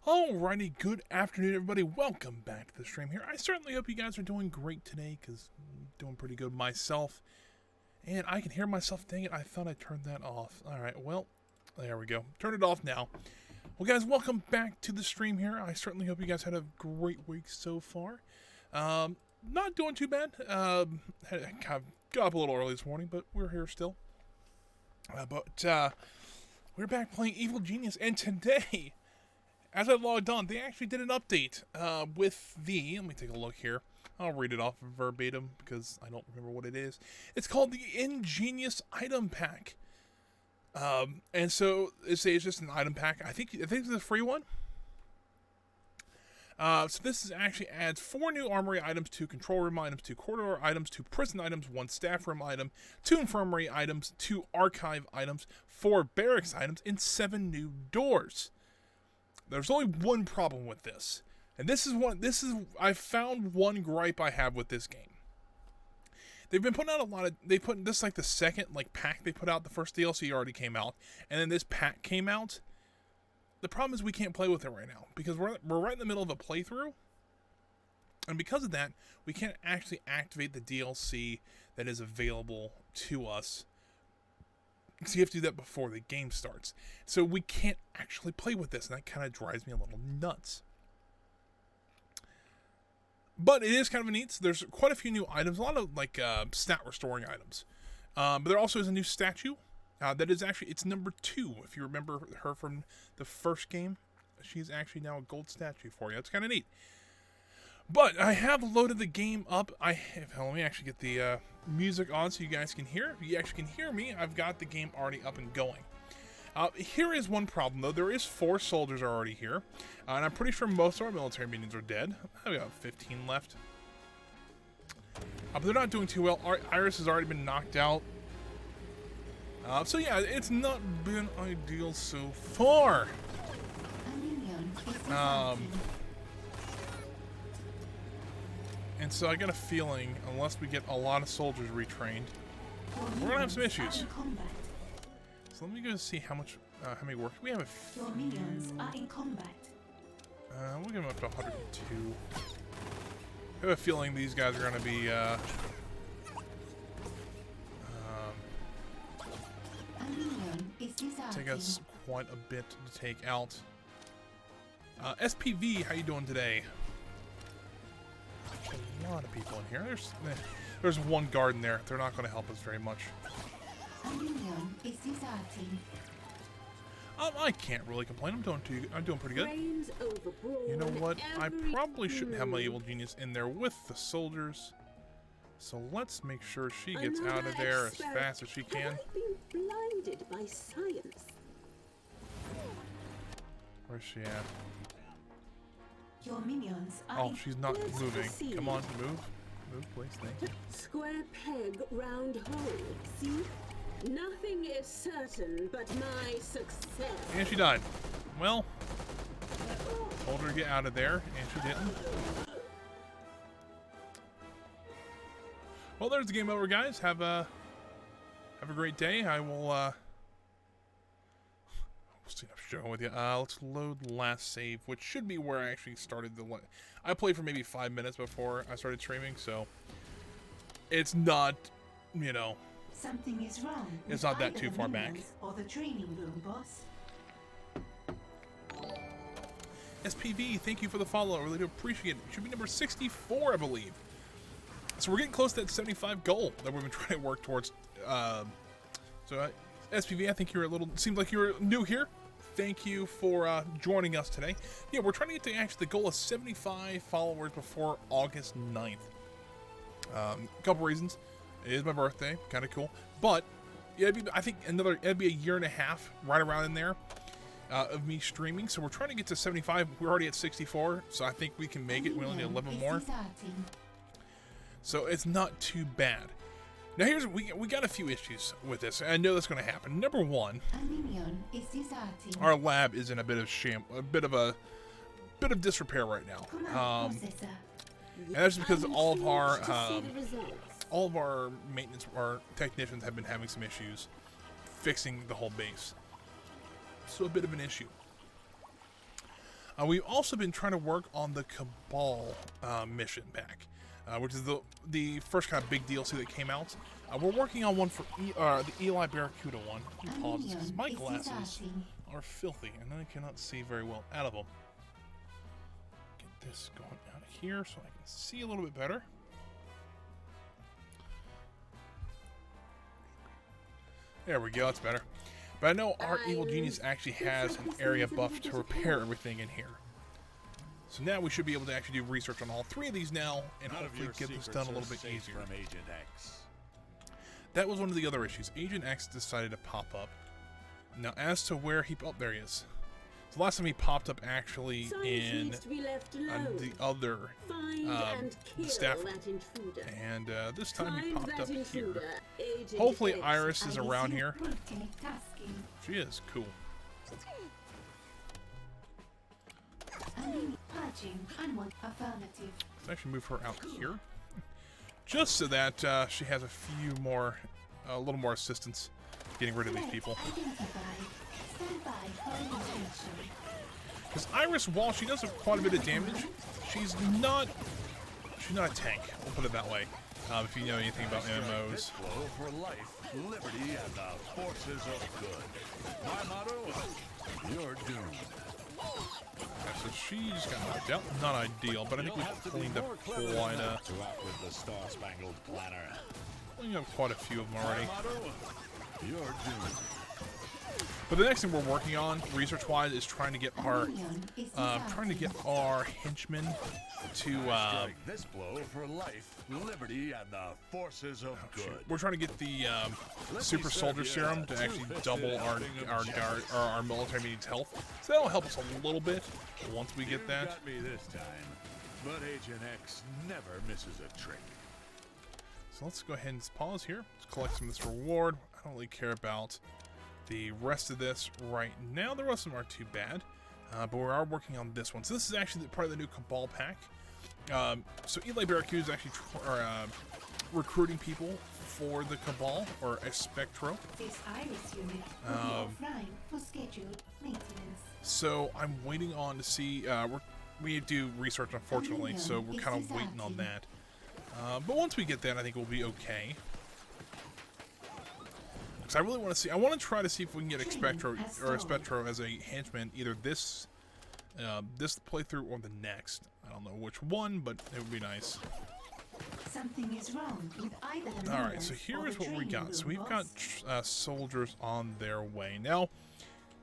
Alrighty, good afternoon everybody, welcome back to the stream here. I certainly hope you guys are doing great today, because I'm doing pretty good myself. And I can hear myself, dang it, I thought I turned that off. Alright, well, there we go. Turn it off now. Well guys, welcome back to the stream here. I certainly hope you guys had a great week so far. Not doing too bad. Got up a little early this morning, but we're here still. We're back playing Evil Genius, and today, as I logged on, they actually did an update with the, let me take a look here. I'll read it off verbatim because I don't remember what it is. It's called the Ingenious Item Pack. And so it's just an item pack. I think it's a free one. So this actually adds 4 new armory items, 2 control room items, 2 corridor items, 2 prison items, 1 staff room item, 2 infirmary items, 2 archive items, 4 barracks items, and 7 new doors. There's only one problem with this. And I found one gripe I have with this game. They've been putting out they put this like the second pack they put out. The first DLC already came out, and then this pack came out. The problem is we can't play with it right now because we're right in the middle of a playthrough. And because of that, we can't actually activate the DLC that is available to us. So you have to do that before the game starts. So we can't actually play with this, and that kind of drives me a little nuts. But it is kind of neat. There's quite a few new items, a lot of stat restoring items. But there also is a new statue that is actually, it's number 2. If you remember her from the first game, she's actually now a gold statue for you. It's kind of neat. But I have loaded the game up. Let me actually get the music on so you guys can hear. If you actually can hear me, I've got the game already up and going. Here is one problem, though. There is 4 soldiers already here, and I'm pretty sure most of our military minions are dead. We got 15 left. But they're not doing too well. Iris has already been knocked out. So yeah, it's not been ideal so far. And so I got a feeling, unless we get a lot of soldiers retrained, we're gonna have some issues. So let me go see how many work we have. Your minions are in combat. We'll give them up to 102. I have a feeling these guys are gonna be take us quite a bit to take out. SPV, how you doing today? A lot of people in here. There's one guard in there. They're not going to help us very much. I can't really complain. I'm doing pretty good. You know what? I probably shouldn't have my evil genius in there with the soldiers. So let's make sure she gets out of there as fast as she can. Blinded by science. Where's she at? Your minions are Oh, she's not moving. Come on, move. Move, please. Thank you. Square peg, round hole. See? Nothing is certain but my success. And she died. Well, told her to get out of there, and she didn't. Well, there's the game over, guys. Have a great day. I will showing with you. Let's load last save, which should be where I actually started I played for maybe 5 minutes before I started streaming, so it's not, something is wrong. It's not that too far back. Or the training room, boss. SPV, thank you for the follow. I really do appreciate it. It should be number 64, I believe. So we're getting close to that 75 goal that we've been trying to work towards. SPV, I think seemed like you were new here. Thank you for joining us today. Yeah, we're trying to get to actually the goal of 75 followers before August 9th. A couple reasons. It is my birthday, kind of cool. But yeah, I think it'd be a year and a half, right around in there, of me streaming. So we're trying to get to 75. We're already at 64, so I think we can make it. We only need 11 more. So it's not too bad. Now we got a few issues with this. I know that's going to happen. Number 1, our lab is in a bit of disrepair right now. And that's because all of our maintenance, our technicians have been having some issues fixing the whole base. So a bit of an issue. We've also been trying to work on the Cabal mission pack, which is the first kind of big DLC that came out. We're working on one for the Eli Barracuda one. Pause, because my glasses are filthy and I cannot see very well out of them. Get this going out of here so I can see a little bit better. There we go, that's better. But I know our evil genius actually has an area buff to repair everything in here. So now we should be able to actually do research on all three of these now, and hopefully get this done a little bit easier. From Agent X. That was one of the other issues. Agent X decided to pop up. Now, as to where he... Oh, there he is. So last time he popped up actually in the other staff room. And this time he popped up here. Hopefully Iris is around here. She is. Cool. Let's actually move her out here. Just so that she has a little more assistance getting rid of these people. Because Iris, while she does quite a bit of damage, she's not a tank. We'll put it that way. If you know anything about MMOs. For life, liberty, and the forces of good. My motto: you're doomed. Yeah, so she just got knocked out. Not ideal, but I think we've cleaned up quite a few of them already. You're doomed. But the next thing we're working on, research-wise, is trying to get our henchmen to. This blow for life, liberty, and the forces of good. We're trying to get the super soldier serum to actually double our military meeting's health. So that'll help us a little bit once we get that. Got me this time, but Agent X never misses a trick. So let's go ahead and pause here. Let's collect some of this reward. I don't really care about the rest of this right now. The rest of them aren't too bad, but we are working on this one. So this is actually part of the new Cabal pack. So Eli Barracuda is actually recruiting people for the Cabal, or a Spectro. This Iris unit will be offline for scheduled maintenance. So I'm waiting on to see. We do research, unfortunately, so we're kind of waiting on that. But once we get that, I think we'll be okay. Because I really want to see. I want to try to see if we can get a Spectro as a henchman, either this playthrough or the next. I don't know which one, but it would be nice. Something is wrong with either the All right, so here is what we got. So we've got soldiers on their way now.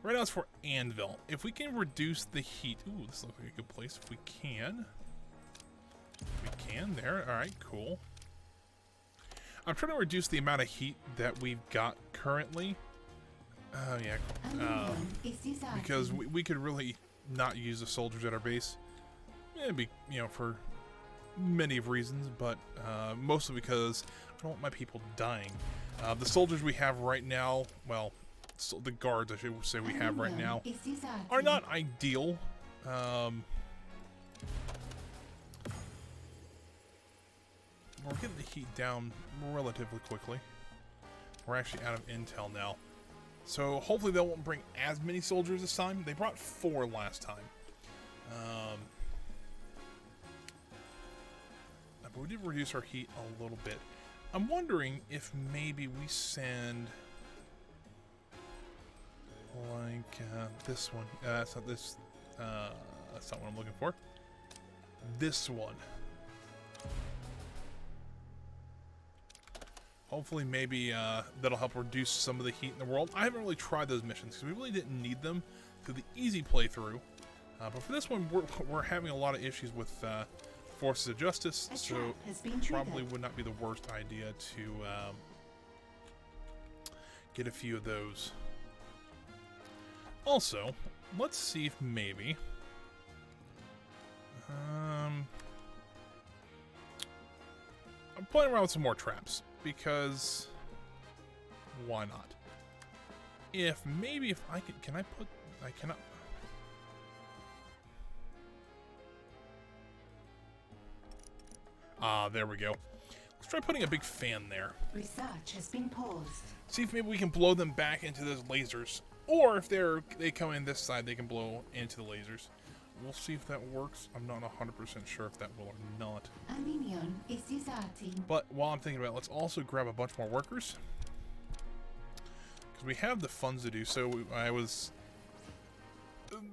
Right now it's for Anvil. If we can reduce the heat, ooh, this looks like a good place. If we can, there. All right, cool. I'm trying to reduce the amount of heat that we've got currently. Oh yeah, because we could really not use the soldiers at our base. It'd be, for many of reasons, but mostly because I don't want my people dying. The soldiers we have right now, well, so the guards I should say we have right now, are not ideal. We're getting the heat down relatively quickly. We're actually out of intel now. So hopefully they won't bring as many soldiers this time. They brought 4 last time. But we did reduce our heat a little bit. I'm wondering if maybe we send like this one. That's not this. That's not what I'm looking for. This one. Hopefully, maybe that'll help reduce some of the heat in the world. I haven't really tried those missions because we really didn't need them through the easy playthrough. But for this one, we're having a lot of issues with Forces of Justice, so probably would not be the worst idea to get a few of those. Also, let's see if maybe I'm playing around with some more traps. Because why not? If I cannot. Ah, there we go. Let's try putting a big fan there. Research has been paused. See if maybe we can blow them back into those lasers. Or if they come in this side, they can blow into the lasers. We'll see if that works. I'm not 100% sure if that will or not. A minion is deserting. But while I'm thinking about it, let's also grab a bunch more workers. Because we have the funds to do so.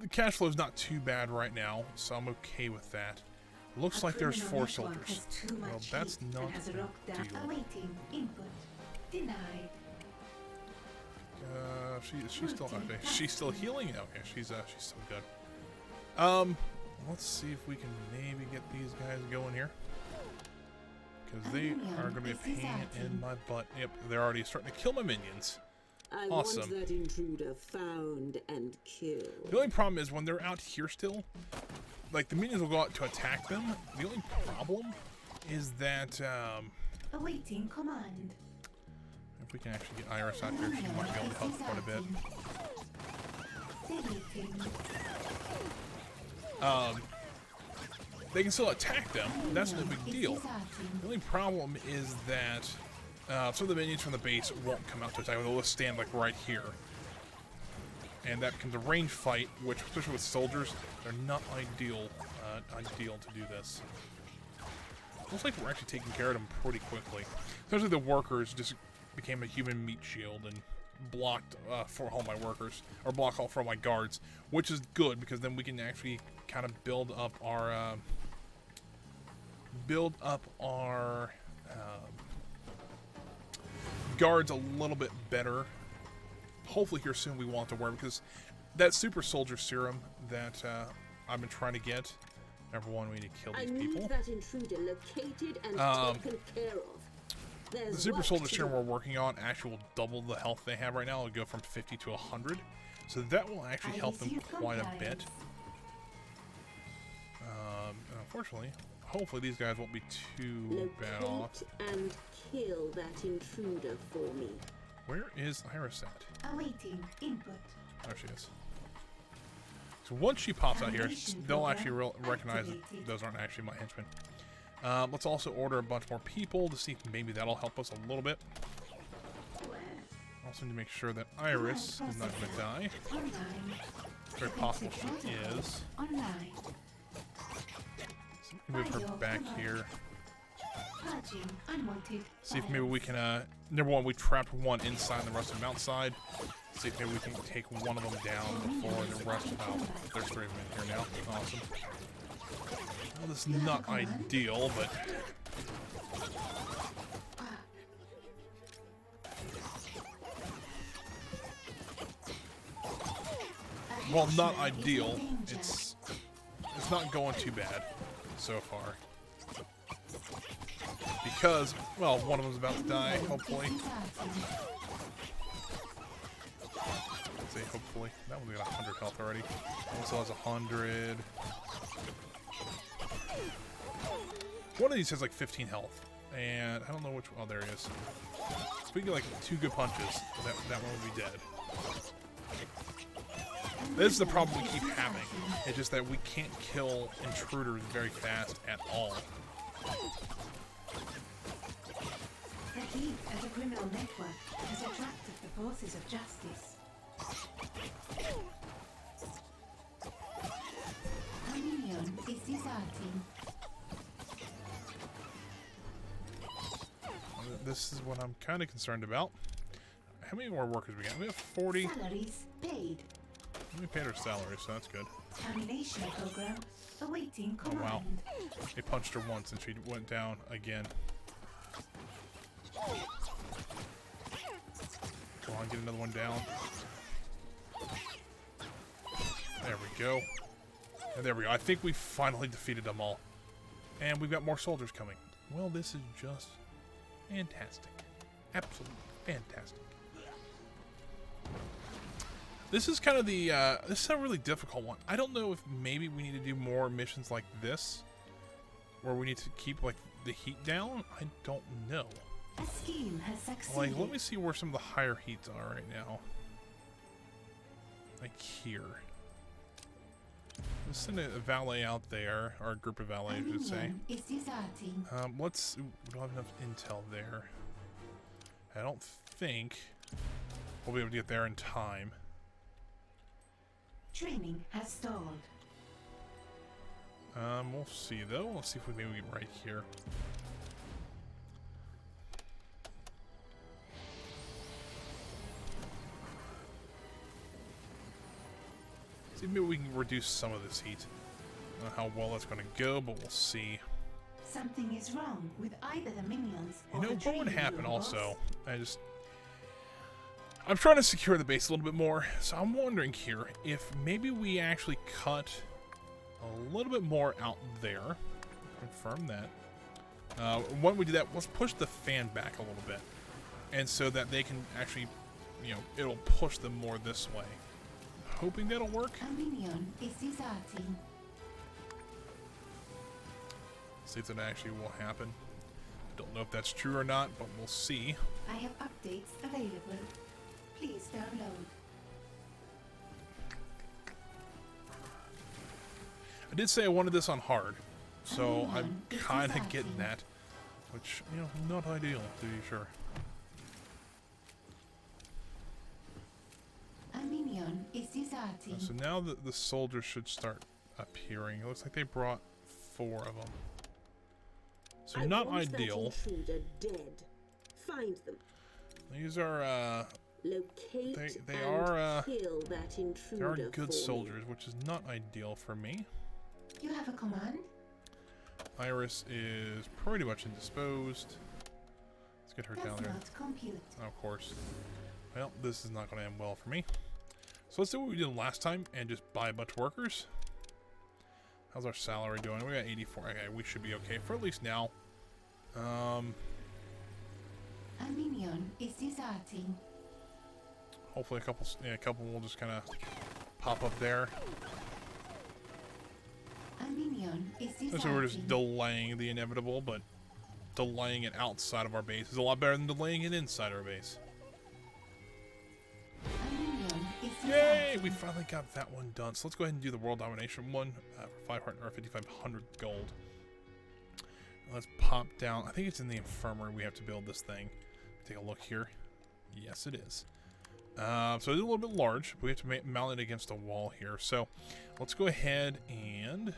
The cash flow is not too bad right now, so I'm okay with that. Looks like there's 4 soldiers. Well, that's not a deal. Awaiting input. Denied. She's still okay. She's still healing. Okay, she's still good. Let's see if we can maybe get these guys going here, because they are going to be a pain in my butt. Yep, they're already starting to kill my minions. I Awesome. want that intruder found and killed. The only problem is when they're out here still, like the minions will go out to attack them. The only problem is that Awaiting command. if we can actually get Iris out here, she might be able to help quite a bit. Deleting. They can still attack them. That's no big deal. The only problem is that some of the minions from the base won't come out to attack. They'll just stand like right here, and that becomes a range fight, which, especially with soldiers, they're not ideal to do this. Looks like we're actually taking care of them pretty quickly. Especially the workers just became a human meat shield and blocked for all my workers, or block all for all my guards, which is good because then we can actually kind of build up our guards a little bit better. Hopefully here soon we want to wear, because that super soldier serum that I've been trying to get. Number one, we need to kill these people. That intruder located and taken care of. The super soldier serum we're working on actually will double the health they have right now. It'll go from 50 to 100. So that will actually help them quite a bit. Unfortunately, hopefully these guys won't be too bad off. And kill that intruder for me. Where is Iris at? Awaiting input. There she is. So once she pops out here, they'll actually recognize that those aren't actually my henchmen. Let's also order a bunch more people to see if maybe that'll help us a little bit. Also need to make sure that Iris is not going to die. It's very possible she is. Online. So we can move her back here. Purging unwanted. See if maybe we can, number one, we trapped one inside the rest of the mountainside. See if maybe we can take one of them down before the rest of them. There's 3 of them in here now. Awesome. Well, this is not ideal, but... Well, not ideal. It's not going too bad so far. Because, well, one of them's about to die, hopefully. Let's say hopefully. That one's got 100 health already. Also has 100. One of these has like 15 health. And I don't know which one. Oh, there he is. So we get like 2 good punches. That one will be dead. This is the problem we keep having. It's just that we can't kill intruders very fast at all. The heat as a criminal network has attracted the forces of justice. A minion is deserting. This is what I'm kind of concerned about. How many more workers we got? We have 40. Salaries paid. We paid our salary, so that's good. Termination program awaiting Oh, command. wow. They punched her once and she went down again. Come on, get another one down. There we go. And there we go. I think we finally defeated them all. And we've got more soldiers coming. Well, this is just fantastic. Absolutely fantastic. This is kind of the, this is a really difficult one. I don't know if maybe we need to do more missions like this, where we need to keep, like, the heat down. I don't know. A scheme has succeeded. Like, let me see where some of the higher heats are right now. Like here. Let's send a valet out there, or a group of valets, I should say. Is deserting. Let's, ooh, we don't have enough intel there. I don't think we'll be able to get there in time. Training has stalled. We'll see though. Let's see if we maybe get right here. See, maybe we can reduce some of this heat. I don't know how well that's going to go, but we'll see. Something is wrong with either the minions You or know, the what would tree, happen boss. also? I'm trying to secure the base a little bit more, so I'm wondering here if maybe we actually cut a little bit more out there. Confirm that. When we do that, let's push the fan back a little bit. And so that they can actually, you know, it'll push them more this way. Hoping that'll work. A minion is deserting. See if that actually will happen. Don't know if that's true or not, but we'll see. I have updates available. Please download. I did say I wanted this on hard, so I'm It's kind of exciting. getting that, which, you know, not ideal, to be sure. A minion is deserting. So now the soldiers should start appearing. It looks like they brought 4 of them. So I not want ideal. That intruder dead. Find them. These are Locate They and are, kill that intruder. they are for good me. soldiers, which is not ideal for me. You have a command? Iris is pretty much indisposed. Let's get her down Does there. not compute. Oh, of course. Well, this is not going to end well for me. So let's do what we did last time and just buy a bunch of workers. How's our salary doing? We got 84. Okay, we should be okay for at least now. A minion is deserting. Hopefully a couple will just kind of pop up there. A minion is deserting. So we're just delaying the inevitable, but delaying it outside of our base is a lot better than delaying it inside our base. A minion is Yay! deserting. We finally got that one done. So let's go ahead and do the world domination one for 500 or 5,500 gold. Let's pop down. I think it's in the infirmary we have to build this thing. Take a look here. Yes, it is. So it's a little bit large. We have to mount it against a wall here. So let's go ahead and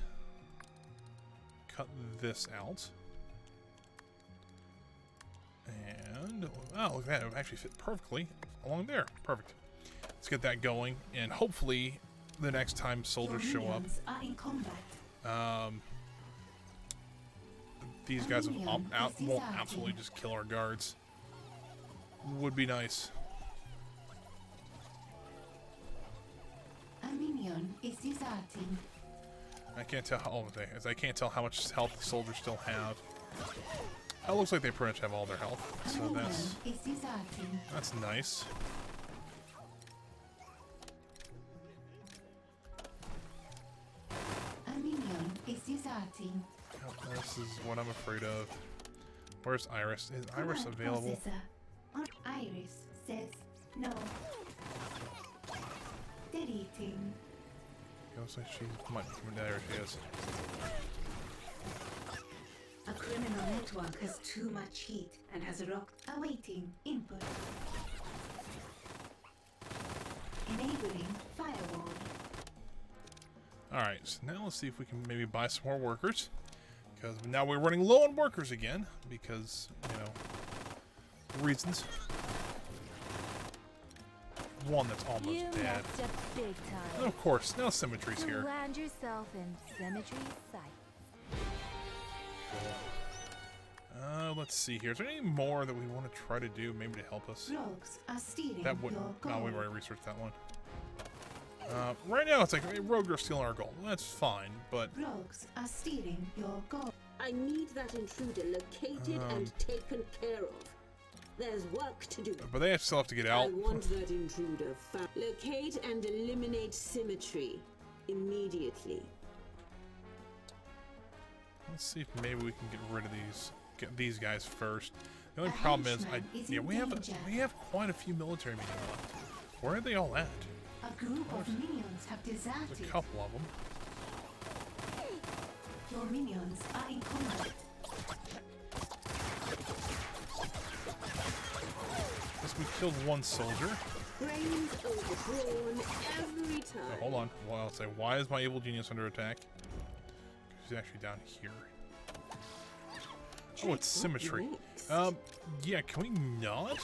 cut this out. And, oh, look at that. It would actually fit perfectly along there. Perfect. Let's get that going. And hopefully the next time soldiers show up, Minions are in combat. these guys minion is won't deserting. absolutely just kill our guards. Would be nice. A minion is deserting. I can't tell how I can't tell how much health the soldiers still have. It looks like they pretty much have all their health, A so minion that's is deserting. nice. A minion is deserting. Oh, this is what I'm afraid of. Where's Iris? Is Iris Command available? processor. On Iris says no. Deleting. It looks like she might be coming down. There she is. A criminal network has too much heat and has rocked. Awaiting input. Enabling firewall. Alright, so now let's see if we can maybe buy some more workers. Because now we're running low on workers again. Because, you know, reasons. One that's almost You dead. messed up big And time. of course, now Symmetry's To here. land yourself in Symmetry's sight. Let's see here. Is there any more that we want to try to do maybe to help us? Rogues are stealing That would... your No, gold. we've already researched that one. Right now it's like, hey, rogue are stealing our gold. That's fine, but... Rogues are stealing your gold. I need that intruder located and taken care of. There's work to do. But they still have to get I out. want that intruder found. Locate and eliminate Symmetry immediately. Let's see if maybe we can get rid of these guys first. The only A problem is, henchman is yeah, in we danger. have quite a few military men left. Where are they all at? A group of minions have There's deserted. a couple of them. Your minions are in combat. Guess we killed one soldier. Brains overdrawn every time. Oh, hold on. Well, I'll say, why is my evil genius under attack? she's actually down here. Oh, it's symmetry. Next. Yeah, can we not?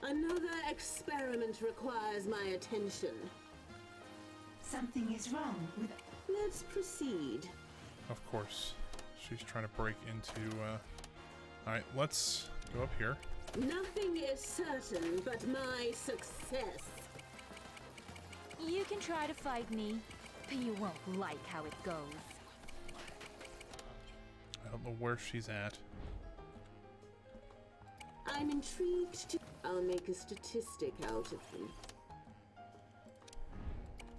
Another experiment requires my attention. Something is wrong with. Let's proceed. Of course. She's trying to break into, Alright, let's go up here. Nothing is certain but my success. You can try to fight me, but you won't like how it goes. I don't know where she's at. I'm intrigued to. I'll make a statistic out of them.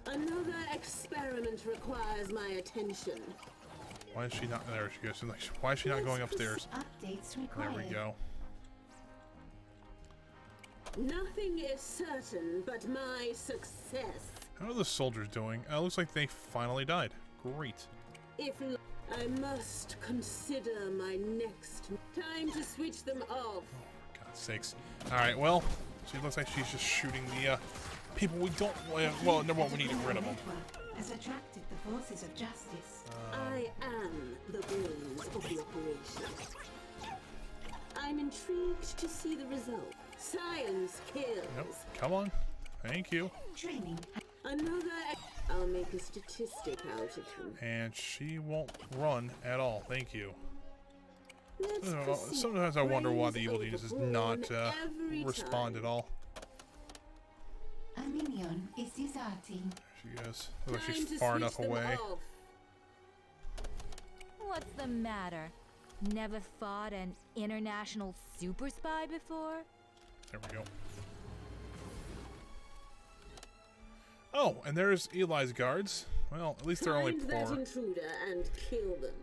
Another experiment requires my attention. Why is she not there? She goes. Like, why is she not going upstairs? Updates There required. we go. Nothing is certain but my success. How are the soldiers doing? It looks like they finally died. Great. If I must consider my next time to switch them off. For God's sakes. Alright, well, she looks like she's just shooting the people we don't. Well, number one, we need to get rid of them. Network has attracted the forces of justice. I am the brains of the operation. I'm intrigued to see the result. Science kills. Yep, come on. Thank you. Training. Another. I'll make a statistic out of him. And she won't run at all. Thank you. Let's I don't know, proceed. sometimes I wonder why the evil Brains genius does overboard not every respond time. at all. A minion is deserting. She goes. Looks like Time she's to far switch enough them away. off. What's the matter? Never fought an international super spy before? There we go. Oh, and there's Eli's guards. Well, at least they're only Find that poor. intruder and kill them.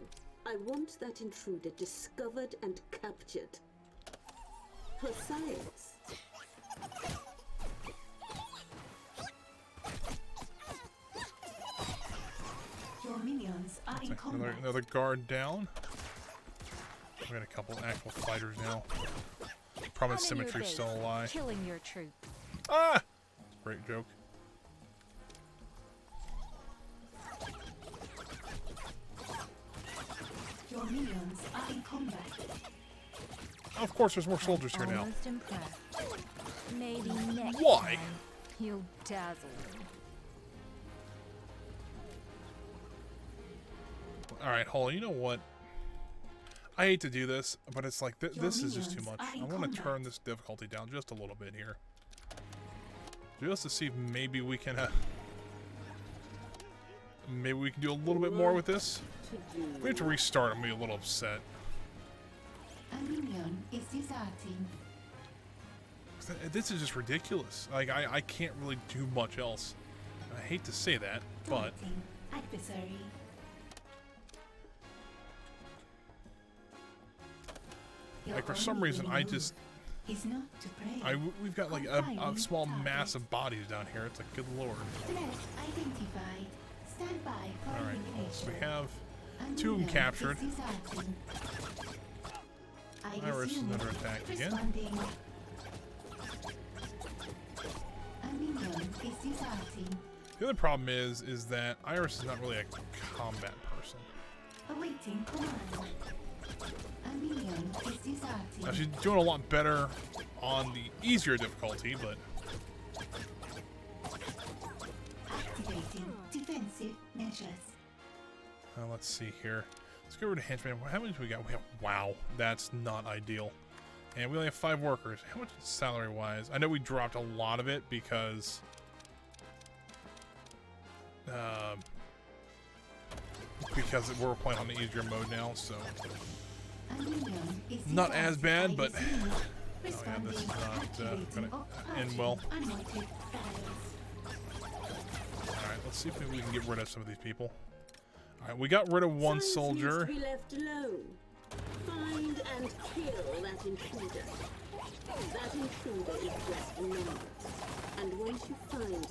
I want that intruder discovered and captured. For science. Your minions are in Like combat. another guard down. We got a couple actual fighters now. Probably I'm in your symmetry's base, still a lie. killing your troops. Ah! Great joke. Your minions are in combat. Of course, there's more soldiers here now. Almost impressed. Maybe next Why? time you'll dazzle me. Alright, Holly, you know what? I hate to do this, but it's like, this is just too much. I want to turn this difficulty down just a little bit here. Just to see if maybe we can, maybe we can do a little bit more with this. We have to restart. I'm going to be a little upset. A minion is deserting. This is just ridiculous. Like, I can't really do much else. I hate to say that, but Daunting adversary. Your like for some only reason, I winning just move is not to pray. we've got like a small mass of bodies down here. It's like, good lord. Threat identified. Stand by for All right, elimination. so we have A two of them minion captured. is deserting. I Iris is resume under attack again. responding. A minion is deserting. The other problem is that Iris is not really a combat person. Awaiting command. A minion is deserting. Now she's doing a lot better on the easier difficulty, but Activating defensive measures. let's see here. Let's go over to henchman. How many do we got? We have, wow, that's not ideal. And we only have 5 workers. How much salary-wise? I know we dropped a lot of it because we're playing on the easier mode now, so A minion is not as bad, but deserting. oh yeah, this is not Activating gonna or end well. purging unwanted files. Alright, let's see if maybe we can get rid of some of these people. Alright, we got rid of one Science soldier. needs to be left alone. Find and kill that intruder. That intruder is just a number. And once you find them,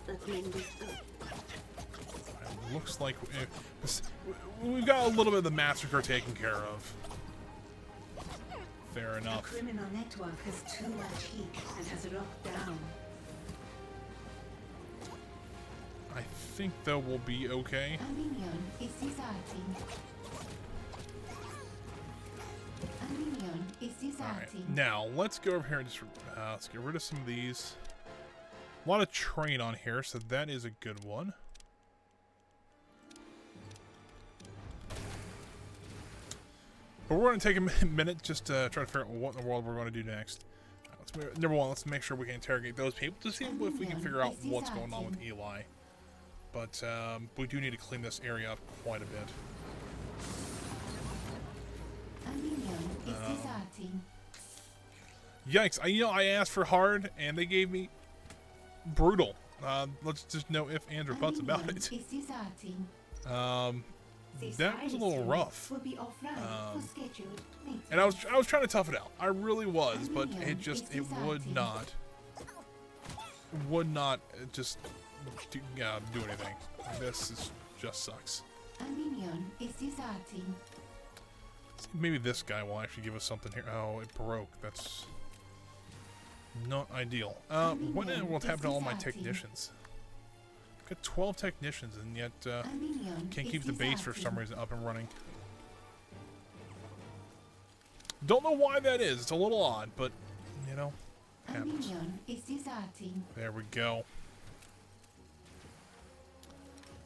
that number's up. It looks like we've got a little bit of the massacre taken care of. Fair The enough. criminal network has too much heat and has locked down. I think, though, we'll be okay. A minion is deserting. A minion is Alright, deserting. now, let's go over here and just... let's get rid of some of these. A lot of train on here, so that is a good one. But we're going to take a minute just to try to figure out what in the world we're going to do next. Number one, let's make sure we can interrogate those people to see if we can figure out what's going on with Eli. But we do need to clean this area up quite a bit. A minion is deserting. Yikes! I asked for hard, and they gave me brutal. Let's just know if ands or buts about it. Is deserting. That was a little rough. Will be offline for scheduled maintenance. And I was trying to tough it out. I really was, but it would not just do anything. This just sucks. A minion is deserting. Maybe this guy will actually give us something here. Oh, it broke. That's not ideal. What will happen to all my technicians? I've got 12 technicians, and yet can't keep the base for some reason up and running. Don't know why that is. It's a little odd, but you know, happens. A minion is deserting. There we go.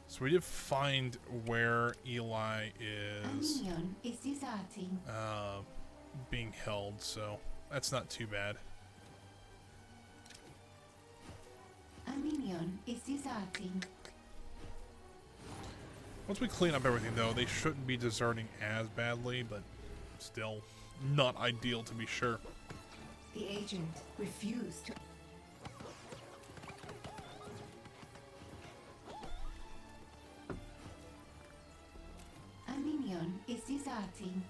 So we did find where Eli is A minion is deserting. being held, so that's not too bad. A minion is deserting. Once we clean up everything, though, they shouldn't be deserting as badly, but still not ideal to be sure. The agent refused to. A minion is deserting.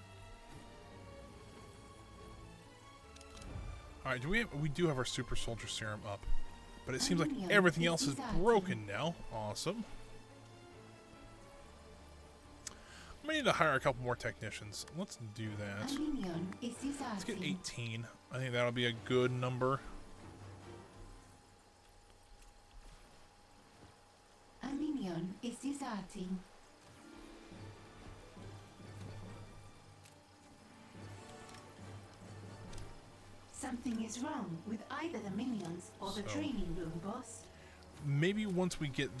All right, we do have our super soldier serum up, but it seems like minion everything is else is deserting. broken now. Awesome. I may need to hire a couple more technicians. Let's do A that. minion is Let's get deserting. 18. I think that'll be a good number. A minion is deserting. Something is wrong with either the minions or the So- training room, boss. Maybe once we get,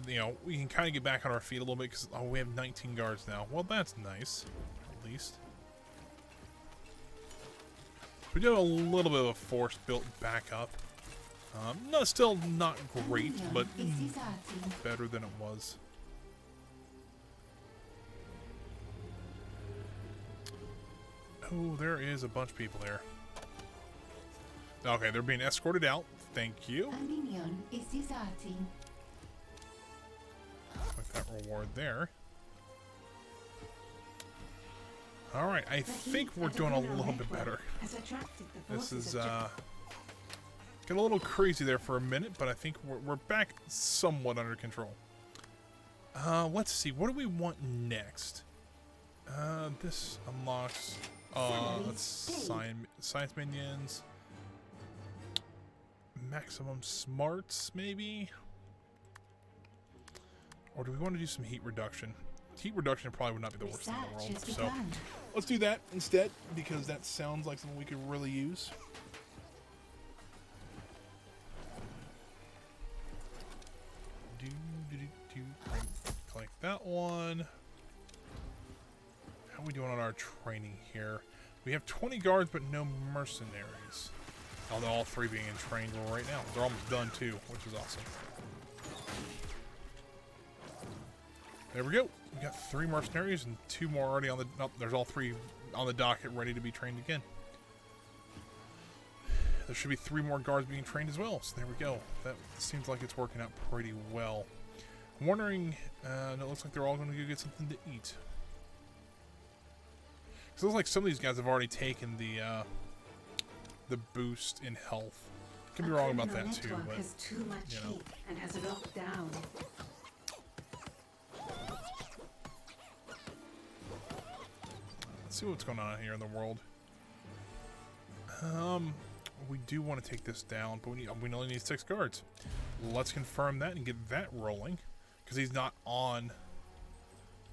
we can kind of get back on our feet a little bit because, we have 19 guards now. Well, that's nice, at least. We do have a little bit of a force built back up. No, still not great, Minion but is deserting. better than it was. Oh, there is a bunch of people there. Okay, they're being escorted out. Thank you. A minion is deserting. Like that reward there. Alright, I think we're doing a little bit better. Has attracted the This forces is, of got a little crazy there for a minute, but I think we're back somewhat under control. Let's see, what do we want next? This unlocks, let's science minions. Maximum smarts, maybe? Or do we want to do some heat reduction? Heat reduction probably would not be the worst thing in the Research world. has So begun. let's do that instead, because that sounds like something we could really use. Collect that one. How are we doing on our training here? We have 20 guards, but no mercenaries. Although all three being trained right now. They're almost done too, which is awesome. There we go. We got 3 mercenaries and 2 more already on the... Oh, there's all 3 on the docket ready to be trained again. There should be 3 more guards being trained as well. So there we go. That seems like it's working out pretty well. I'm wondering... it looks like they're all going to go get something to eat. Because it looks like some of these guys have already taken the boost in health. Could be wrong about that too, but has too much you know. heat and has locked down. let's see what's going on here in the world. We do want to take this down, but we only need 6 guards. Let's confirm that and get that rolling. because he's not on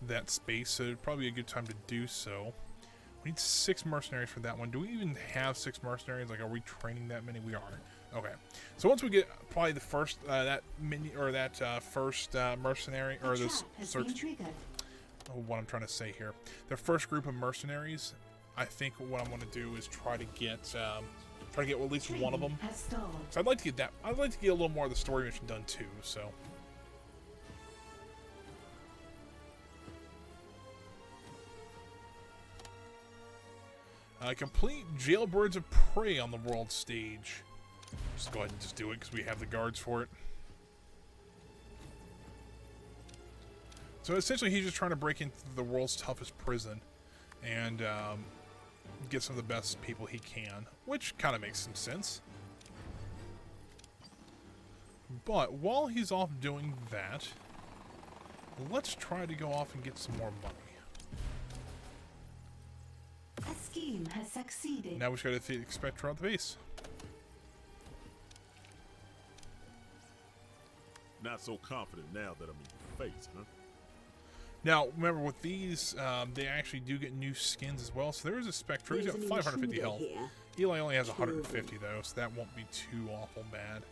that space, so it'd probably be a good time to do so. We need 6 mercenaries for that one. Do we even have 6 mercenaries? Like, are we training that many? We are. Okay. So once we get probably the first first mercenary or this search. What I'm trying to say here, the first group of mercenaries, I think what I'm going to do is try to get at least one of them. So I'd like to get that. I'd like to get a little more of the story mission done too. So. Complete Jailbirds of Prey on the world stage. Just go ahead and just do it because we have the guards for it. So essentially he's just trying to break into the world's toughest prison and get some of the best people he can, which kind of makes some sense. But while he's off doing that, let's try to go off and get some more money. A scheme has succeeded. Now we just got to expect throughout the base. Not so confident now that I'm in your face, huh? Now, remember, with these, they actually do get new skins as well. So there is a Spectre. He's got 550 health. Eli only has 150, though, so that won't be too awful bad.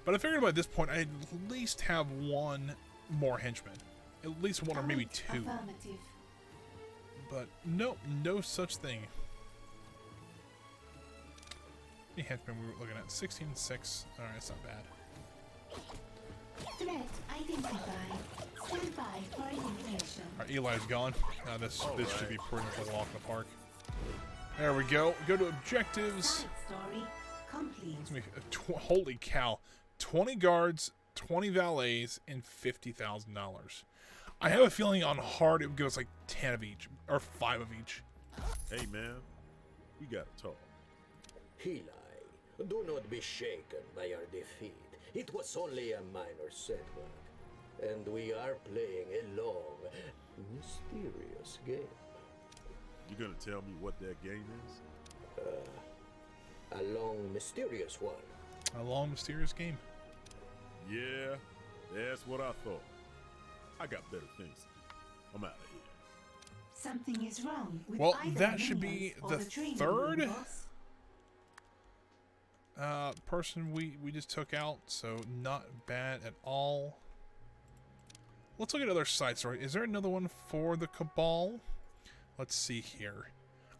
But I figured by this point, I'd at least have one more henchman. At least one or maybe 2. But no such thing. The henchman we were looking at, 16-6. Alright, it's not bad. Threat identified. Stand by for information. Alright, Eli's gone. This should be pretty much a walk in the park. There we go. Go to objectives. Side story complete. Holy cow. 20 guards, 20 valets, and $50,000. I have a feeling on hard it would give us like 10 of each, or 5 of each. Hey, man, we gotta talk. Eli, do not be shaken by our defeat. It was only a minor setback, and we are playing a long, mysterious game. You gonna tell me what that game is? A long, mysterious one. A long, mysterious game. Yeah, that's what I thought. I got better things to do. I'm out of here. Something is wrong with Well, either that should be minions or the training third room, boss. person we just took out, so not bad at all. Let's look at other sites. Right? Is there another one for the Cabal? Let's see here.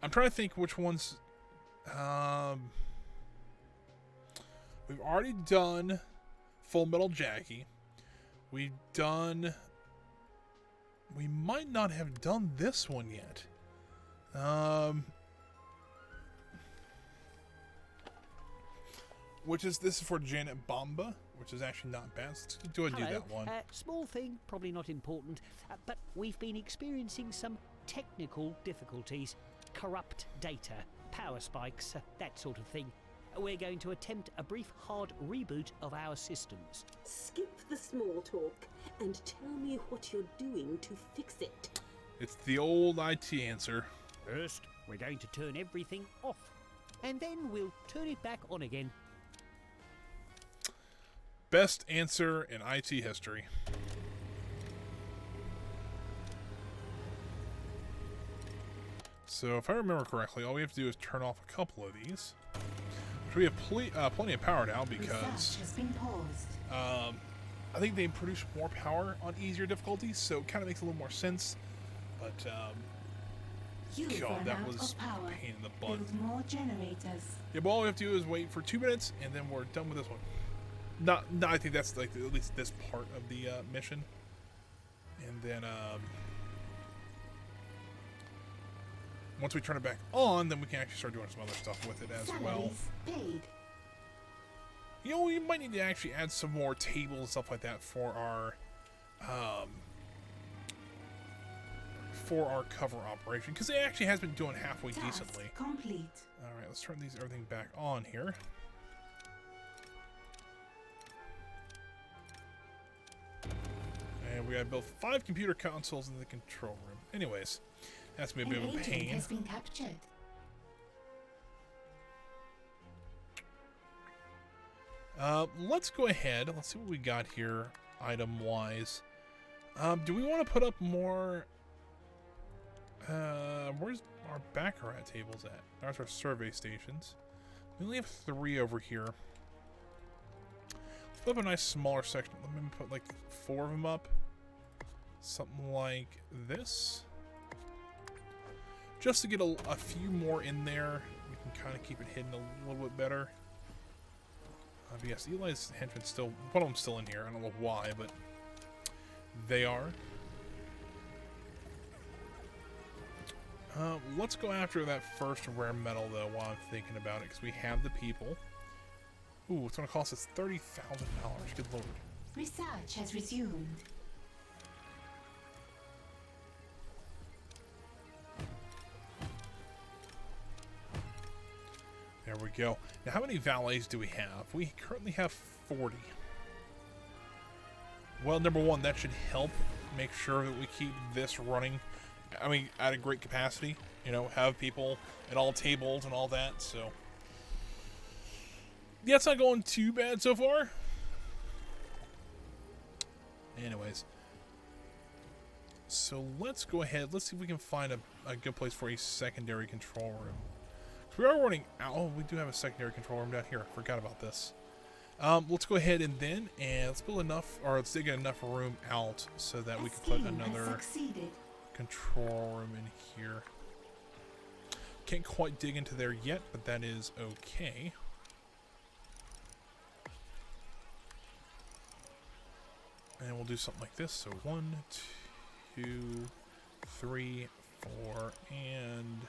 I'm trying to think which ones. We've already done Full Metal Jackie. We've done. We might not have done this one yet. This is for Janet Bamba, which is actually not bad. So let's go ahead and do that one. Small thing, probably not important, but we've been experiencing some technical difficulties. Corrupt data, power spikes, that sort of thing. We're going to attempt a brief hard reboot of our systems. Skip the small talk and tell me what you're doing to fix it. It's the old IT answer. First, we're going to turn everything off, and then we'll turn it back on again. Best answer in IT history. So if I remember correctly, all we have to do is turn off a couple of these. Which we have plenty of power now because Research has been paused. I think they produce more power on easier difficulties, so it kind of makes a little more sense. But You've God, run that out was of power. a pain in the butt. Build more generators. Yeah, but all we have to do is wait for 2 minutes, and then we're done with this one. No, I think that's like at least this part of the mission. And then once we turn it back on, then we can actually start doing some other stuff with it as well. Salaries paid. You know, we might need to actually add some more tables and stuff like that for our cover operation, because it actually has been doing halfway decently. Task complete. All right, let's turn everything back on here. And we gotta build 5 computer consoles in the control room. Anyways, that's gonna be a bit of a An agent pain. has been captured. Let's go ahead. Let's see what we got here, item-wise. Do we want to put up more... where's our Baccarat tables at? There's our survey stations. We only have 3 over here. Let's put up a nice smaller section. Let me put like 4 of them up. Something like this. Just to get a few more in there. We can kind of keep it hidden a little bit better. But yes, Eli's henchmen still... One of them's still in here. I don't know why, but... They are. Let's go after that first rare metal, though, while I'm thinking about it, because we have the people. Ooh, it's going to cost us $30,000. Good lord. Research has resumed. There we go. Now, how many valets do we have? We currently have 40. Well, number one, that should help make sure that we keep this running. I mean, at a great capacity. You know, have people at all tables and all that, so... Yeah, it's not going too bad so far. Anyways. So, let's go ahead. Let's see if we can find a good place for a secondary control room. We are running out. Oh, we do have a secondary control room down here. I forgot about this. Let's go ahead and let's build enough, or let's dig enough room out so that we can put another control room in here. Can't quite dig into there yet, but that is okay. And we'll do something like this. So 1, 2, 3, 4, and...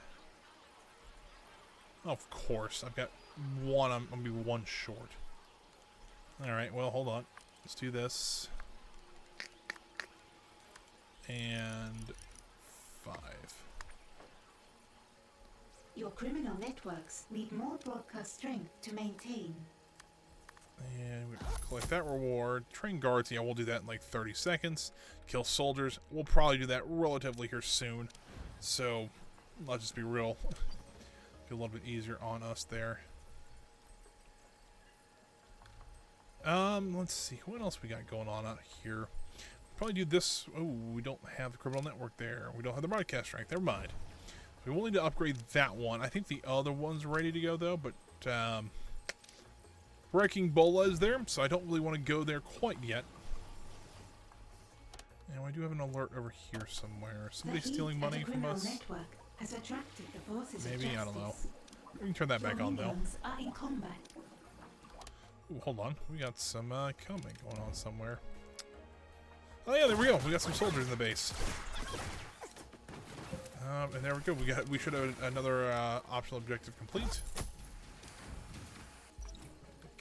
Of course, I've got one. I'm gonna be 1 short. Alright, well, hold on. Let's do this. And 5. Your criminal networks need more broadcast strength to maintain. And we collect that reward. Train guards, yeah, we'll do that in like 30 seconds. Kill soldiers. We'll probably do that relatively here soon. So, let's just be real. Be a little bit easier on us there. Let's see. What else we got going on out here? Probably do this. Oh, we don't have the criminal network there. We don't have the broadcast strength. Never mind. We will need to upgrade that one. I think the other one's ready to go, though, but, Breaking Bola is there, so I don't really want to go there quite yet. And I do have an alert over here somewhere. Somebody stealing money from us? Has attracted the forces Maybe, of I don't know. justice. We can turn that back on, though. Are in combat. Ooh, hold on. We got some combat going on somewhere. Oh yeah, there we go. We got some soldiers in the base. And there we go. We should have another optional objective complete.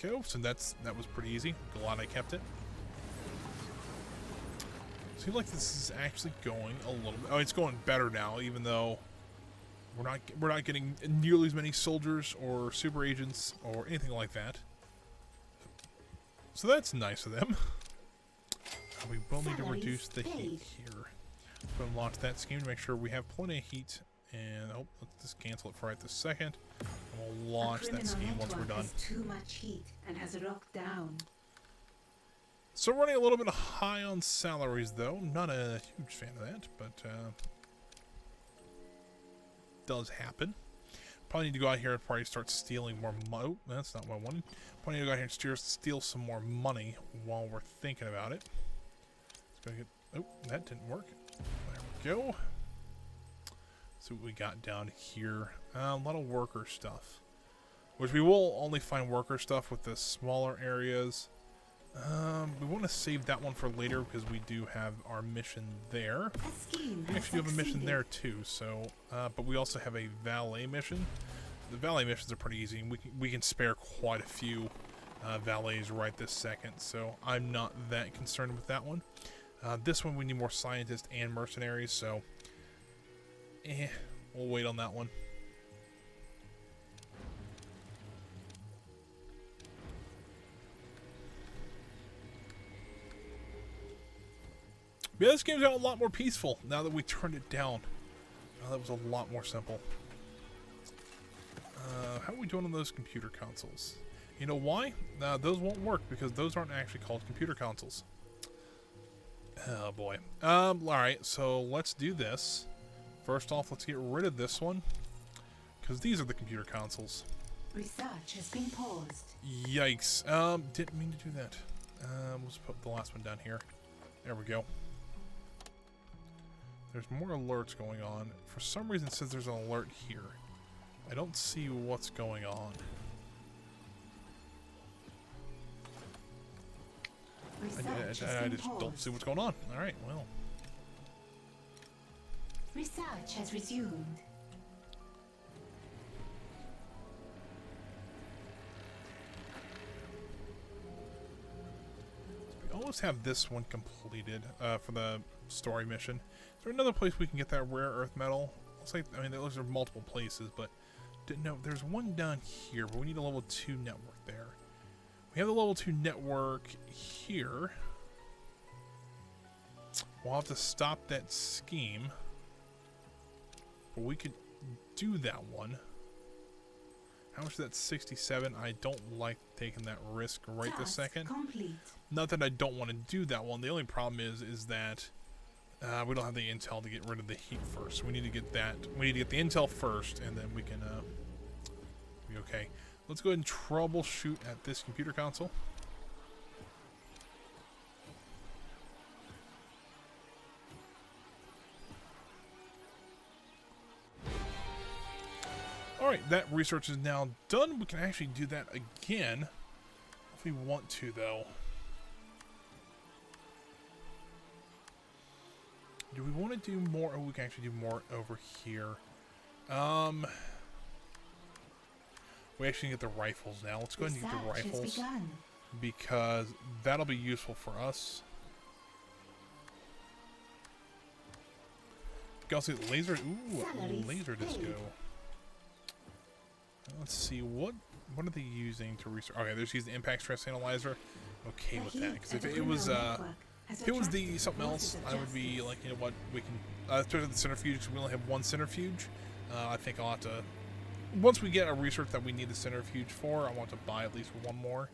Okay, so that was pretty easy. Glad I kept it. Seems like this is actually going a little bit. Oh, it's going better now, even though we're not getting nearly as many soldiers or super agents or anything like that. So that's nice of them. We will need to reduce the heat here. So I'm launch that scheme to make sure we have plenty of heat. And oh, let's just cancel it for right this second. And we'll launch that scheme once we're done. Has too much heat and has rocked down. So running a little bit high on salaries, though. Not a huge fan of that, but does happen. Probably need to go out here and probably start stealing more money. Oh, that's not what I wanted. Probably need to go out here and steal some more money while we're thinking about it. Let's go get... Oh, that didn't work. There we go. See what we got down here. A lot of worker stuff. Which we will only find worker stuff with the smaller areas. We want to save that one for later because we do have our mission there. We actually have a mission there too, so but we also have a valet mission. The valet missions are pretty easy, and we can spare quite a few valets right this second, so I'm not that concerned with that one. This one we need more scientists and mercenaries, so we'll wait on that one. Yeah, this game's got a lot more peaceful now that we turned it down. That was a lot more simple. How are we doing on those computer consoles? You know why? Those won't work because those aren't actually called computer consoles. Oh boy. Alright, so let's do this. First off, let's get rid of this one. Because these are the computer consoles. Research has been paused. Yikes. Didn't mean to do that. Let's put the last one down here. There we go. There's more alerts going on. For some reason it says there's an alert here. I don't see what's going on. I just don't see what's going on. Alright, well. Research has resumed. We almost have this one completed for the story mission. Is there another place we can get that rare earth metal? Looks like, I mean, there looks like multiple places, but didn't know. There's one down here, but we need a level 2 network there. We have the level 2 network here. We'll have to stop that scheme. But we could do that one. How much is that? 67. I don't like taking that risk right this second. Complete. Not that I don't want to do that one. The only problem is that we don't have the intel to get rid of the heat first. We need to get that. We need to get the intel first, and then we can be okay. Let's go ahead and troubleshoot at this computer console. Alright, that research is now done. We can actually do that again if we want to, though. Do we want to do more? Oh, we can actually do more over here. We actually get the rifles now. Let's go ahead and get the rifles because that'll be useful for us. You can also get laser. Ooh, laser disco. Let's see what are they using to research? Okay, they're just using the impact stress analyzer. Okay with that because if it was the something else, I would be like, you know what, we can especially the centrifuge because we only have one centrifuge. I think I'll have to. Once we get a research that we need the centrifuge for, I want to buy at least one more.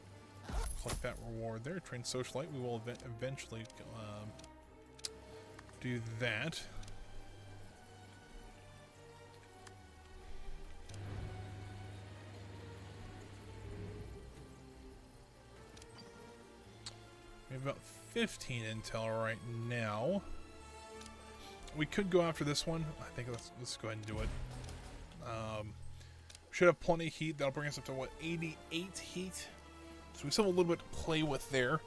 Collect that reward there. Train Socialite. We will eventually do that. We have about 15 intel right now. We could go after this one. I think let's go ahead and do it. Should have plenty of heat. That'll bring us up to, what, 88 heat? So we still have a little bit to play with there.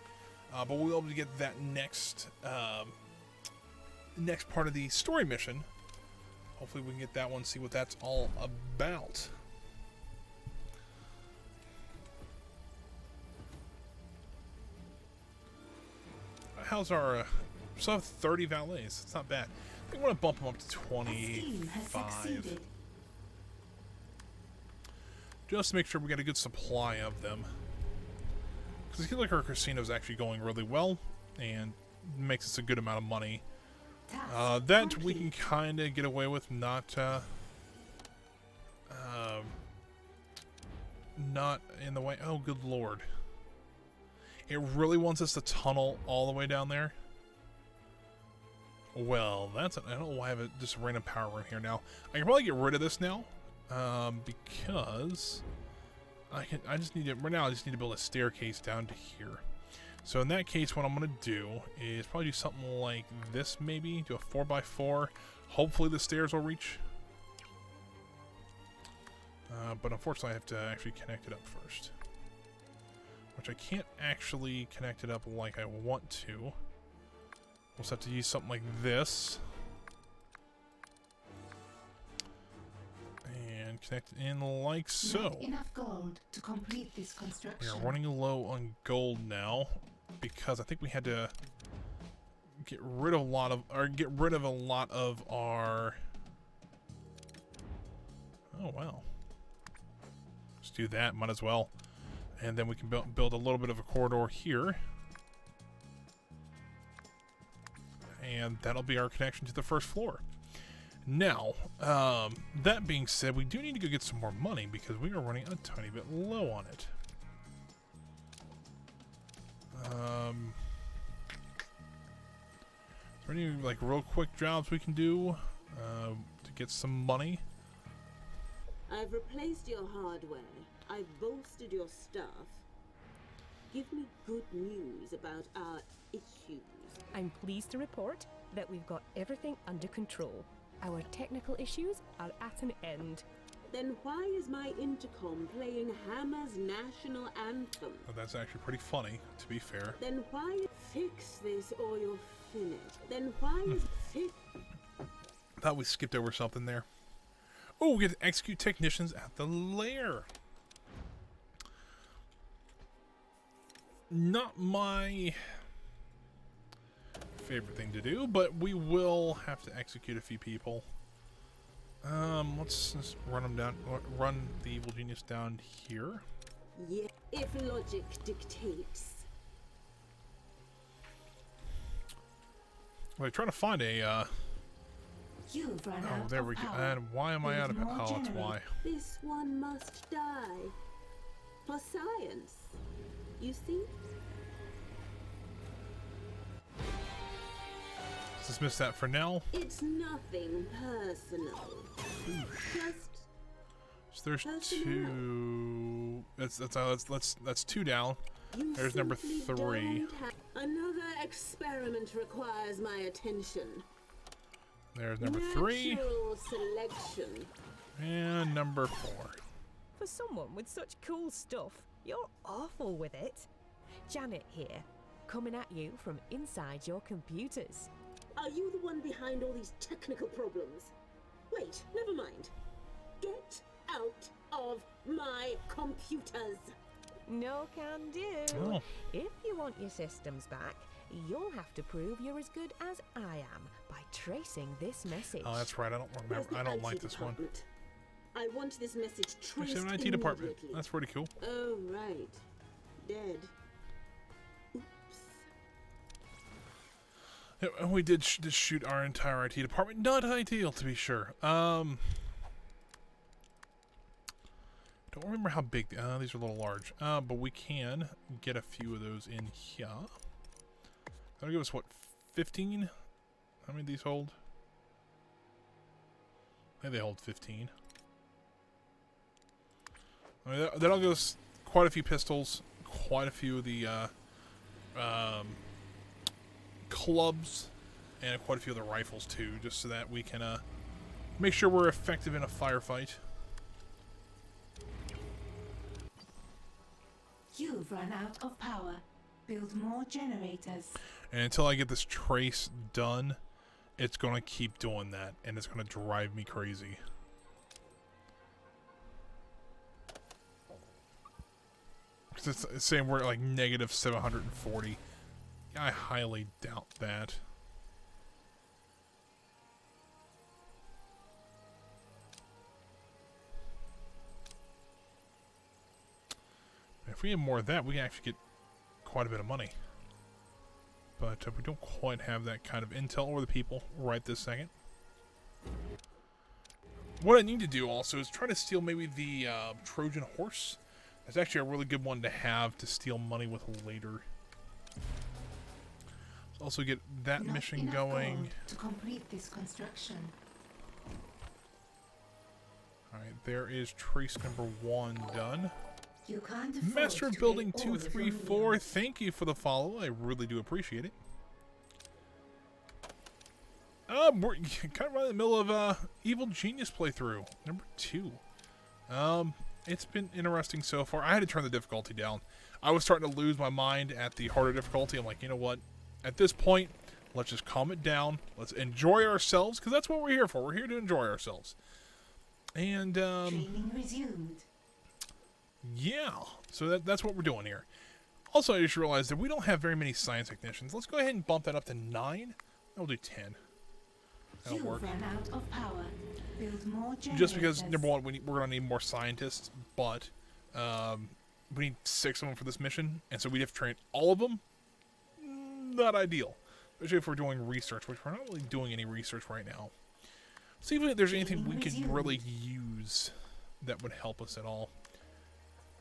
But we'll be able to get that next part of the story mission. Hopefully we can get that one, see what that's all about. How's our... we still have 30 valets. It's not bad. I think I want to bump them up to 25. Just to make sure we get a good supply of them. Because I feel like our casino is actually going really well. And makes us a good amount of money. That we can kind of get away with not in the way. Oh, good lord. It really wants us to tunnel all the way down there. Well, I don't know why I have just a random power room here now. I can probably get rid of this now. Because I just need to, right now I just need to build a staircase down to here. So in that case, what I'm going to do is probably do something like this maybe. Do a 4x4. Hopefully the stairs will reach. But unfortunately I have to actually connect it up first. Which I can't actually connect it up like I want to. We'll just have to use something like this. And connect it in like so. Not enough gold to complete this construction. We are running low on gold now because I think we had to get rid of a lot of our. Oh wow! Let's do that. Might as well, and then we can build a little bit of a corridor here, and that'll be our connection to the first floor. Now, that being said, we do need to go get some more money because we are running a tiny bit low on it. Is there any like real quick jobs we can do to get some money? I've replaced your hardware. I've bolstered your staff. Give me good news about our issues. I'm pleased to report that we've got everything under control. Our technical issues are at an end. Then why is my intercom playing Hammer's national anthem? Oh, that's actually pretty funny, to be fair. Then why fix this or you're finished? Then why is fix? Thought we skipped over something there. Oh, we get to execute technicians at the lair. Not my favorite thing to do, but we will have to execute a few people. Let's just run them down. Run the evil genius down here. Yeah, if logic dictates. We're trying to find a. You've run Oh, out there of we go. power. And why am I Build out of it? more Oh, that's generators. why. This one must die. For science. You see? Let's dismiss that for now. It's nothing personal. Just So there's Personnel. two. That's two down. you There's number simply 3. don't have- Another experiment requires my attention. There's number 3 Natural selection. and number 4. For someone with such cool stuff, you're awful with it. Janet here, coming at you from inside your computers. Are you the one behind all these technical problems? Wait, never mind. Get out of my computers. No can do. Oh. If you want your systems back, you'll have to prove you're as good as I am by tracing this message. Oh, that's right. I don't Where's remember. the I don't IT like this one. department? I want this message We traced have an IT department. immediately. That's pretty cool. Oh, right. Dead. Oops. Yeah, and we did just shoot our entire IT department. Not ideal, to be sure. Don't remember how big. These are a little large. But we can get a few of those in here. That'll give us what, 15? How many of these hold? I think they hold 15. I mean, that'll give us quite a few pistols, quite a few of the clubs, and quite a few of the rifles too, just so that we can make sure we're effective in a firefight. You've run out of power. Build more generators. And until I get this trace done, it's going to keep doing that, and it's going to drive me crazy. Because it's saying we're at like negative 740. I highly doubt that. If we have more of that, we can actually get quite a bit of money. But we don't quite have that kind of intel or the people right this second. What I need to do also is try to steal maybe the Trojan horse. That's actually a really good one to have to steal money with later. Let's also get that Not mission enough going. gold to complete this construction. Alright, there is trace number 1 done. You can't afford Master of to Building pay all the 234, premiums. thank you for the follow. I really do appreciate it. We're kind of right in the middle of Evil Genius playthrough, number 2. It's been interesting so far. I had to turn the difficulty down. I was starting to lose my mind at the harder difficulty. I'm like, you know what? At this point, let's just calm it down. Let's enjoy ourselves, because that's what we're here for. We're here to enjoy ourselves. And, Training resumed. yeah, so that's what we're doing here. Also, I just realized that we don't have very many science technicians. Let's go ahead and bump that up to 9. We'll do 10. That'll You've work. run out of power. Build more generators. Just because, number one, we're going to need more scientists, but we need 6 of them for this mission, and so we'd have to train all of them. Not ideal. Especially if we're doing research, which we're not really doing any research right now. See if there's anything we could really use that would help us at all.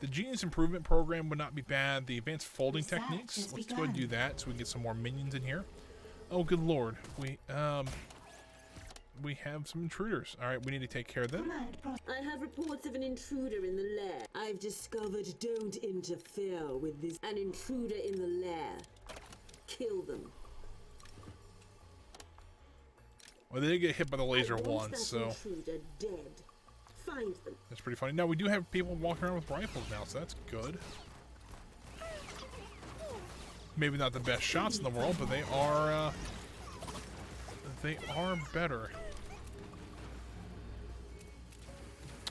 The Genius Improvement Program would not be bad. The Advanced Folding Research Techniques. has Let's go ahead and do begun. that so we can get some more minions in here. Oh, good lord. We have some intruders. All right, we need to take care of them. Command process. I have reports of an intruder in the lair. I've discovered don't interfere with this. An intruder in the lair. Kill them. Well, they did get hit by the laser I want once, that so intruder dead. Find them. that's pretty funny. Now, we do have people walking around with rifles now, so that's good. Maybe not the best shots in the world, but they are better.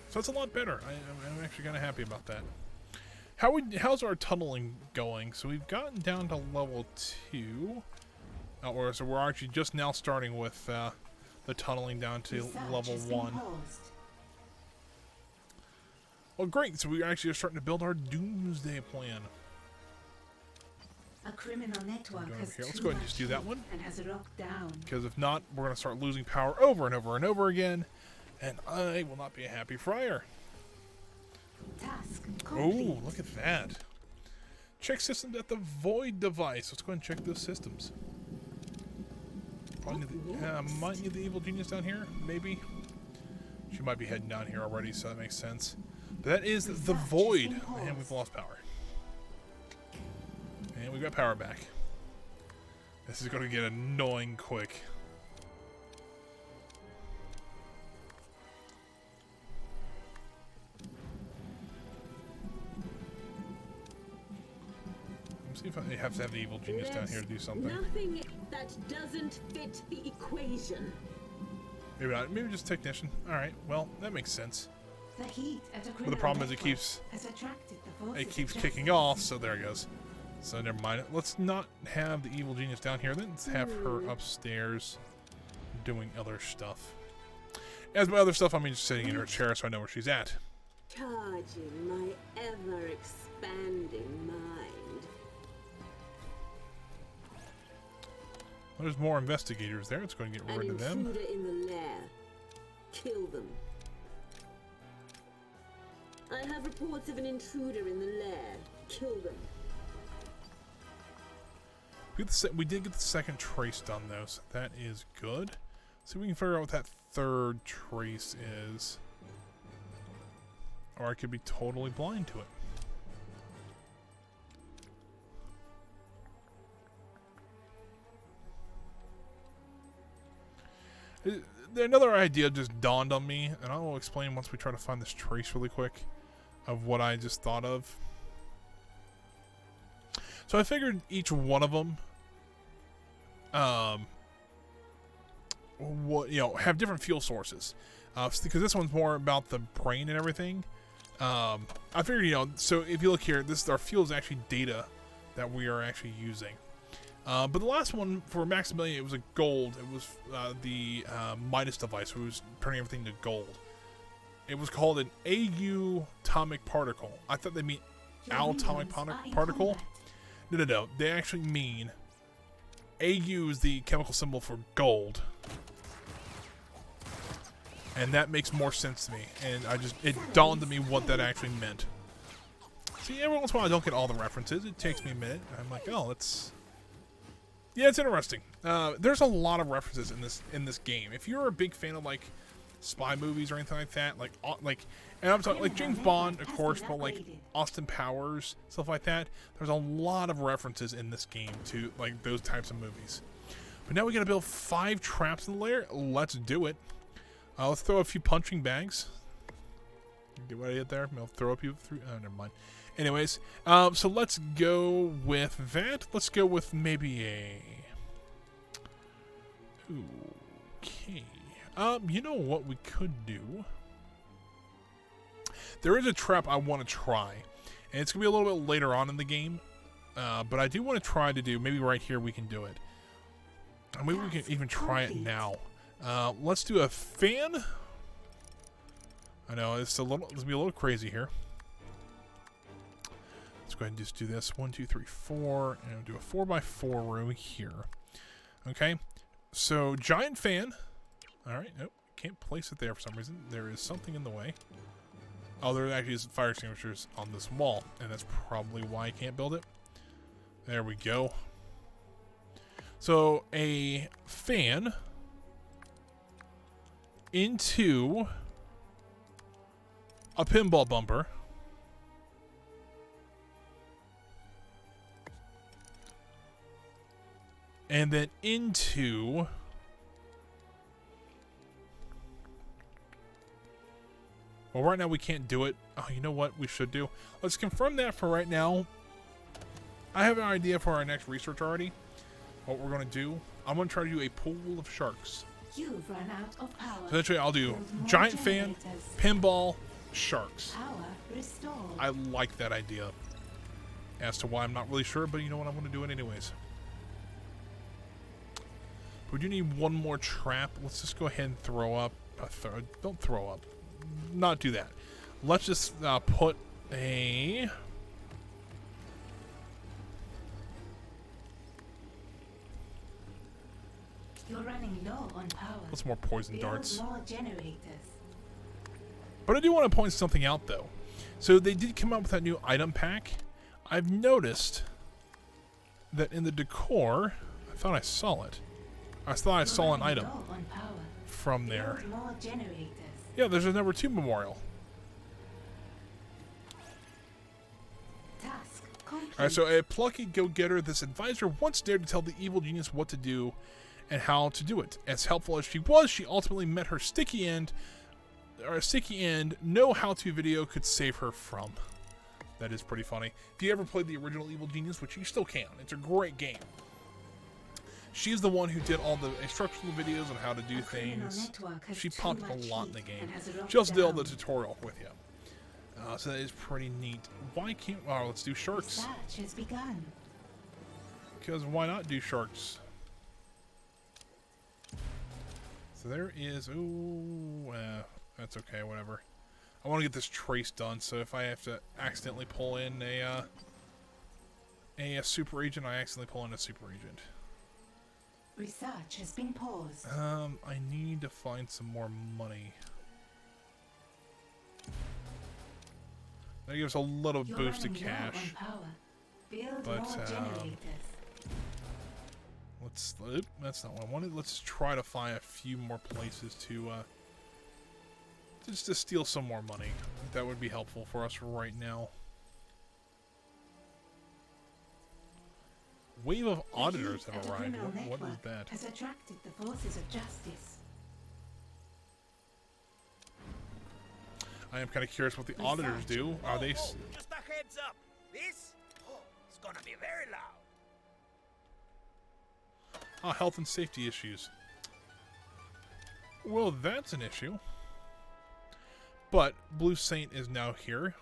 So that's a lot better. I'm actually kind of happy about that. How's our tunneling going? So we've gotten down to level 2. So we're actually just now starting with the tunneling down to Research level has been 1. paused. Well, great. So we actually are starting to build our doomsday plan. A criminal network Doing has here. Let's too go ahead and much just do that heat one. and has locked down. Because if not, we're going to start losing power over and over and over again. And I will not be a happy friar. Task Oh, complete. look at that. Check systems at the Void device. Let's go ahead and check those systems. Might need the evil genius down here, maybe. She might be heading down here already, so that makes sense. But that is the Void. And we've lost power. And we've got power back. This is going to get annoying quick. Let's see if I have to have the evil genius down here to do something. Nothing that doesn't fit the equation. Maybe not. Maybe just technician. Alright, well, that makes sense. The heat at a But criminal the problem is it network keeps has attracted the forces it keeps of kicking justice. off, so there it goes. So never mind. Let's not have the evil genius down here. Let's have her upstairs doing other stuff. As by other stuff, I mean just sitting in her chair so I know where she's at. Charging my ever-expanding mind. There's more investigators there. Let's go and get An rid of them. intruder in the lair. Kill them. I have reports of an intruder in the lair. Kill them. We did get the second trace done though, so that is good. See if we can figure out what that third trace is. Or I could be totally blind to it. Another idea just dawned on me, and I will explain once we try to find this trace really quick of what I just thought of. So I figured each one of them, have different fuel sources. Because this one's more about the brain and everything. I figured, so if you look here, our fuel is actually data that we are actually using. But the last one for Maximilian, it was a gold. It was the Midas device, who was turning everything to gold. It was called an atomic particle. I thought they mean atomic particle. No. They actually mean AU is the chemical symbol for gold. And that makes more sense to me. And it dawned on me what that actually meant. See, every once in a while I don't get all the references. It takes me a minute. I'm like, oh, it's... Yeah, it's interesting. There's a lot of references in this game. If you're a big fan of like spy movies or anything like that, and I'm talking like James Bond, of course, but like Austin Powers, stuff like that. There's a lot of references in this game to like those types of movies. But now we gotta build 5 traps in the lair. Let's do it. Let's throw a few punching bags. Get what I did there. I'll throw a few through. Oh, never mind. Anyways, so let's go with that. Let's go with maybe a... Okay. You know what we could do? There is a trap I want to try. And it's going to be a little bit later on in the game. But I do want to try to do... Maybe right here we can do it. Maybe we can even try it now. Let's do a fan. I know, it's going to be a little crazy here. Let's go ahead and just do this. 1, 2, 3, 4. And do a 4x4 room here. Okay. So, giant fan. Alright. Nope. Can't place it there for some reason. There is something in the way. Oh, there actually is fire extinguishers on this wall, and that's probably why I can't build it. There we go. So, a fan into a pinball bumper. And then into well, right now we can't do it. Oh, you know what we should do? Let's confirm that for right now. I have an idea for our next research already. What we're going to do. I'm going to try to do a pool of sharks. You've run out of power. So actually, I'll do Build more giant fan, generators. pinball, sharks. Power restored. I like that idea. As to why, I'm not really sure, but you know what? I'm going to do it anyways. We do need one more trap. Let's just go ahead and throw up. Don't throw up. Not do that. Let's just put a... You're running low on power. What's more poison Build darts? more generators. But I do want to point something out, though. So they did come out with that new item pack. I've noticed that in the decor, I thought I saw it. I thought I saw an item from there. Build more generators. Yeah, there's a number 2 memorial. Task complete. Alright, so a plucky go-getter, this advisor once dared to tell the evil genius what to do and how to do it. As helpful as she was, she ultimately met her sticky end, or a sticky end no how-to video could save her from. That is pretty funny. If you ever played the original Evil Genius, which you still can, it's a great game. She's the one who did all the instructional videos on how to do things. She popped up a lot in the game. She also did all the tutorial with you. So that is pretty neat. Why can't... Oh, let's do sharks. Research has begun. Because why not do sharks? So there is... Ooh, that's okay, whatever. I want to get this trace done, so if I have to accidentally pull in a super agent, I accidentally pull in a super agent. Research has been paused. I need to find some more money. That gives a little You're boost to running low cash. on power. Build But, more generators. Let's... Oop, that's not what I wanted. Let's try to find a few more places to just to steal some more money. That would be helpful for us right now. Wave of auditors The have heat at a arrived. criminal What is network that? Has attracted the forces of justice. I am kind of curious what the auditors do. Are they... Just a heads up. This is gonna be very loud. Ah, health and safety issues. Well, that's an issue. But Blue Saint is now here.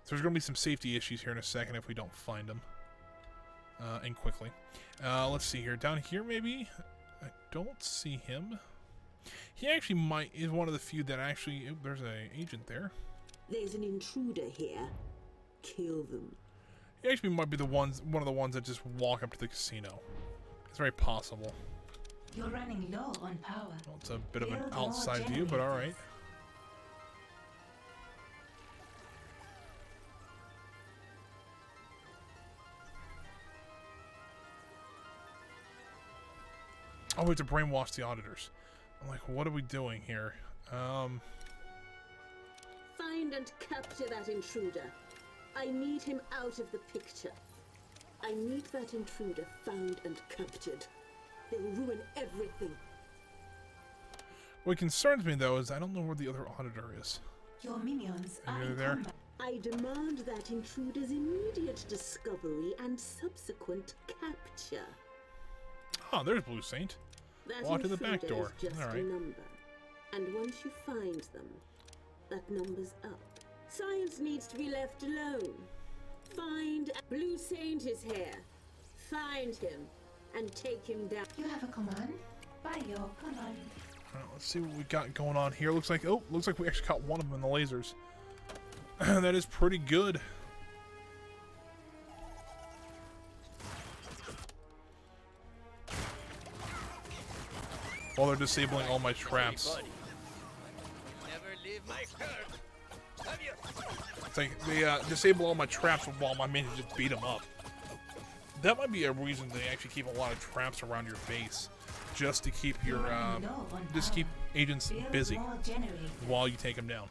So there's going to be some safety issues here in a second if we don't find them. And quickly. Let's see here. Down here, maybe? I don't see him. He actually is one of the few that actually... Oh, there's an agent there. There's an intruder here. Kill them. He actually might be one of the ones that just walk up to the casino. It's very possible. You're running low on power. Well, it's a bit of an Build more outside view, but alright. Oh, we have to brainwash the auditors. I'm like, what are we doing here? Find and capture that intruder. I need him out of the picture. I need that intruder found and captured. They'll ruin everything. What concerns me, though, is I don't know where the other auditor is. Your minions are Are you in there? combat. I demand that intruder's immediate discovery and subsequent capture. Oh, there's Blue Saint. That Walk to the back intruder door. is just All right. a number. And once you find them, that number's up. Science needs to be left alone. Find Blue Saint is here. Find him and take him down. You have a command? By your command. Alright, let's see what we got going on here. Looks like we actually caught one of them in the lasers. That is pretty good. While they're disabling all my traps. Never leave my curse. Have you! It's like they disable all my traps while my minions just beat them up. That might be a reason they actually keep a lot of traps around your base, just to keep your just keep agents busy while you take them down.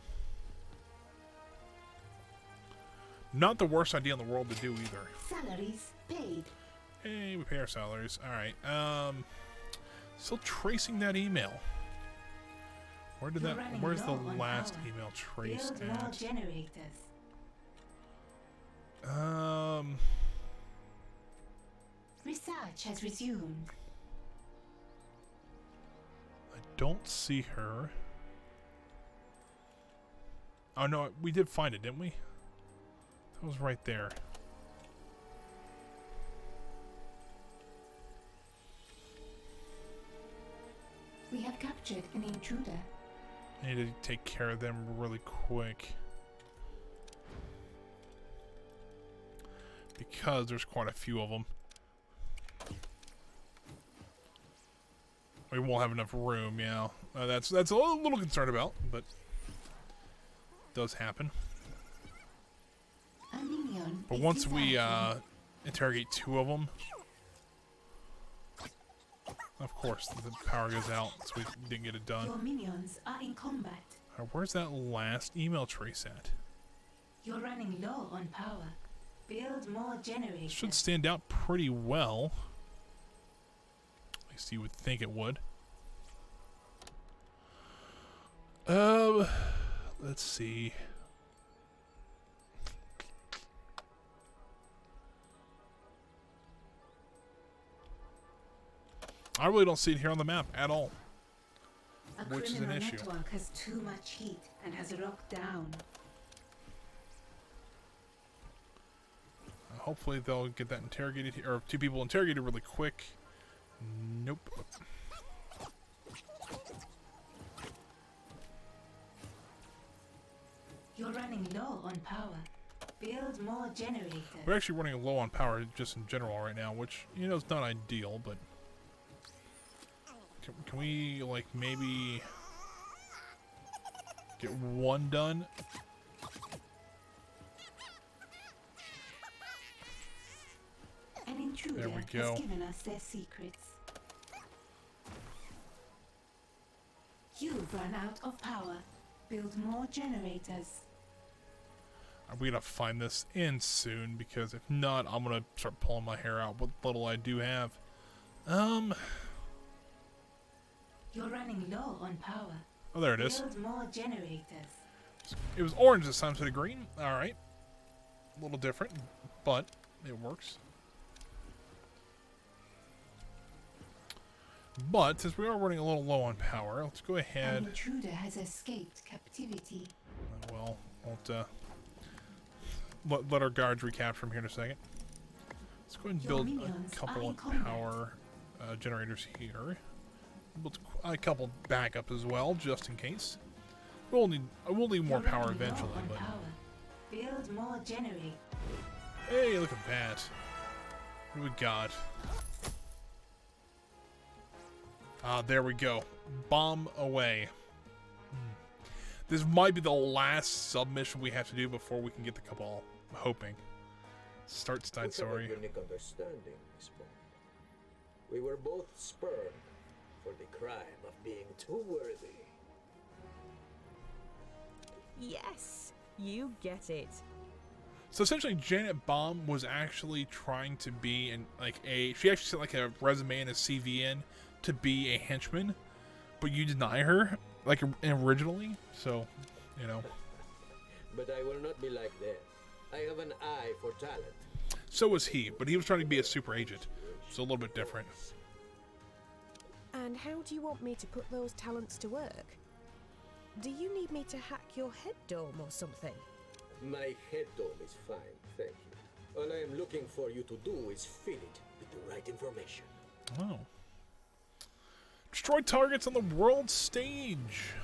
Not the worst idea in the world to do either. Salaries paid. Hey, we pay our salaries. All right. Still tracing that email. Where did where's the last email traced Build more at? generators. Research has resumed. I don't see her. Oh no, we did find it, didn't we? That was right there. We have captured an intruder. I need to take care of them really quick. Because there's quite a few of them. We won't have enough room, yeah. That's a little concerned about, but it does happen. A minion But is once we desired. interrogate 2 of them, of course the power goes out, so we didn't get it done. Your minions are in combat. Where's that last email trace at? You're running low on power. Build more generators. Should stand out pretty well. At least you would think it would. Let's see. I really don't see it here on the map at all, which is an criminal issue. network has too much heat and has locked down. Hopefully they'll get that interrogated, or 2 people interrogated really quick. Nope. You're running low on power. Build more generators. We're actually running low on power just in general right now, which, you know, is not ideal, but... Can we, like, maybe... get 1 done? An intruder There we go. has given us their secrets. You've run out of power. Build more generators. We gotta find this in soon, because if not, I'm gonna start pulling my hair out what little I do have. You're running low on power. Oh, there it is. Build more generators. It was orange this time instead of green. Alright. A little different, but it works. But, since we are running a little low on power, let's go An ahead. intruder has escaped captivity. Well, let our guards recapture him here in a second. Let's go ahead and Your build minions a couple are in of combat. power generators here. Build a couple backups as well, just in case. We'll need more You're power running low eventually, on but power. Build more generators. hey, look at that. What do we got? Ah, there we go. Bomb away. This might be the last submission we have to do before we can get the Cabal. I'm hoping. Start side We have a story. unique understanding, Miss Bond. We were both spurned for the crime of being too worthy. Yes, you get it. So essentially, Janet Baum was actually trying to be she actually sent like a resume and a CV in to be a henchman, but you deny her like originally. So, you know. But I will not be like that. I have an eye for talent. So was he, but he was trying to be a super agent, so a little bit different. And how do you want me to put those talents to work? Do you need me to hack your head dome or something? My head dome is fine, thank you. All I am looking for you to do is fill it with the right information. Oh. Destroy targets on the world stage.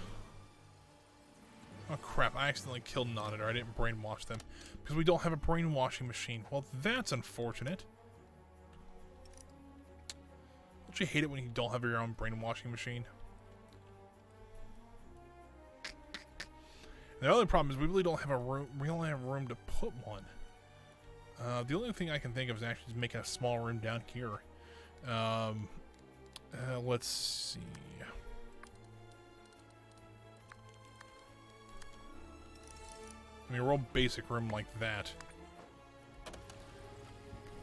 Oh crap, I accidentally killed Nonitor. I didn't brainwash them. Because we don't have a brainwashing machine. Well, that's unfortunate. Don't you hate it when you don't have your own brainwashing machine? And The other problem is we really don't have a room. We only have room to put one. The only thing I can think of is actually just making a small room down here. Let's see. I mean, a real basic room like that.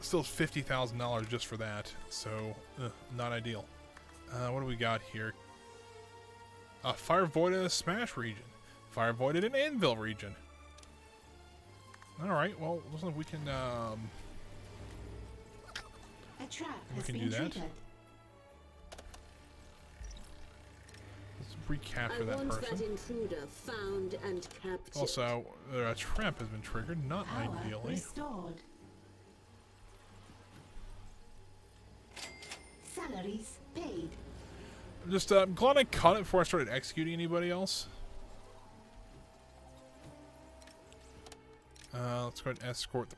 Still $50,000 just for that, so not ideal. What do we got here? Fire Void in a Smash region. Fire Void in an Anvil region. Alright, well, looks like we can, A trap has been triggered. Let's recapture that I want person. that intruder found and captured. Also, a trap has been triggered, not Power ideally. restored. Salaries paid. Just, I'm glad I caught it before I started executing anybody else. Let's go ahead and escort the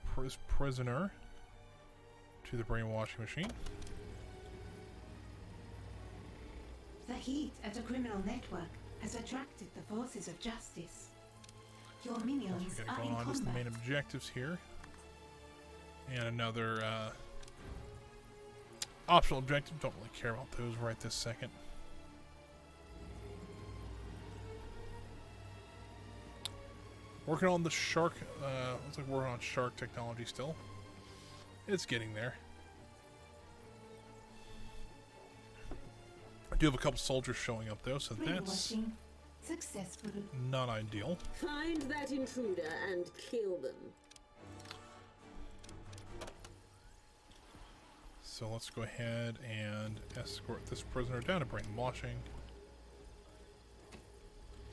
prisoner to the brainwashing machine. The heat at a criminal network has attracted the forces of justice. Your What minions else we are got in going on? Just the combat. main objectives here. And another optional objective. Don't really care about those right this second. Working on the shark. Looks like we're working on shark technology still. It's getting there. I do have a couple soldiers showing up though, so that's Brainwashing successful. not ideal. Find that intruder and kill them. So let's go ahead and escort this prisoner down to brainwashing.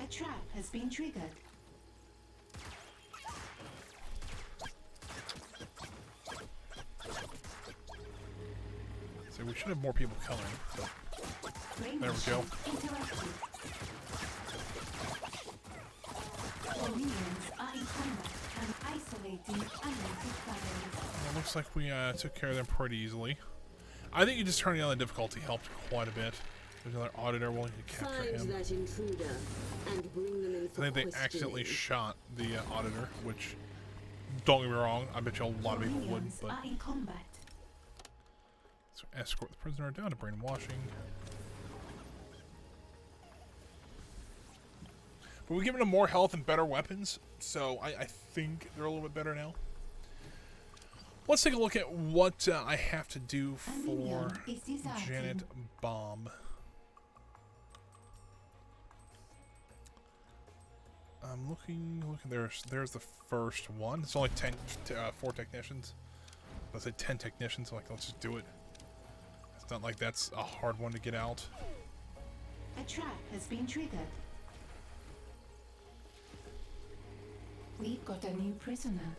A trap has been triggered. So we should have more people coming. So there we go. Interrupted. Your minions are in combat and isolating unwanted fires. Well, it looks like we took care of them pretty easily. I think you just turning on the difficulty helped quite a bit. There's another auditor willing to capture Find him. that intruder and bring them in I for think they accidentally shot the auditor, which, don't get me wrong, I bet you a lot of people would, Minions but... are in combat. So escort the prisoner down to brainwashing. But we've given them more health and better weapons, so I think they're a little bit better now. Let's take a look at what I have to do for Janet Bomb. I'm looking, there's the first one. It's only 4 technicians. Let's say 10 technicians, so like, let's just do it. It's not like that's a hard one to get out. A trap has been triggered. We've got a new prisoner.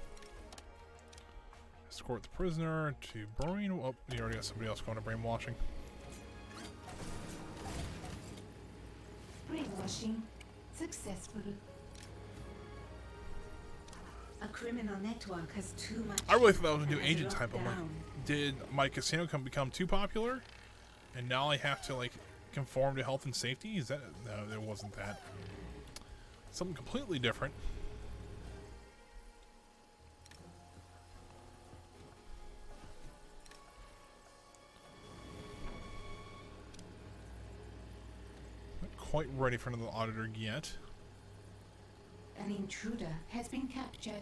Escort the prisoner to brain. Oh, you already got somebody else going to brainwashing. Brainwashing successful. A criminal network has too much. I really thought that was a new and has agent type. I'm like, locked down. did my casino become too popular? And now I have to like conform to health and safety? Is that no? It wasn't that. Something completely different. Not quite ready for another auditor yet. An intruder has been captured.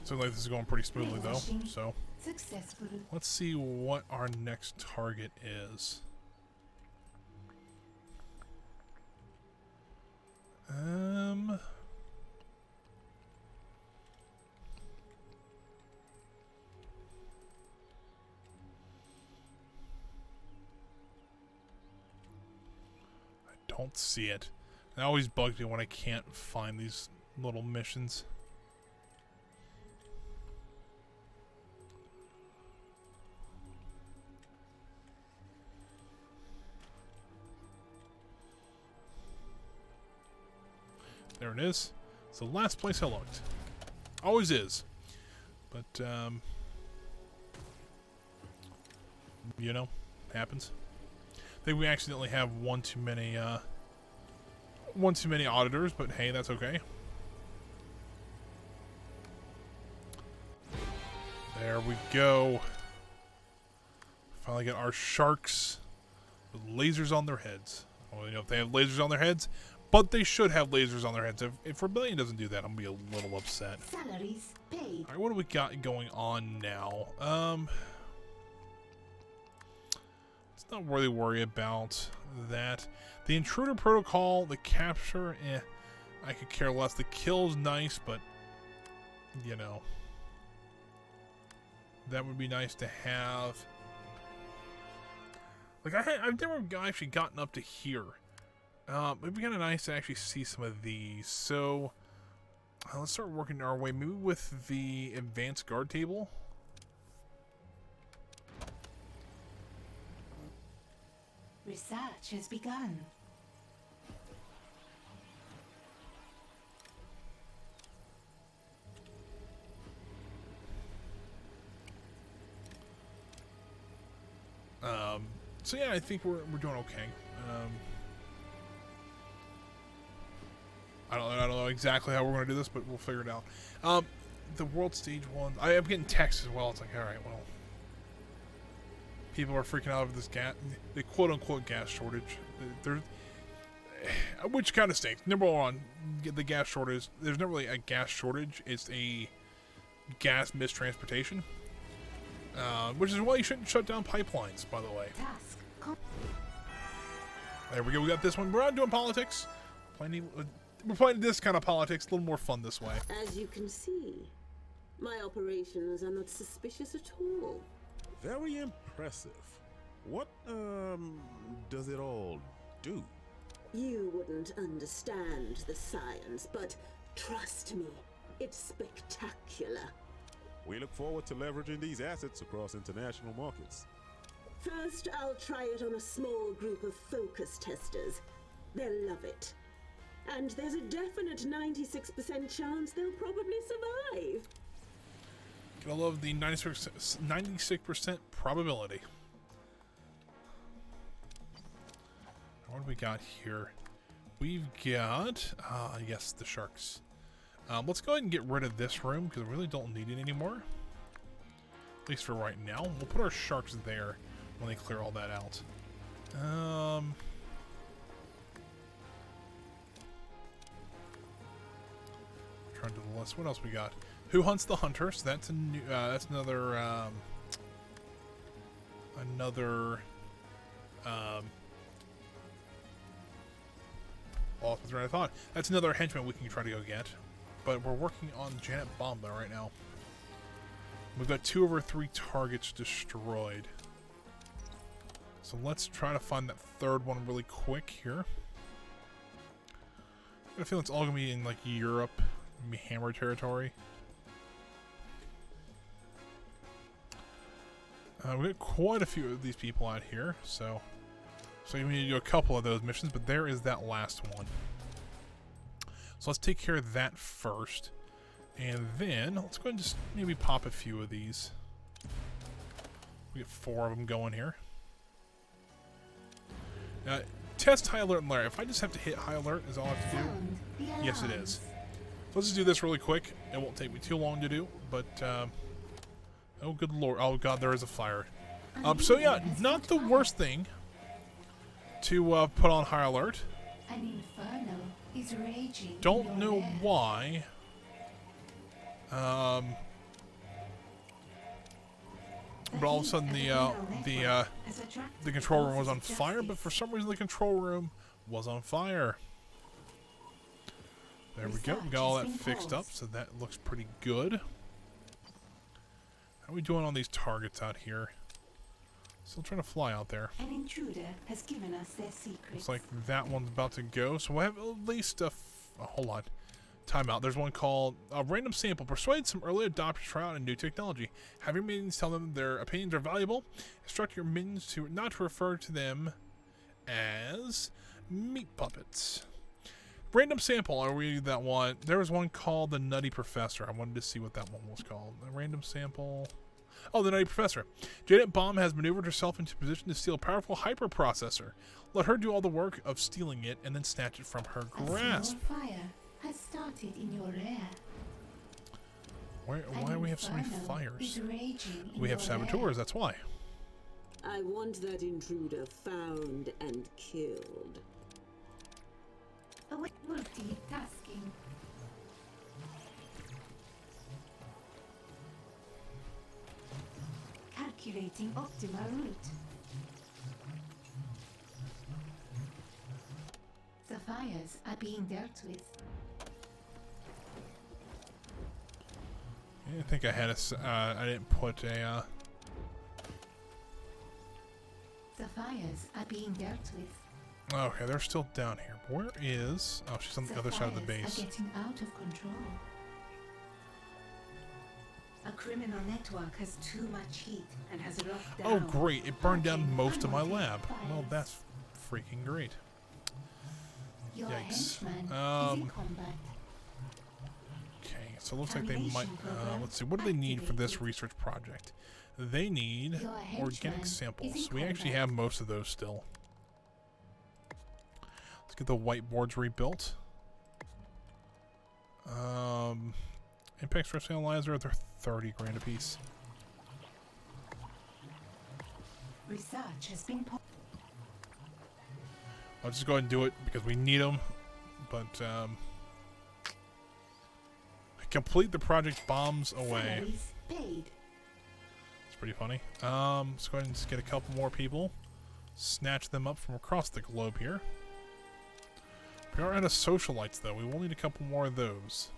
So like this is going pretty smoothly though. So Successful. let's see what our next target is. I don't see it. It always bugs me when I can't find these little missions. There it is. It's the last place I looked. Always is. But, you know, happens. think we accidentally have one too many auditors, but hey, that's okay. There we go. Finally got our sharks with lasers on their heads. I don't know if they have lasers on their heads, but they should have lasers on their heads. If Rebellion doesn't do that, I'm gonna be a little upset. Salaries paid. Alright, what do we got going on now? Let's not really worry about that. The intruder protocol, the capture, I could care less. The kill's nice, but you know, that would be nice to have. Like I've never actually gotten up to here. It'd be kind of nice to actually see some of these. So let's start working our way, maybe with the advanced guard table. Research has begun. So yeah, I think we're doing okay. I don't know exactly how we're going to do this, but we'll figure it out. The world stage 1, I'm getting texts as well. It's like, all right, well, people are freaking out over this the quote unquote gas shortage. Which kind of stinks. Number one, the gas shortage. There's not really a gas shortage. It's a gas mistransportation. Which is why you shouldn't shut down pipelines, by the way. There we go. We got this one. We're not doing politics. We're playing this kind of politics. A little more fun this way. As you can see, my operations are not suspicious at all. Very impressive. What, does it all do? You wouldn't understand the science, but trust me, it's spectacular. We look forward to leveraging these assets across international markets. First, I'll try it on a small group of focus testers. They'll love it. And there's a definite 96% chance they'll probably survive. I love the 96% probability. What do we got here? We've got, yes, the sharks. Let's go ahead and get rid of this room because we really don't need it anymore. At least for right now. We'll put our sharks there when they clear all that out. Trying to do the list. What else we got? Who hunts the hunter? So that's a new. That's another. Lost my train of thought. That's another henchman we can try to go get. But we're working on Janet Bomba right now. We've got 2 of our 3 targets destroyed. So let's try to find that third one really quick here. I feel it's all gonna be in like Europe, maybe Hammer territory. We got quite a few of these people out here, so we need to do a couple of those missions. But there is that last one. So let's take care of that first, and then let's go ahead and just maybe pop a few of these. We get 4 of them going here. Test high alert and lair. If I just have to hit high alert, is all I have to do? Yes, it is. Let's just do this really quick. It won't take me too long to do, but oh good lord! Oh god, there is a fire. So yeah, not the worst thing to put on high alert. An inferno is raging. Don't know why. But all of a sudden the control room was on fire, but for some reason the control room was on fire. There we go. We got all that fixed up, so that looks pretty good. How are we doing on these targets out here? Still trying to fly out there. An intruder has given us their secrets. Looks like that one's about to go, so we'll have at least a hold on. Timeout. There's one called Random Sample. Persuade some early adopters to try out a new technology. Have your minions tell them their opinions are valuable. Instruct your minions to not to refer to them as meat puppets. Random Sample. I'll read that one. There was one called the Nutty Professor. I wanted to see what that one was called. A random sample. Oh, the Nutty Professor. Janet Bomb has maneuvered herself into position to steal a powerful hyperprocessor. Let her do all the work of stealing it and then snatch it from her grasp. A small fire has started in your lair. Why do we have so many fires? Is raging in We have your saboteurs, lair. that's why. I want that intruder found and killed. Multitasking. Calculating optimal route. The fires are being dealt with. I think I had I didn't put a, The fires are being dealt with. okay, they're still down here. Where is... Oh, she's on the other side of the fires base. are getting out of control. A criminal network has too much heat and has locked down. Oh, great. It burned down Arcane most of my unwanted lab. Well, fires. that's freaking great. Your Yikes. henchman is in combat. Okay, so it looks like they might... let's see, what do they need for this research project? They need Your organic henchman is samples. in We actually combat. have most of those still. Let's get the whiteboards rebuilt. Impact stress analyzer, they're 30 grand a piece. Research has been I'll just go ahead and do it because we need them. But complete the project bombs away. salaries paid. It's pretty funny. Let's go ahead and just get a couple more people. Snatch them up from across the globe here. We are out of socialites though. We will need a couple more of those.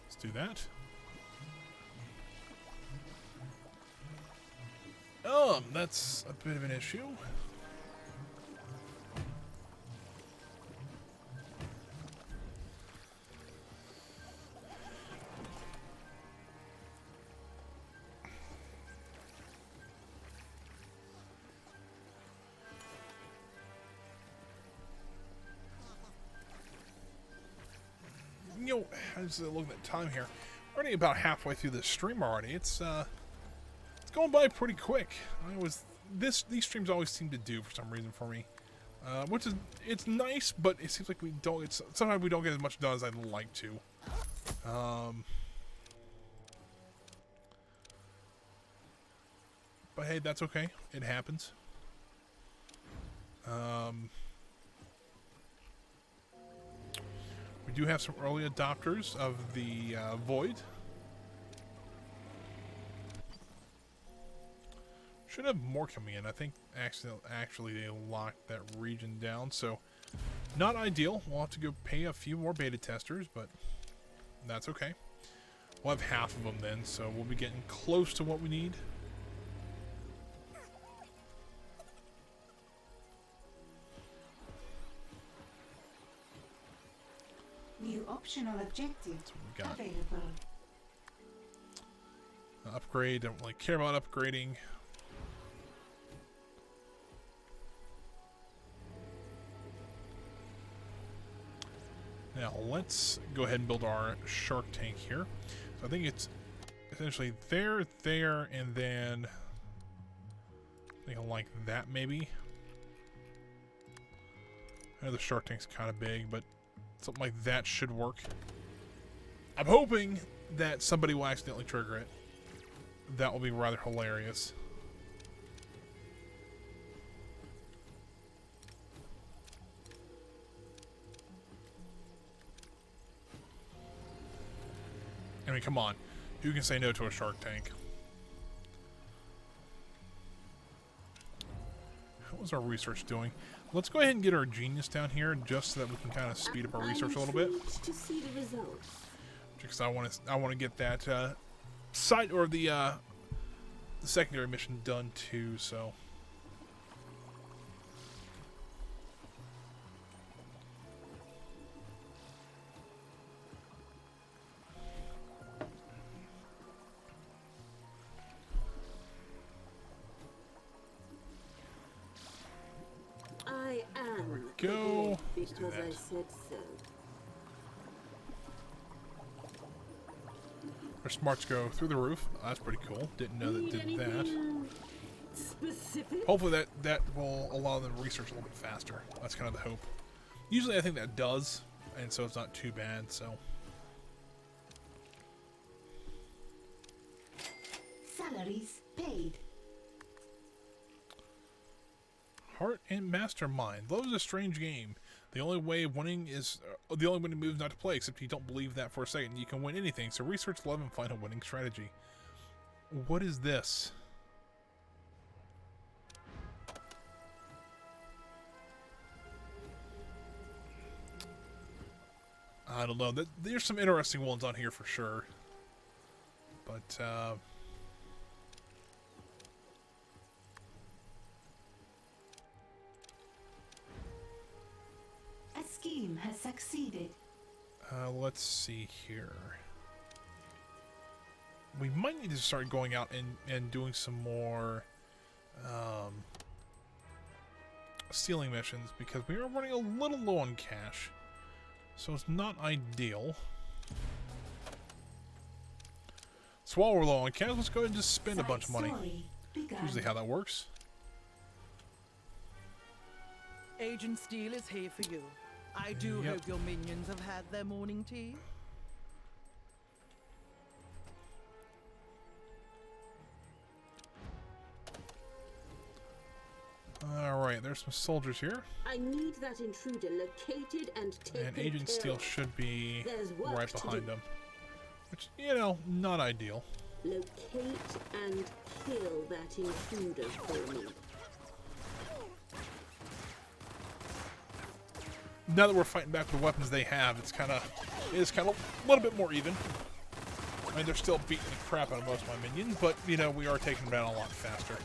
Let's do that. That's a bit of an issue. You know, I was looking at time here. We're already about halfway through this stream already. It's going by pretty quick. These streams always seem to do for some reason for me, which is it's nice, but it seems like we don't. Sometimes we don't get as much done as I'd like to. But hey, that's okay. It happens. We do have some early adopters of the Void. Should have more coming in. I think actually they locked that region down, so not ideal. We'll have to go pay a few more beta testers, but that's okay. We'll have half of them then, so we'll be getting close to what we need. New optional objectives we got. available. Upgrade. Don't really care about upgrading. Now let's go ahead and build our shark tank here. So I think it's essentially there, and then I think like that maybe. I know the shark tank's kind of big, but something like that should work. I'm hoping that somebody will accidentally trigger it. That will be rather hilarious. I mean, come on. Who can say no to a shark tank? How was our research doing? Let's go ahead and get our genius down here just so that we can kind of speed up our research a little bit. To see the results. Because I want to get that site or the secondary mission done too. So. I am go. because Let's do I that. said so. Our smarts go through the roof. That's pretty cool. Didn't know that did that. Specific? Hopefully that will allow them to research a little bit faster. That's kind of the hope. Usually I think that does, and so it's not too bad, so. Salaries paid. Heart and Mastermind. Love is a strange game. The only way of winning is the only winning move is not to play, except you don't believe that for a second. You can win anything, so research love and find a winning strategy. What is this? I don't know. There's some interesting ones on here for sure. But A scheme has succeeded. let's see here. We might need to start going out and doing some more stealing missions, because we are running a little low on cash. So it's not ideal. So while we're low on cash, let's go ahead and just spend a bunch of money. That's usually how that works. Agent Steele is here for you. I do hope your minions have had their morning tea. Alright, there's some soldiers here. I need that intruder located and taken And Agent care Steele of. should be There's work right to behind do. him. Which, you know, not ideal. Locate and kill that intruder for me. Now that we're fighting back with the weapons they have, it's kind of a little bit more even. I mean, they're still beating the crap out of most of my minions, but, you know, we are taking them down a lot faster.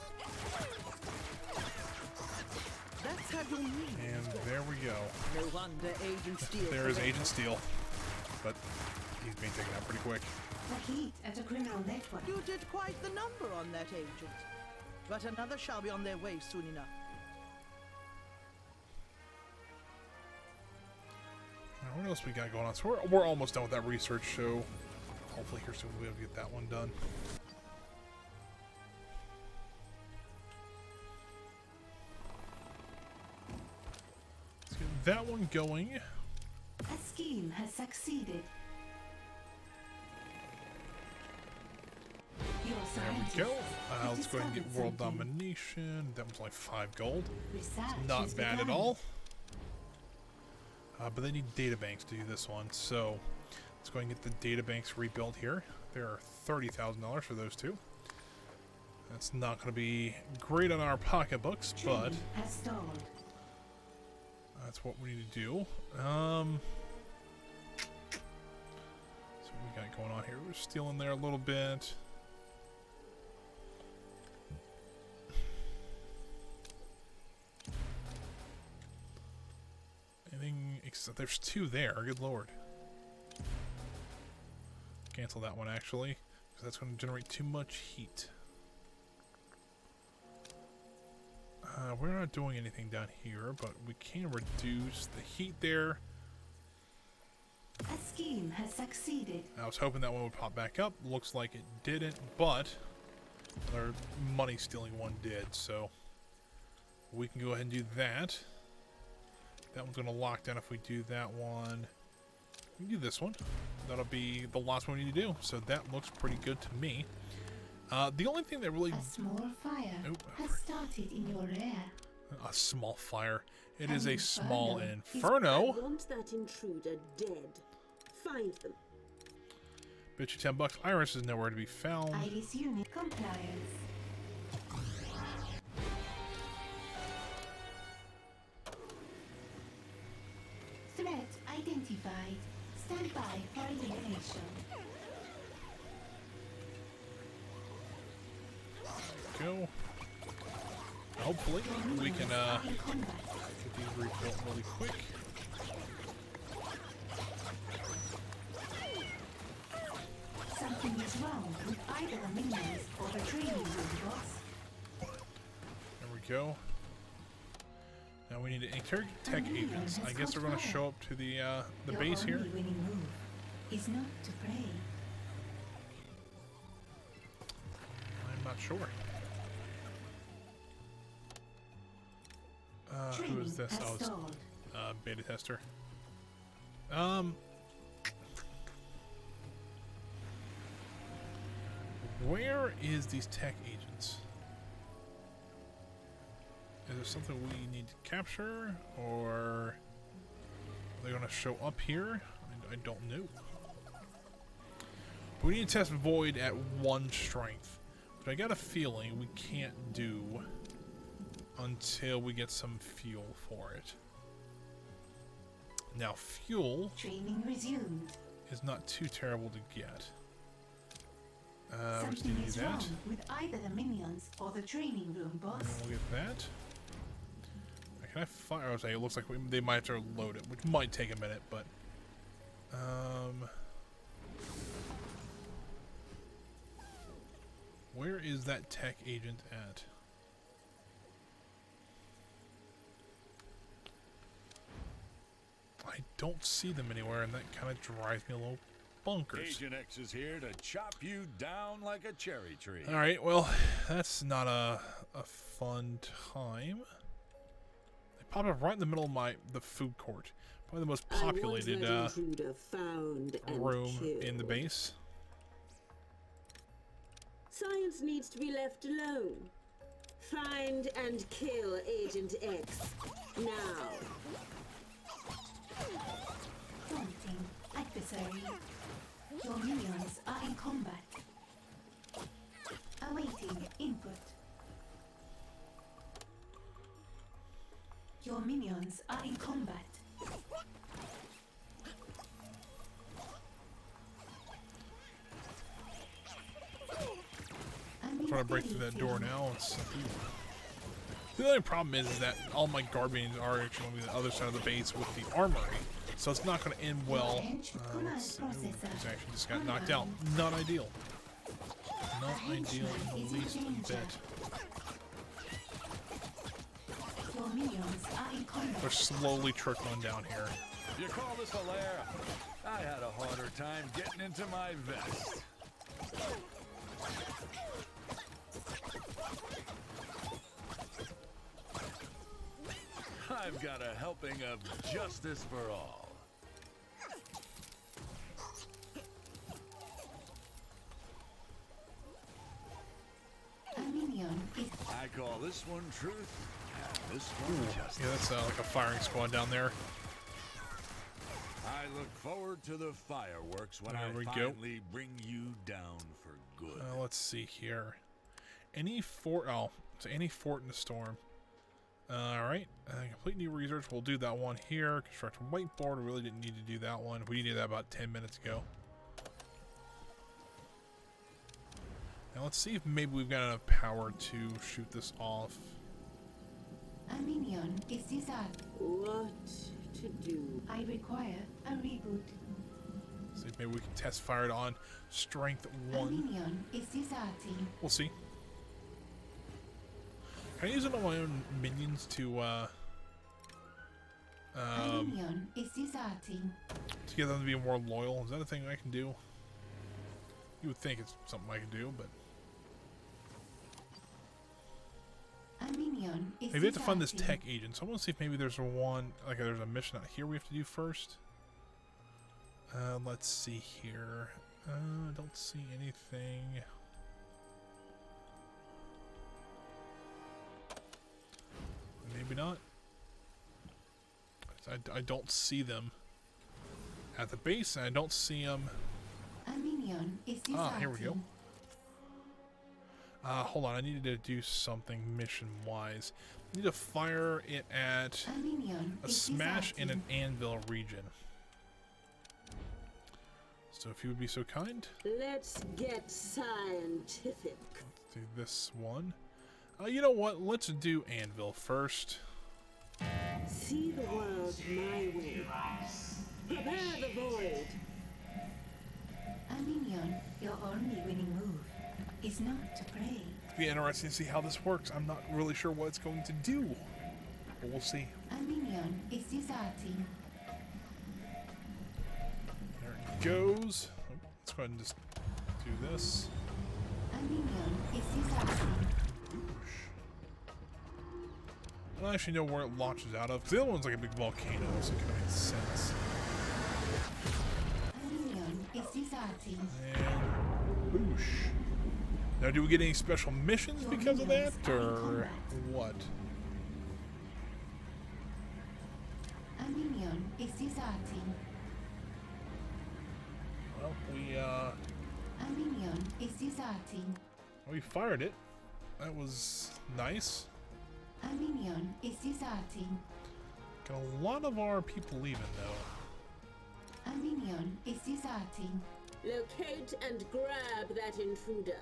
That's how you mean. And there we go. No wonder Agent Steele. There is Agent Steele. But he's being taken out pretty quick. The heat at a criminal network. You did quite the number on that agent. But another shall be on their way soon enough. Now, what else we got going on? So we're almost done with that research, so hopefully here soon we'll be able to get that one done. Let's get that one going. A scheme has succeeded. There we go. Let's go ahead and get World Domination. That was like 5 gold. It's not bad at all. But they need databanks to do this one, so let's go ahead and get the databanks rebuilt here. There are $30,000 for those two. That's not going to be great on our pocketbooks, but that's what we need to do. So what we got going on here? We're stealing there a little bit. Anything except there's 2 there. Good lord. Cancel that one actually, because that's going to generate too much heat. We're not doing anything down here, but we can reduce the heat there. A scheme has succeeded. I was hoping that one would pop back up. Looks like it didn't, but our money stealing one did, so we can go ahead and do that. That one's going to lock down if we do that one. We can do this one. That'll be the last one we need to do. So that looks pretty good to me. The only thing that really... A small fire has started in your rear. A small fire. It is a small inferno. I want that intruder dead. Find them. Bet you $10. Iris is nowhere to be found. Iris unit compliance. Threat identified. Stand by for elimination. Go. Hopefully we can get these rebuilt really quick. Something is wrong with either the minions or the training room, boss. There we go. Now we need to interrogate tech agents. I guess they're going to show up to the base here. Your only winning move is not to pray. not sure. Who is this? Oh, it's beta tester. Where is these tech agents? Is there something we need to capture, or are they going to show up here? I don't know. We need to test Void at 1 strength, but I got a feeling we can't do until we get some fuel for it. Now, fuel Training resumed. is not too terrible to get. We just Something need to is do that. wrong with either the minions or the training room, boss. And we'll get that. Can I fire? I was saying, it looks like they might have to load it, which might take a minute, but where is that tech agent at? I don't see them anywhere, and that kind of drives me a little bonkers. Agent X is here to chop you down like a cherry tree. All right, well, that's not a fun time. They pop up right in the middle of the food court, probably the most populated room in the base. Science needs to be left alone. Find and kill Agent X now. Daunting adversary. Your minions are in combat. Awaiting input. Your minions are in combat. I'm trying to break through that door now. The only problem is that all my guardians are actually on the other side of the base with the armory, so it's not going to end well. Let's see. Ooh, he's actually just got knocked out. Not ideal. Not ideal in the least bit. Your minions are in combat. They're slowly trickling down here. You call this a lair? I had a harder time getting into my vest. I've got a helping of justice for all. A minion is. I call this one truth, and this one justice. Yeah, that's like a firing squad down there. I look forward to the fireworks when I finally bring you down for good. Let's see here. Any fort? Oh, so any fort in the storm. All right, complete new research. We'll do that one here. Construct a whiteboard. We really didn't need to do that one. We did that about 10 minutes ago. Now let's see if maybe we've got enough power to shoot this off. A minion is desired. What to do? I require a reboot. See if maybe we can test fire it on strength A 1. minion is deserting. We'll see. Can I use it on my own minions to A minion is deserting. get them to be more loyal? Is that a thing I can do? You would think it's something I can do, but A minion is maybe we have to find this deserting. tech agent. So I want to see if maybe there's one, like there's a mission out here we have to do first. Let's see here. I don't see anything. Maybe not. I don't see them at the base, and I don't see them. A minion is deserting. Ah, here we go. Hold on, I needed to do something mission-wise. I need to fire it at A minion a is smash in an deserting. anvil region. So if you would be so kind, Let's get scientific. let's do this one. You know what? Let's do anvil first. See the world my way. Prepare the void. A minion, your only winning move, is not to pray. It'll be interesting to see how this works. I'm not really sure what it's going to do, but we'll see. A minion is deserting. There it goes. Oh, let's go ahead and just do this. A minion is disarming. I don't actually know where it launches out of, because the other one's like a big volcano, so it kind of makes sense. A minion is disarming. And boosh. Now, do we get any special missions because of that, or what? A minion is disarming. Well, A minion is disarming. we fired it. That was nice. A minion is disarming. Got a lot of our people leaving, though. A minion is disarming. Locate and grab that intruder.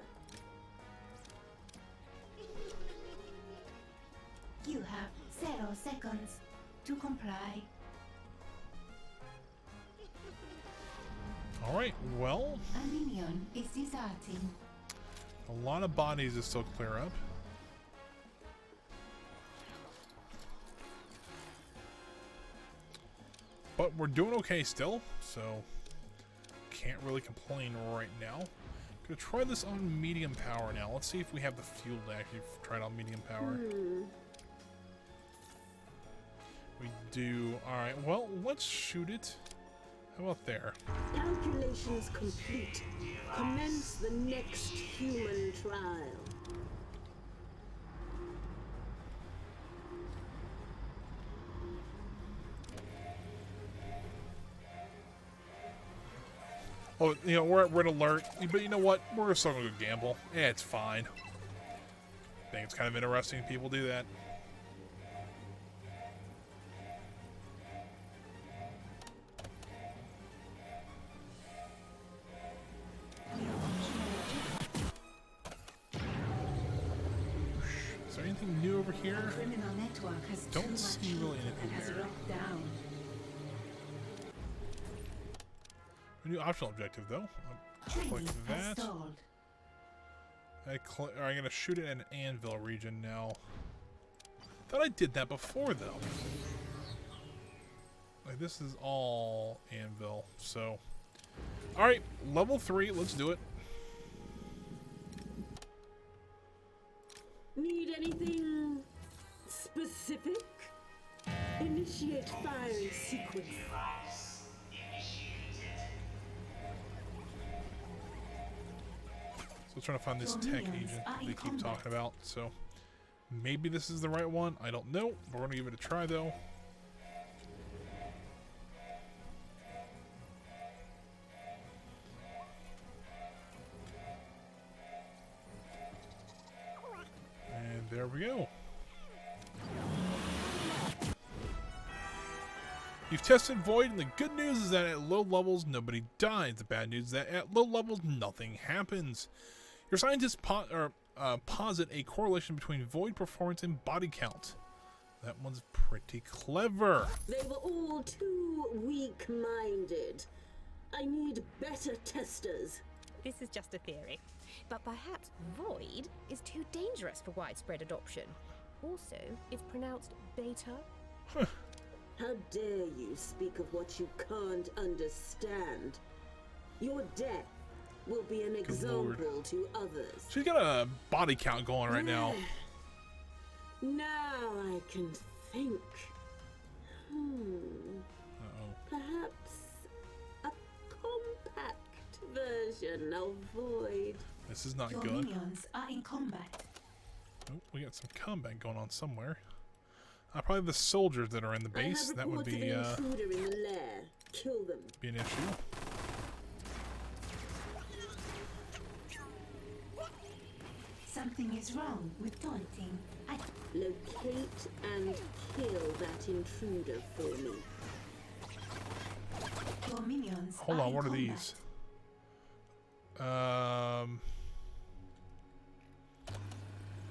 You have 0 seconds to comply. Alright, well, A minion is disarming. a lot of bodies to still clear up. But we're doing okay still, so can't really complain right now. Gonna try this on medium power now. Let's see if we have the fuel to actually try it on medium power. We do. Alright, well, let's shoot it. How about there? Calculations complete. Commence the next human trial. Oh, you know, we're at red alert, but you know what? We're still gonna go gamble. Yeah, it's fine. I think it's kind of interesting people do that. Is there anything new over here? Criminal network has Don't too much see heat really and anything has there. locked down. A new optional objective, though. I'll click Training has that. stalled. I'm gonna shoot it in an anvil region now. Thought I did that before, though. Like, this is all anvil, so. Alright, level 3, let's do it. Need anything specific? Initiate firing sequence. So trying to find this tech agent they keep talking about. So maybe this is the right one. I don't know, but we're gonna give it a try though. And there we go. You've tested Void, and the good news is that at low levels, nobody dies. The bad news is that at low levels, nothing happens. Your scientists posit a correlation between Void performance and body count. That one's pretty clever. They were all too weak-minded. I need better testers. This is just a theory. But perhaps Void is too dangerous for widespread adoption. Also, it's pronounced beta. How dare you speak of what you can't understand? Your death will be an example to others. She's got a body count going right now. Now I can think. Perhaps a compact version of Void. This is not Your good. minions are in combat. Oh, we got some combat going on somewhere. Probably the soldiers that are in the base. That would be an intruder in the lair. Kill them. be an issue. Something is wrong with taunting. Locate and kill that intruder for me. Your minions Hold are on, in what are combat. these?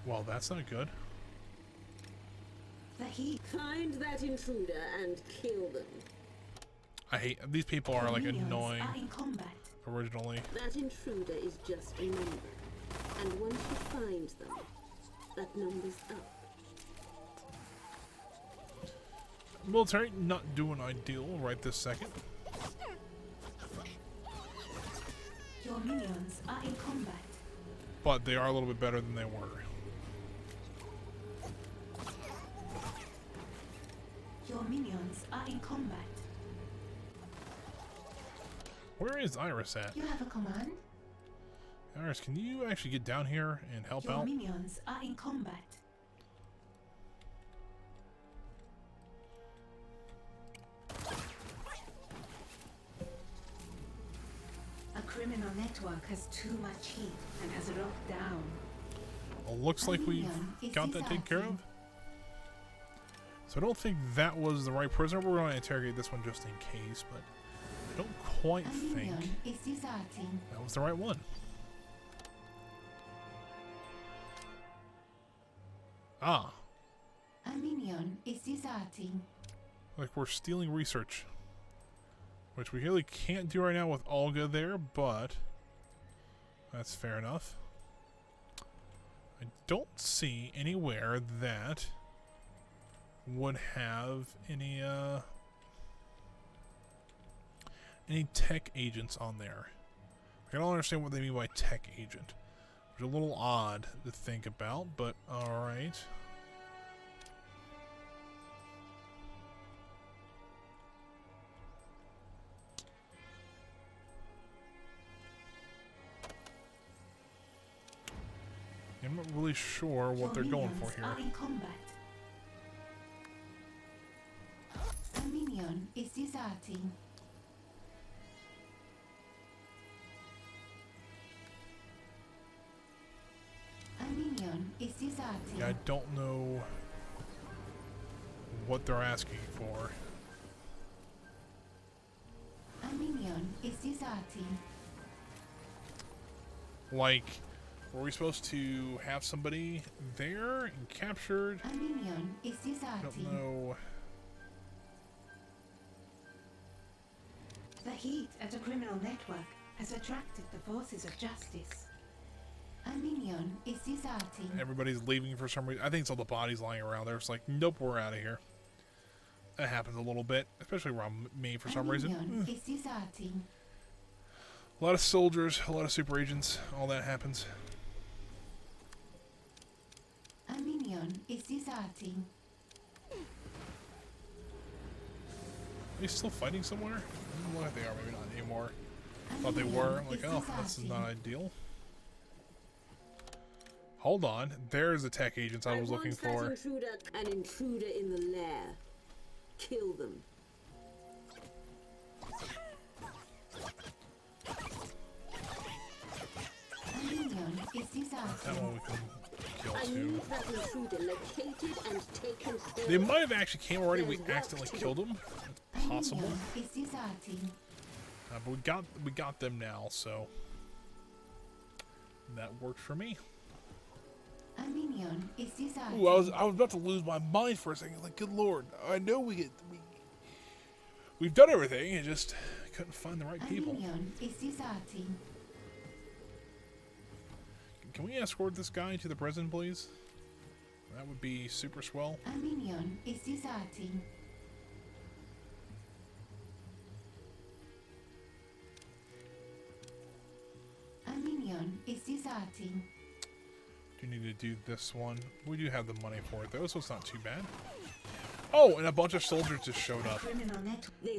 Well, that's not good. The heat. Find that intruder and kill them. I hate these people are Your like minions annoying are in combat. originally. That intruder is just a number. And once you find them, that number's up. Military not doing ideal right this second. Your minions are in combat. but they are a little bit better than they were. Your minions are in combat. Where is Iris at? You have a command? Iris, can you actually get down here and help Your out? minions are in combat. A criminal network has too much heat and has locked down. Well, looks like we've got that taken care of. So I don't think that was the right prisoner. We're going to interrogate this one just in case, but I don't quite think that was the right one. Ah. A minion is deserting. Like we're stealing research. Which we really can't do right now with Olga there, but that's fair enough. I don't see anywhere that would have any tech agents on there. I don't understand what they mean by tech agent. Which is a little odd to think about, but alright. I'm not really sure what they're going for here. Are in combat. A minion is deserting. A minion is deserting. Yeah, I don't know what they're asking for. A minion is deserting. Like, were we supposed to have somebody there and captured? A minion is deserting. I don't know. The heat at a criminal network has attracted the forces of justice. A minion is deserting. Everybody's leaving for some reason. I think it's all the bodies lying around there. It's like, nope, we're out of here. That happens a little bit, especially around me for some reason. A minion is deserting. A lot of soldiers, a lot of super agents, all that happens. A minion is deserting. Are they still fighting somewhere? I don't know if they are, maybe not anymore. Thought they were. I'm like, oh, this is not ideal. Hold on. There's the tech agents I was looking for. An intruder in the lair. Kill them. A minion is deserting. That one we can kill I too. need that intruder located and taken care They of. might have actually came already. We accidentally killed them. It's possible. Is deserting. But we got them now, so that worked for me. A minion is deserting. Ooh, I was about to lose my mind for a second. Like, good lord, I know we've done everything. I just couldn't find the right people. A minion is deserting. Can we escort this guy to the prison, please? That would be super swell. A minion is deserting. A minion is deserting. Do need to do this one. We do have the money for it though, so it's not too bad. Oh, and a bunch of soldiers just showed up.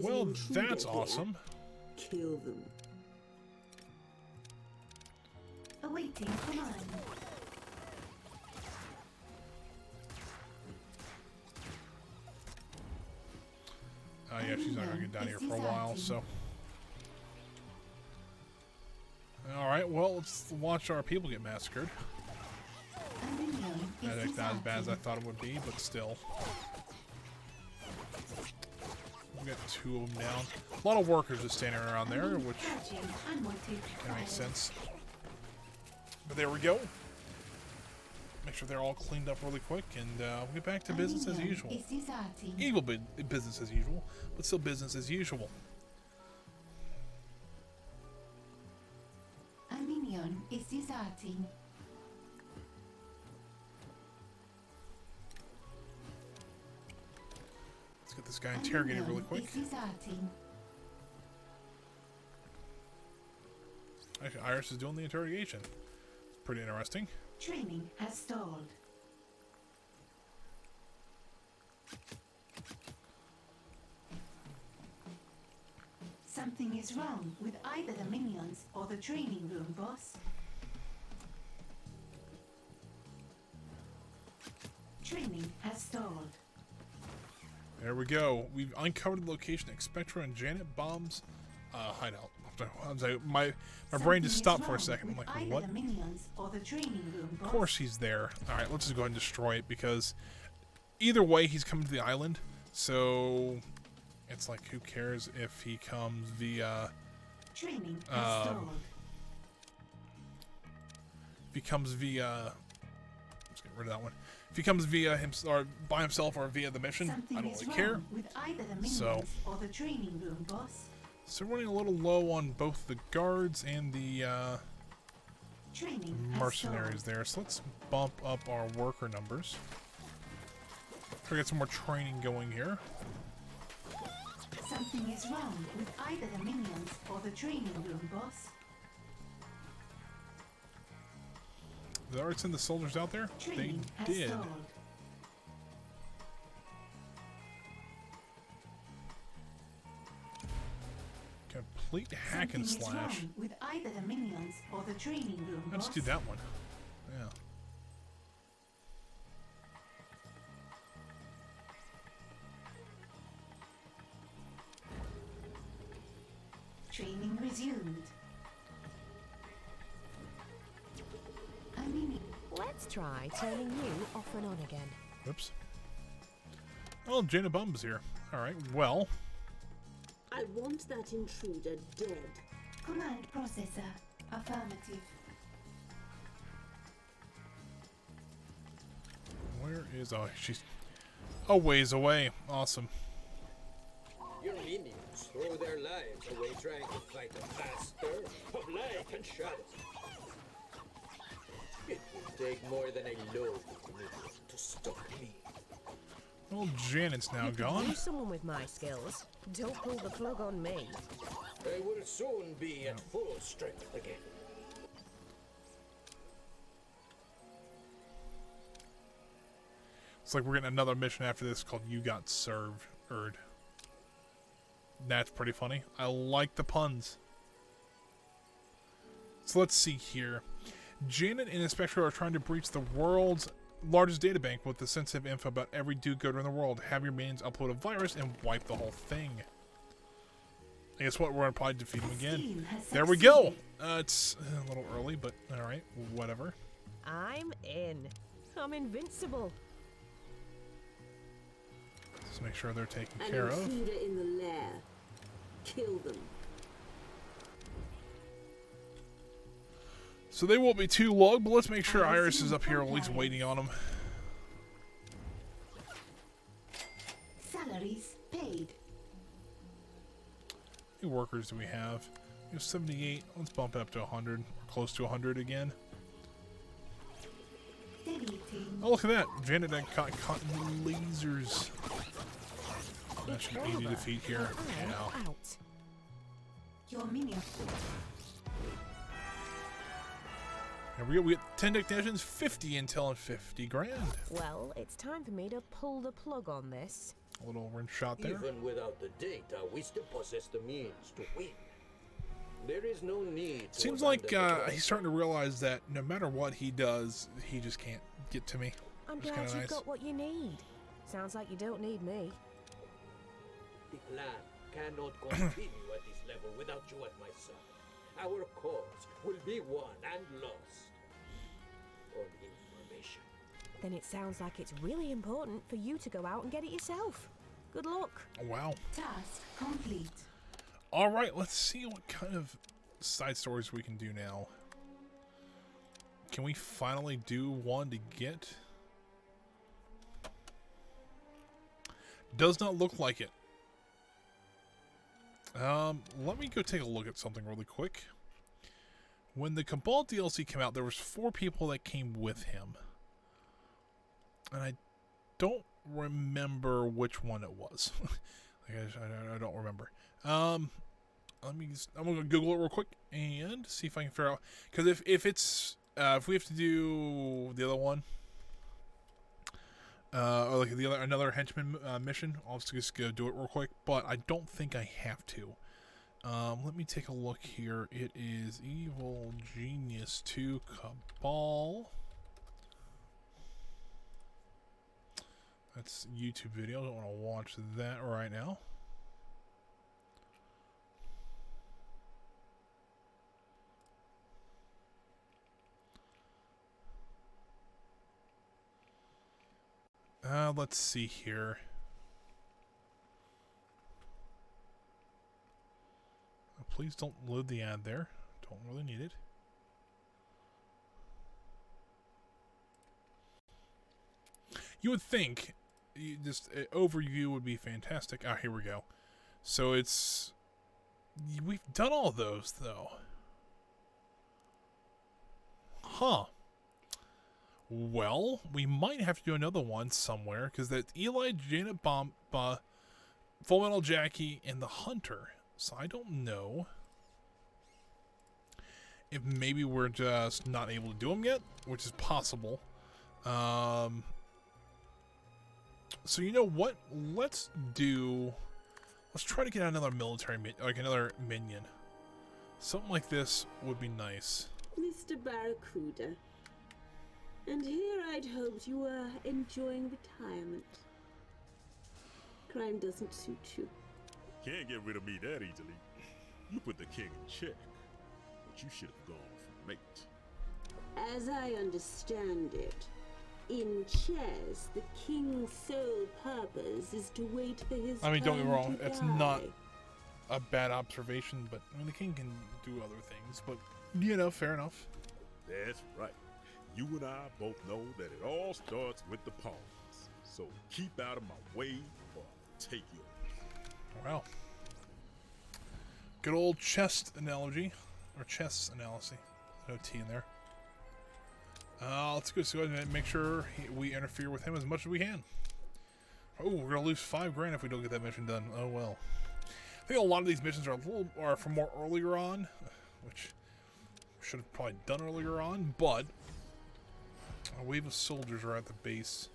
Well, that's awesome. Kill them. Awaiting command. Yeah, she's not gonna get down here for a while, so. Alright, well, let's watch our people get massacred. That's not as bad as I thought it would be, but still. We got two of them down. A lot of workers just standing around there, which kind of makes sense. But there we go. Make sure they're all cleaned up really quick, and we'll get back to business as usual. Evil business as usual, but still business as usual. A minion is deserting. Let's get this guy interrogated really quick. Actually, Iris is doing the interrogation. pretty interesting. Training has stalled. Something is wrong with either the minions or the training room, boss. Training has stalled. There we go. We've uncovered the location of Spectra and Janet Bomb's hideout. I was like, my brain just stopped for a second. I'm like, what? The minions or the training room, boss. Of course he's there. All right, let's just go ahead and destroy it because either way he's coming to the island. So it's like, who cares if he comes via... Training has stalled. If he comes via... Let's get rid of that one. If he comes via him or by himself or via the mission, I don't really care. With either the minions or the training room, boss. So we're running a little low on both the guards and the mercenaries there. So let's bump up our worker numbers. Try to get some more training going here. Something is wrong with either the minions or the training room, boss. Did they already send the soldiers out there? Training they did. Stalled. Complete hack and slash. Wrong with either the minions or the training room, Let's boss. do that one. Yeah. Training resumed. Let's try turning you off and on again. Oops. Oh, Jaina Bum's here. Alright, well. I want that intruder dead. Command processor. Affirmative. Where is... Oh, she's a ways away. Awesome. Your minions throw their lives away trying to fight a master of light and shadow. It will take more than a low to stop me. Well, Janet's now gone. Use someone with my skills. Don't pull the plug on me. I will soon be at full strength again. It's like we're getting another mission after this called You Got Served. That's pretty funny. I like the puns. So let's see here. Janet and Inspector are trying to breach the world's largest databank with the sensitive info about every do-gooder in the world. Have your minions upload a virus and wipe the whole thing. I guess what? We're going to probably defeat him again. There we go. It's a little early, but alright. Whatever. I'm in. I'm invincible. Let's make sure they're taken An care of. intruder in the lair. Kill them. So they won't be too long, but let's make sure Iris is up here at least waiting on them. Salaries paid. How many workers do we have? We have 78. Let's bump it up to 100. Or close to 100 again. Oh, look at that. Janet got caught in lasers. That should be easy to defeat here. Yeah. Your minion. Here we go. We get 10 technicians, 50 intel, and 50 grand. Well, it's time for me to pull the plug on this. A little rim shot there. Even without the data, we still possess the means to win. There is no need to Seems like he's starting to realize that no matter what he does, he just can't get to me. I'm Which is glad kinda you've nice. got what you need. Sounds like you don't need me. The plan cannot continue at this level without you at my side. Our cause will be won and lost on information. Then it sounds like it's really important for you to go out and get it yourself. Good luck. Oh, wow. Task complete. All right, let's see what kind of side stories we can do now. Can we finally do one to get? Does not look like it. Let me go take a look at something really quick. When the Cabal DLC came out, there was 4 people that came with him. And I don't remember which one it was. I don't remember. I'm gonna Google it real quick and see if I can figure out. Because if it's if we have to do the other one, or like another henchman mission, I'll just go do it real quick. But I don't think I have to. Let me take a look here. It is Evil Genius 2 Cabal. That's a YouTube video. I don't want to watch that right now. Let's see here. Please don't load the ad there. Don't really need it. You would think just an overview would be fantastic. Ah, here we go. So it's... We've done all those, though. Huh. Well, we might have to do another one somewhere, because that's Eli, Janet Bomb, Full Metal Jackie, and the Hunter. So I don't know if maybe we're just not able to do them yet, which is possible. So you know what? Let's try to get another military, like another minion. Something like this would be nice. Mr. Barracuda. And here I'd hoped you were enjoying retirement. Crime doesn't suit you. Can't get rid of me that easily. You put the king in check, but you should have gone for mate. As I understand it, in chess, the king's sole purpose is to wait for his I mean, don't get me wrong, to that's die. not a bad observation, but I mean, the king can do other things, but you know, fair enough. That's right. You and I both know that it all starts with the pawns. So keep out of my way or I'll take you. Wow. Good old chest analogy. Or chess analysis. No T in there. Let's go ahead and make sure we interfere with him as much as we can. Oh, we're going to lose $5 grand if we don't get that mission done. Oh, well. I think a lot of these missions are from more earlier on, which we should have probably done earlier on, but a wave of soldiers are at the base.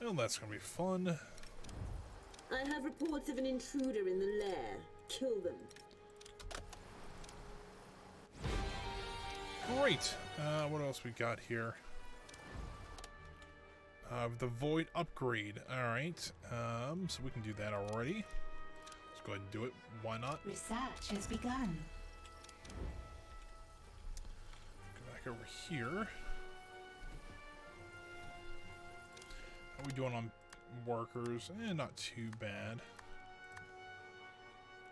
Well, that's going to be fun. I have reports of an intruder in the lair. Kill them. Great. What else we got here? The Void upgrade. Alright. So we can do that already. Let's go ahead and do it. Why not? Research has begun. Go back over here. How are we doing on workers? Not too bad.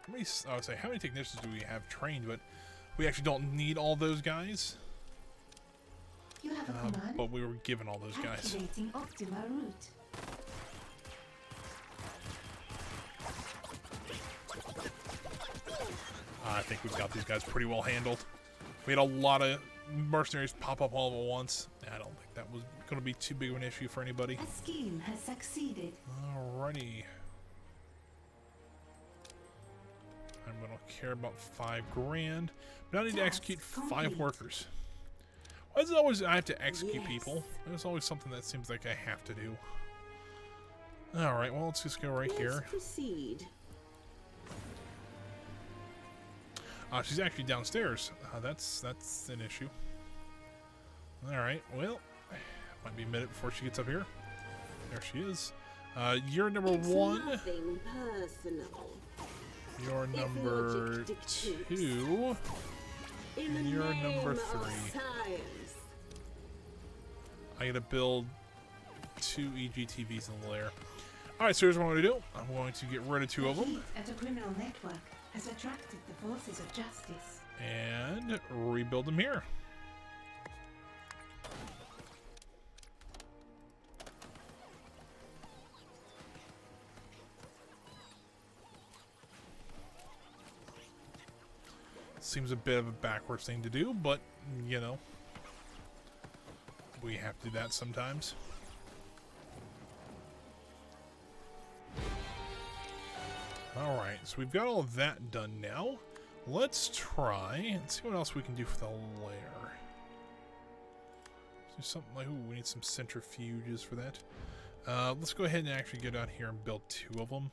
I would say, how many technicians do we have trained? But we actually don't need all those guys. You have a command. But we were given all those guys. Activating optimal route. I think we've got these guys pretty well handled. We had a lot of mercenaries pop up all at once. I don't think that was going to be too big of an issue for anybody. A scheme has succeeded. Alrighty. I'm going to care about $5 grand. Now I need to execute 5 workers. Why is it always I have to execute people? There's always something that seems like I have to do. Alright, well, let's just go right here. Proceed. She's actually downstairs. That's an issue. Alright, well, might be a minute before she gets up here. There she is. You're number 1. Nothing personal. You're number 2. And you're number 3. I gotta build 2 EGTVs in the lair. Alright, so here's what I'm gonna do. I'm going to get rid of 2 of them. Heat at a criminal network has attracted the forces of justice. And rebuild them here. Seems a bit of a backwards thing to do, but, you know, we have to do that sometimes. Alright, so we've got all of that done now. Let's try and see what else we can do for the lair. do something like, ooh, we need some centrifuges for that. Let's go ahead and actually get out here and build 2 of them.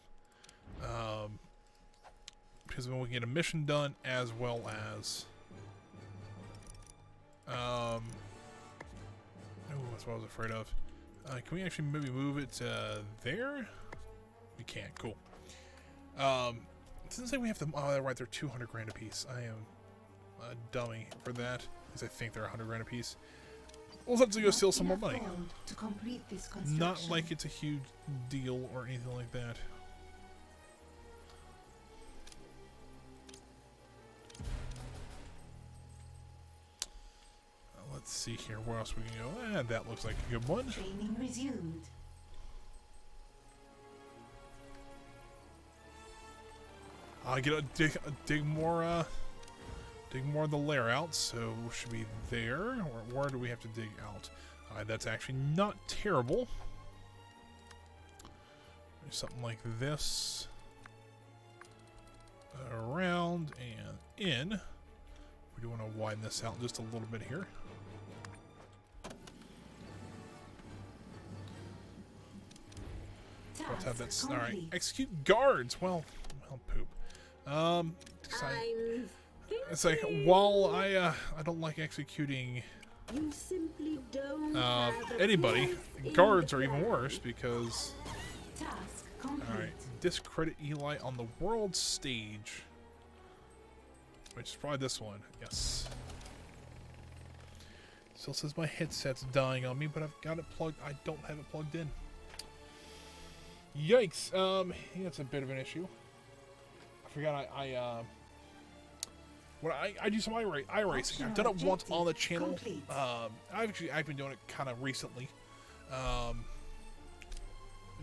Because then we can get a mission done as well as... oh, that's what I was afraid of. Can we actually maybe move it there? We can't. Cool. It doesn't say we have to... Oh, right, they're 200 grand a piece. I am a dummy for that, because I think they're 100 grand a piece. We'll have to go steal some more money. To complete this Not like it's a huge deal or anything like that. Let's see here. Where else we can go? That looks like a good one. Training resumed. I get a dig more of the layer out, so we should be there. Where do we have to dig out? That's actually not terrible. Something like this. Around and in. We do want to widen this out just a little bit here. Let's have that. All right, execute guards. Well, poop. It's like while I don't like executing You simply don't anybody, guards are even worse because. Task complete. All right, discredit Eli on the world stage, which is probably this one. Yes. Still says my headset's dying on me, but I've got it plugged. I don't have it plugged in. Yikes. Yeah, that's a bit of an issue. I forgot I do some iRacing. I've done it once on the channel. I've been doing it kind of recently.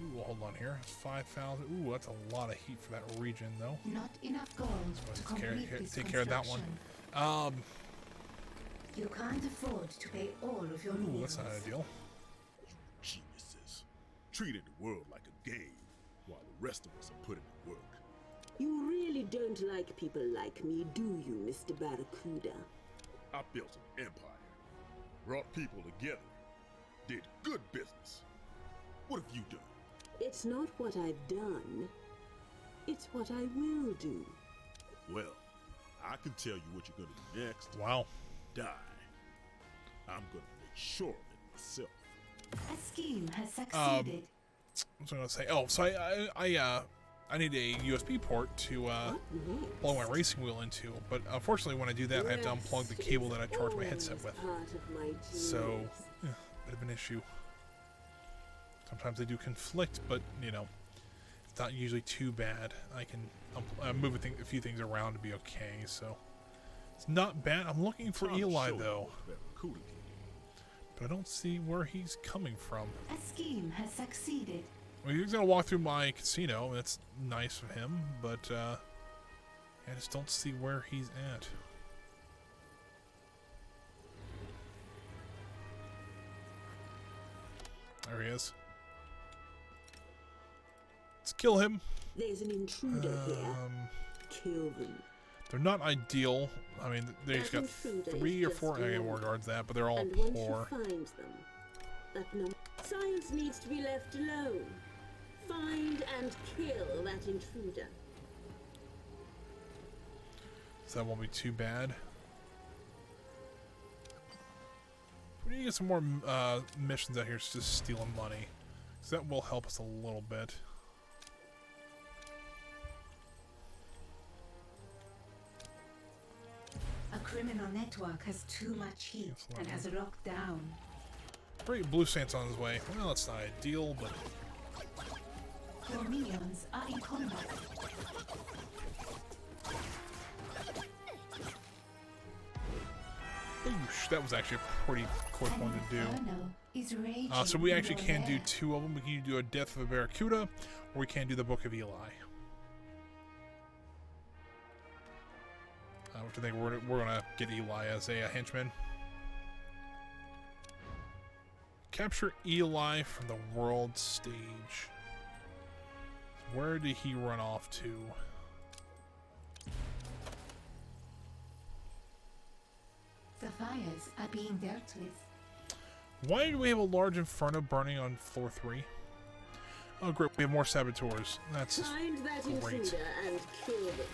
Ooh, hold on here. 5,000. Ooh, that's a lot of heat for that region, though. Not enough gold to complete this take care of that one. You can't afford to pay all of your Ooh, meals. that's not ideal. Geniuses. Treating the world like a game, while the rest of us are putting in work. You really don't like people like me, do you, Mr. Barracuda? I built an empire, brought people together, did good business. What have you done? It's not what I've done. It's what I will do. Well, I can tell you what you're gonna do next. Wow. Die. I'm gonna make sure of it myself. A scheme has succeeded. What was I gonna say? Oh, so I need a USB port to plug my racing wheel into, but unfortunately when I do that I have to unplug the cable that I charge my headset with. So, yeah, bit of an issue. Sometimes they do conflict, but you know, it's not usually too bad. I can move a few things around to be okay, so it's not bad. I'm looking for Eli though, but I don't see where he's coming from. A scheme has succeeded. Well, he's gonna walk through my casino. That's nice of him, but I just don't see where he's at. There he is. Let's kill him. There's an intruder here. Kill them. They're not ideal. I mean, they've got 3 or 4 war guards that, but they're all and poor. Once you find them, that no science needs to be left alone. Find and kill that intruder. So that won't be too bad. We need to get some more missions out here just stealing money. So that will help us a little bit. A criminal network has too much heat and has locked down. Great, Blue Saint's on his way. Well, it's not ideal, but... Your minions are in combat. Oosh, that was actually a pretty quick one to do. Is raging So we actually in can your do air. 2 of them. We can do a Death of a Barracuda, or we can do the Book of Eli. Which I think we're gonna get Eli as a henchman. Capture Eli from the world stage. Where did he run off to? The fires are being dealt with. Why do we have a large inferno burning on floor 3? Oh, great. We have more saboteurs. That's Find that great. intruder and kill them.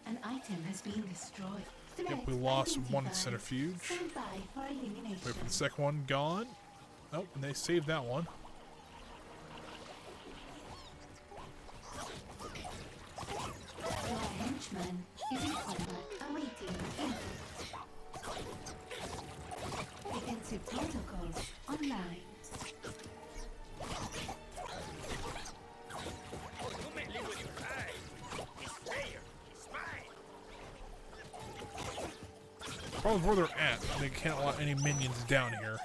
An item has been destroyed. Yep, we lost one centrifuge. Stand by for elimination. Wait for the second one. Gone. Oh, and they saved that one. Your henchman is in combat awaiting input. Defensive protocol online. Oh, you may live with your eyes. It's there. It's mine. Problem is where they're at. They can't allow any minions down here.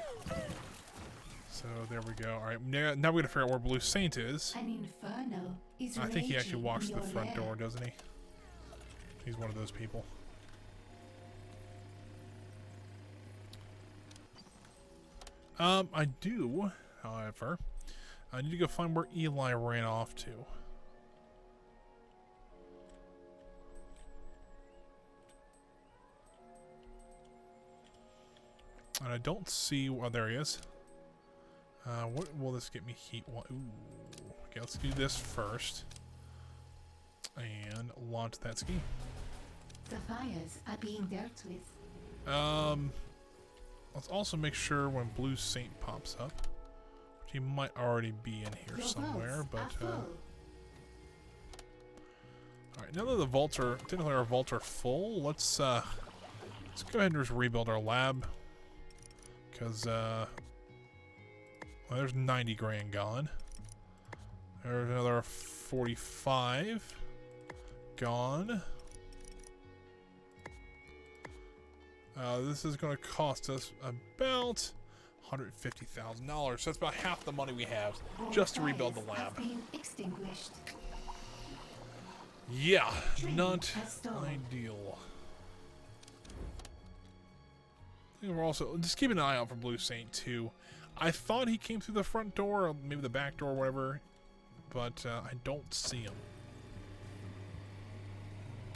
So there we go. Alright, now we gotta figure out where Blue Saint is. An inferno is I think he actually raging walks in to the your front lair. door, doesn't he? He's one of those people. I do, however, I need to go find where Eli ran off to. And I don't see, well, there he is. What will this get me heat? Ooh. Okay, let's do this first. And launch that ski. The fires are being dealt with. Let's also make sure when Blue Saint pops up, which he might already be in here Your somewhere, vaults but are full. alright, now that the vaults are technically our vaults are full, let's go ahead and just rebuild our lab. Cause well, there's 90 grand gone. There's another 45 gone. This is going to cost us about $150,000. So that's about half the money we have just to rebuild the lab. Been extinguished. Yeah, Train not has stalled. ideal. And we're also just keeping an eye out for Blue Saint too. I thought he came through the front door, or maybe the back door, or whatever, but I don't see him.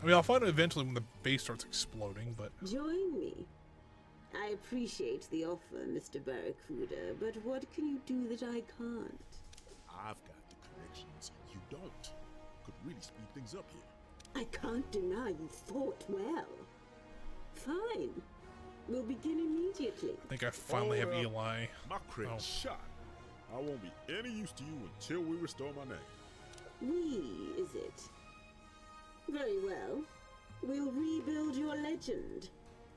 I mean, I'll find him eventually when the base starts exploding, but... Join me. I appreciate the offer, Mr. Barracuda, but what can you do that I can't? I've got the connections. You don't. Could really speed things up here. I can't deny you thought well. Fine. We'll begin immediately. I think I finally have Hold up. Eli. My credit's shot. I won't be any use to you until we restore my name. We, is it? Very well. We'll rebuild your legend.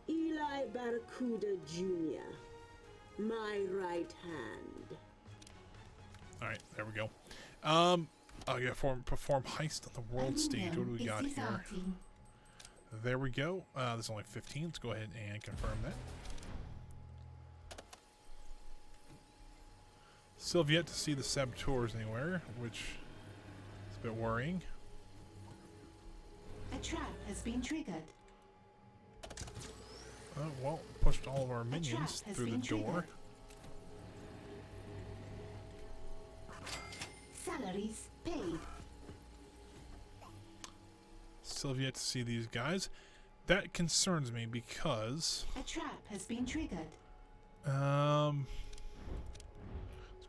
Eli Barracuda Jr. My right hand. Alright, there we go. I gotta perform heist on the world stage. What do we got here? There we go. There's only 15. Let's go ahead and confirm that. Still have yet to see the saboteurs anywhere, which is a bit worrying. A trap has been triggered. Oh, well, pushed all of our A minions trap has through the been door. triggered. Salaries paid. Still have yet to see these guys. That concerns me because... A trap has been triggered. let's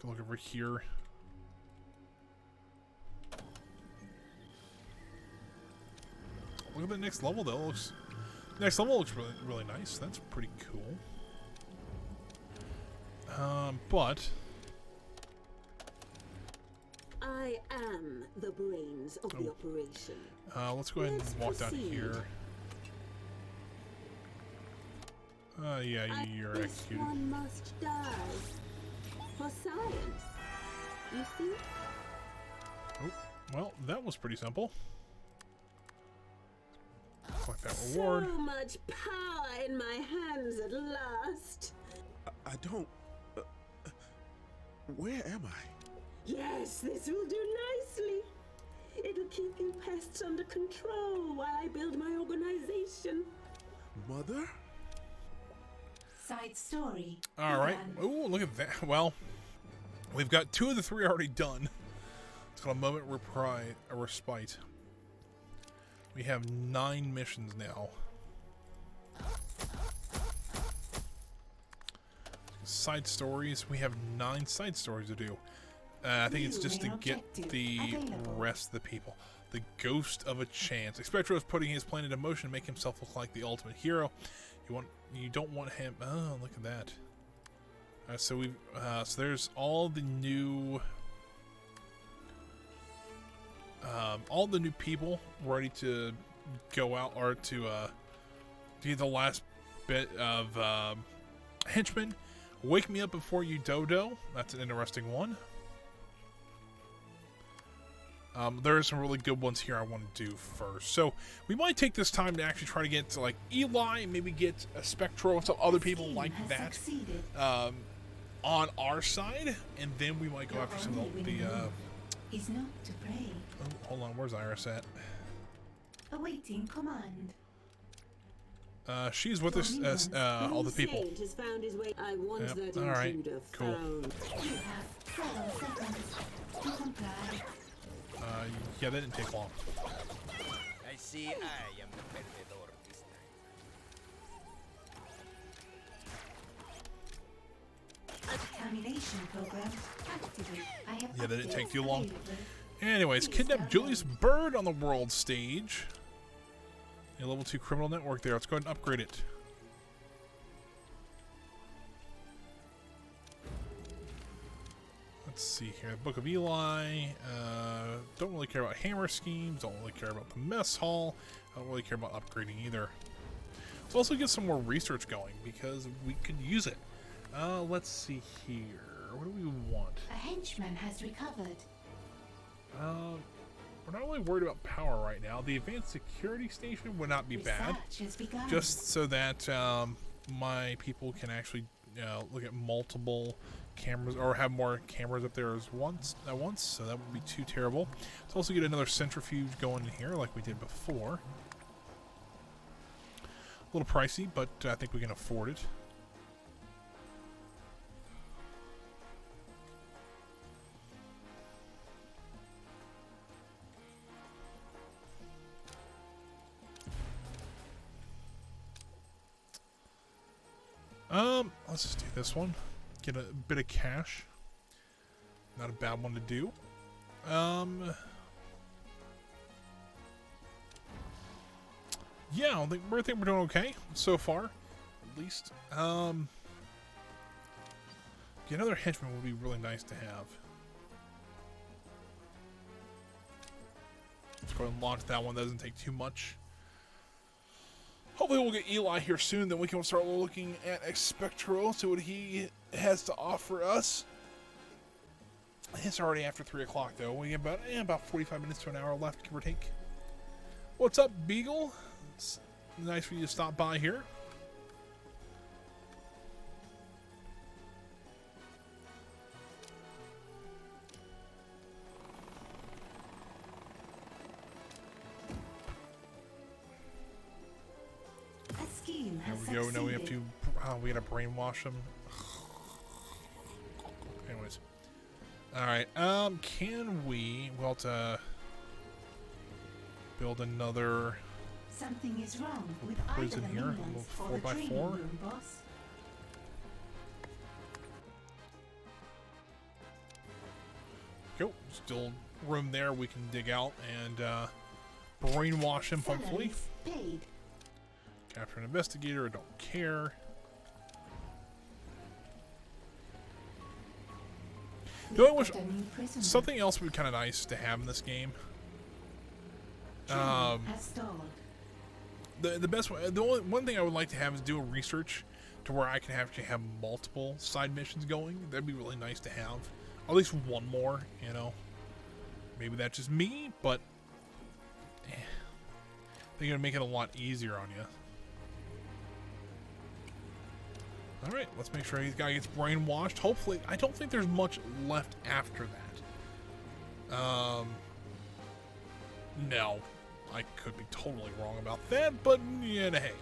go look over here. Look at the next level though. Next level looks really nice. That's pretty cool. But I am the brains of the operation. let's go ahead and walk down here. Yeah, you're This executed. one must die. For science. You see? Oh, well, that was pretty simple. Collect that reward. So much power in my hands at last. I don't... where am I? Yes, this will do nicely. It'll keep you pests under control while I build my organization. Mother? Side story. Alright. Oh, look at that. Well, we've got 2 of the 3 already done. It's called a moment respite. We have 9 missions now. side stories. We have 9 side stories to do. I think it's just to get the rest of the people. The Ghost of a Chance. Expectro is putting his plan into motion to make himself look like the ultimate hero. You don't want him. Oh, look at that. So there's all the new people ready to go out, or to be the last bit of henchmen. Wake me up before you dodo. That's an interesting one. There are some really good ones here I want to do first. So we might take this time to actually try to get to like Eli, maybe get a Spectro and some other people like that on our side, and then we might go after some of the is not to pray. Oh, hold on, where's Iris at? Awaiting command. She's with us as all the people. Yep. Alright, cool. You have 7 seconds to comply. Yeah, that didn't take long. I see I am the perdedor this time. Contamination program activate. I have Yeah, that didn't take too long. available. Anyways, kidnap Julius Bird on the world stage. A level 2 criminal network there. Let's go ahead and upgrade it. Let's see here. The Book of Eli. Don't really care about hammer schemes. Don't really care about the mess hall. Don't really care about upgrading either. Let's also get some more research going because we could use it. Let's see here. What do we want? A henchman has recovered. We're not really worried about power right now. The advanced security station would not be bad. Research has begun. Just so that my people can actually look at multiple cameras, or have more cameras up there at once, so that wouldn't be too terrible. Let's also get another centrifuge going in here like we did before. A little pricey, but I think we can afford it. Let's just do this one. Get a bit of cash. Not a bad one to do. Yeah, I think we're doing okay so far, at least. Get another henchman would be really nice to have. Let's go ahead and launch that one. That doesn't take too much. Hopefully we'll get Eli here soon, then we can start looking at Expectro, see what he has to offer us. It's already after 3 o'clock though. We have about 45 minutes to an hour left, give or take. What's up, Beagle? It's nice for you to stop by here. There we go. Now we have to. We gotta brainwash them. Anyways, all right. Can we? Well, to build another. Something is wrong with prison either the here. minions A or the 4x4. training room, boss. Go. Still room there. We can dig out and brainwash him. Hopefully. Salaries paid. Capture an investigator. I don't care. The only wish, something else would be kind of nice to have in this game. The best way, the only one thing I would like to have is do a research to where I can actually have multiple side missions going. That'd be really nice to have. At least one more, you know. Maybe that's just me, but they're gonna make it a lot easier on you. Alright, let's make sure this guy gets brainwashed. Hopefully, I don't think there's much left after that. No. I could be totally wrong about that, but yeah, hey.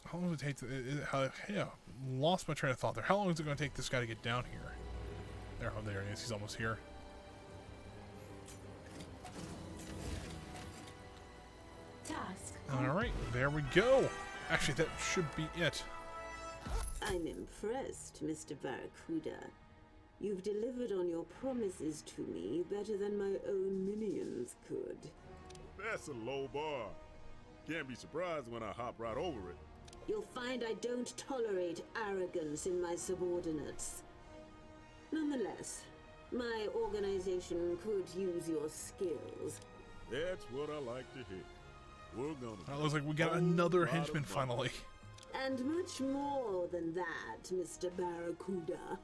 How long does it take to... yeah, lost my train of thought there. How long is it going to take this guy to get down here? There, oh, there he is. He's almost here. Alright, there we go. Actually, that should be it. I'm impressed, Mr. Barracuda. You've delivered on your promises to me better than my own minions could. That's a low bar. Can't be surprised when I hop right over it. You'll find I don't tolerate arrogance in my subordinates. Nonetheless, my organization could use your skills. That's what I like to hear. We're gonna. Looks like we got another henchman finally. And much more than that, Mr. Barracuda.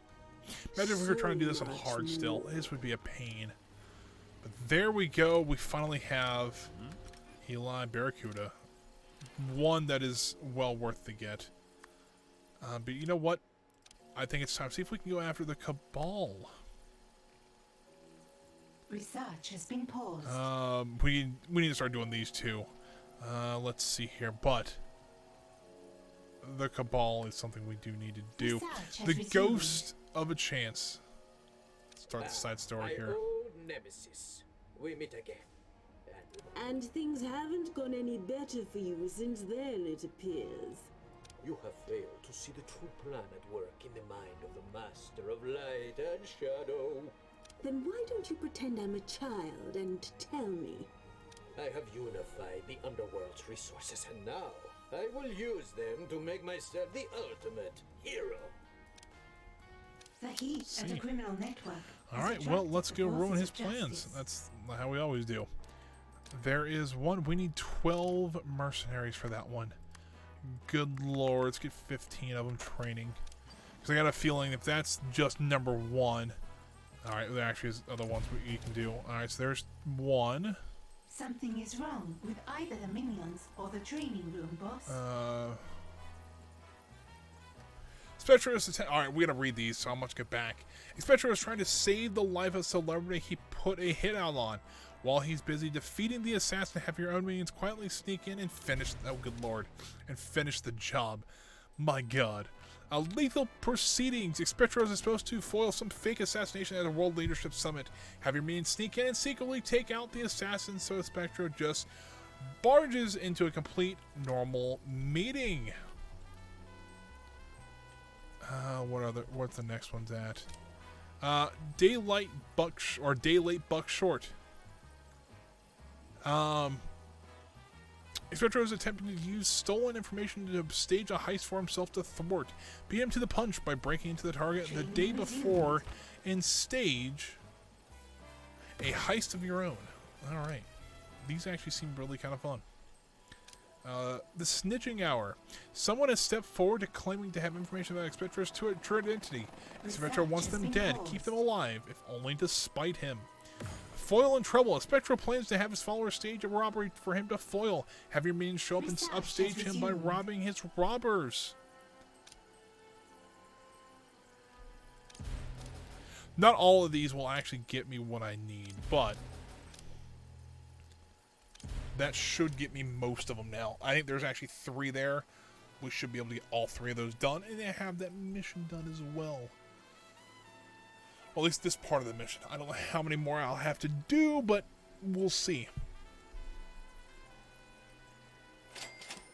Imagine if we were trying to do this on hard still. This would be a pain. But there we go. We finally have Eli Barracuda. One that is well worth the get. But you know what? I think it's time to see if we can go after the Cabal. Research has been paused. We need to start doing these two. Let's see here. But the Cabal is something we do need to do. The Ghost of a Chance. Start the side story here. Old nemesis. We meet again. And things haven't gone any better for you since then, it appears. You have failed to see the true plan at work in the mind of the master of light and shadow. Then why don't you pretend I'm a child and tell me? I have unified the underworld's resources, and now I will use them to make myself the ultimate hero. The heat at a criminal network. Alright, well, let's go ruin his plans. That's how we always do. There is one. We need 12 mercenaries for that one. Good lord, let's get 15 of them training. Because I got a feeling if that's just number one. Alright, there actually is other ones we can do. Alright, so there's one. Something is wrong with either the minions or the training room, boss. Spectre is alright, we gotta read these, so I'm gonna get back. Spectre is trying to save the life of a celebrity he put a hit out on. While he's busy defeating the assassin, have your own minions quietly sneak in and finish. Oh, good lord. And finish the job. My god. Lethal proceedings. Expectros is supposed to foil some fake assassination at a World Leadership Summit. Have your minions sneak in and secretly take out the assassin, so Spectro just barges into a complete normal meeting. What's the next one's at? Daylight Buck Short. Spectro is attempting to use stolen information to stage a heist for himself to thwart. Beat him to the punch by breaking into the target the day before and stage a heist of your own. Alright. These actually seem really kind of fun. The Snitching Hour. Someone has stepped forward claiming to have information about Spectro's true identity. Spectro wants them dead. Keep them alive, if only to spite him. Foil and Trouble. Spectro plans to have his followers stage a robbery for him to foil. Have your minions show up and upstage him by robbing his robbers. Not all of these will actually get me what I need, but that should get me most of them now. I think there's actually 3 there. We should be able to get all 3 of those done, and then have that mission done as well. Well, at least this part of the mission. I don't know how many more I'll have to do, but we'll see.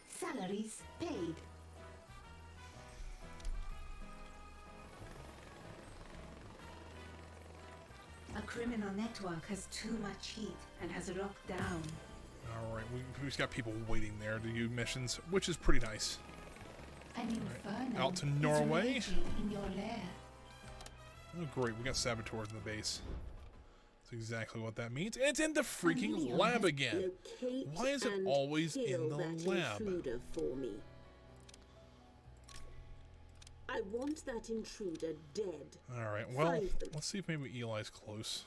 Salaries paid. A criminal network has too much heat and has locked down. Alright, we've just got people waiting there to do missions, which is pretty nice. An inferno out to Norway. is raging in your lair. Oh great, we got saboteurs in the base. That's exactly what that means. And it's in the freaking lab again. Why is it always in the lab? For me. I want that intruder dead. Alright, well, let's see if maybe Eli's close.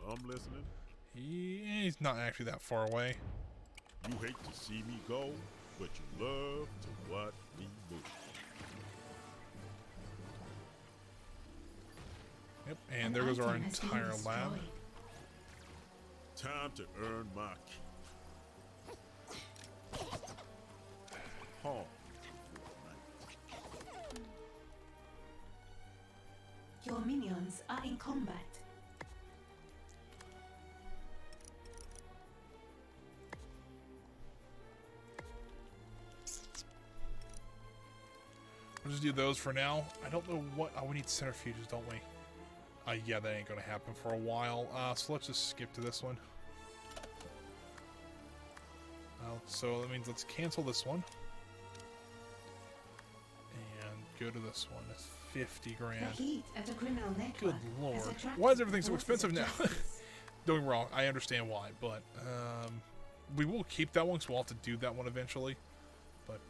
I'm listening. He's not actually that far away. You hate to see me go, but you love to watch me move. Yep, and there goes our entire lab. Time to earn my keep. Home. Your minions are in combat. We'll just do those for now. I don't know what... Oh, we need centrifuges, don't we? Yeah, that ain't gonna happen for a while. So let's just skip to this one. So that means let's cancel this one. And go to this one. It's 50 grand. The heat at a criminal network Good lord. has attracted Why is everything so the forces expensive of now? justice. Don't get me wrong, I understand why, but we will keep that one because we'll have to do that one eventually. But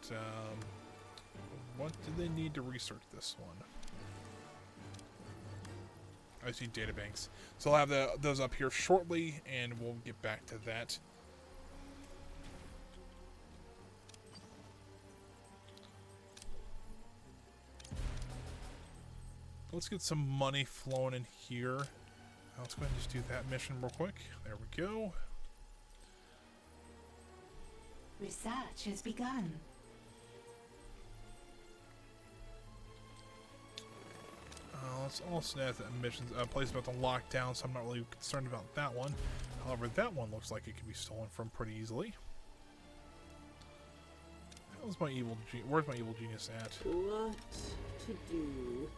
what do they need to research this one? I see databanks. So I'll have those up here shortly, and we'll get back to that. Let's get some money flowing in here. Let's go ahead and just do that mission real quick. There we go. Research has begun. Let's also add that missions place about to lock down, so I'm not really concerned about that one. However, that one looks like it can be stolen from pretty easily. Where's my evil genius at? What to do?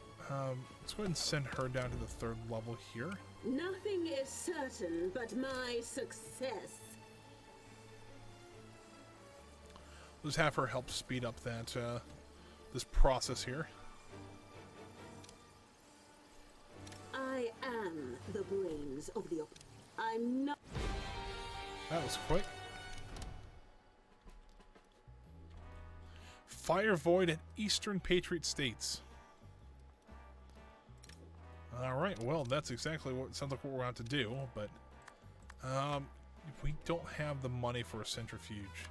Let's go ahead and send her down to the 3rd level here. Nothing is certain but my success. Let's have her help speed up that this process here. I am the brains of the I'm not. That was quick. Fire Void at Eastern Patriot States. Alright, well, that's exactly what sounds like what we're going to have to do, but we don't have the money for a centrifuge,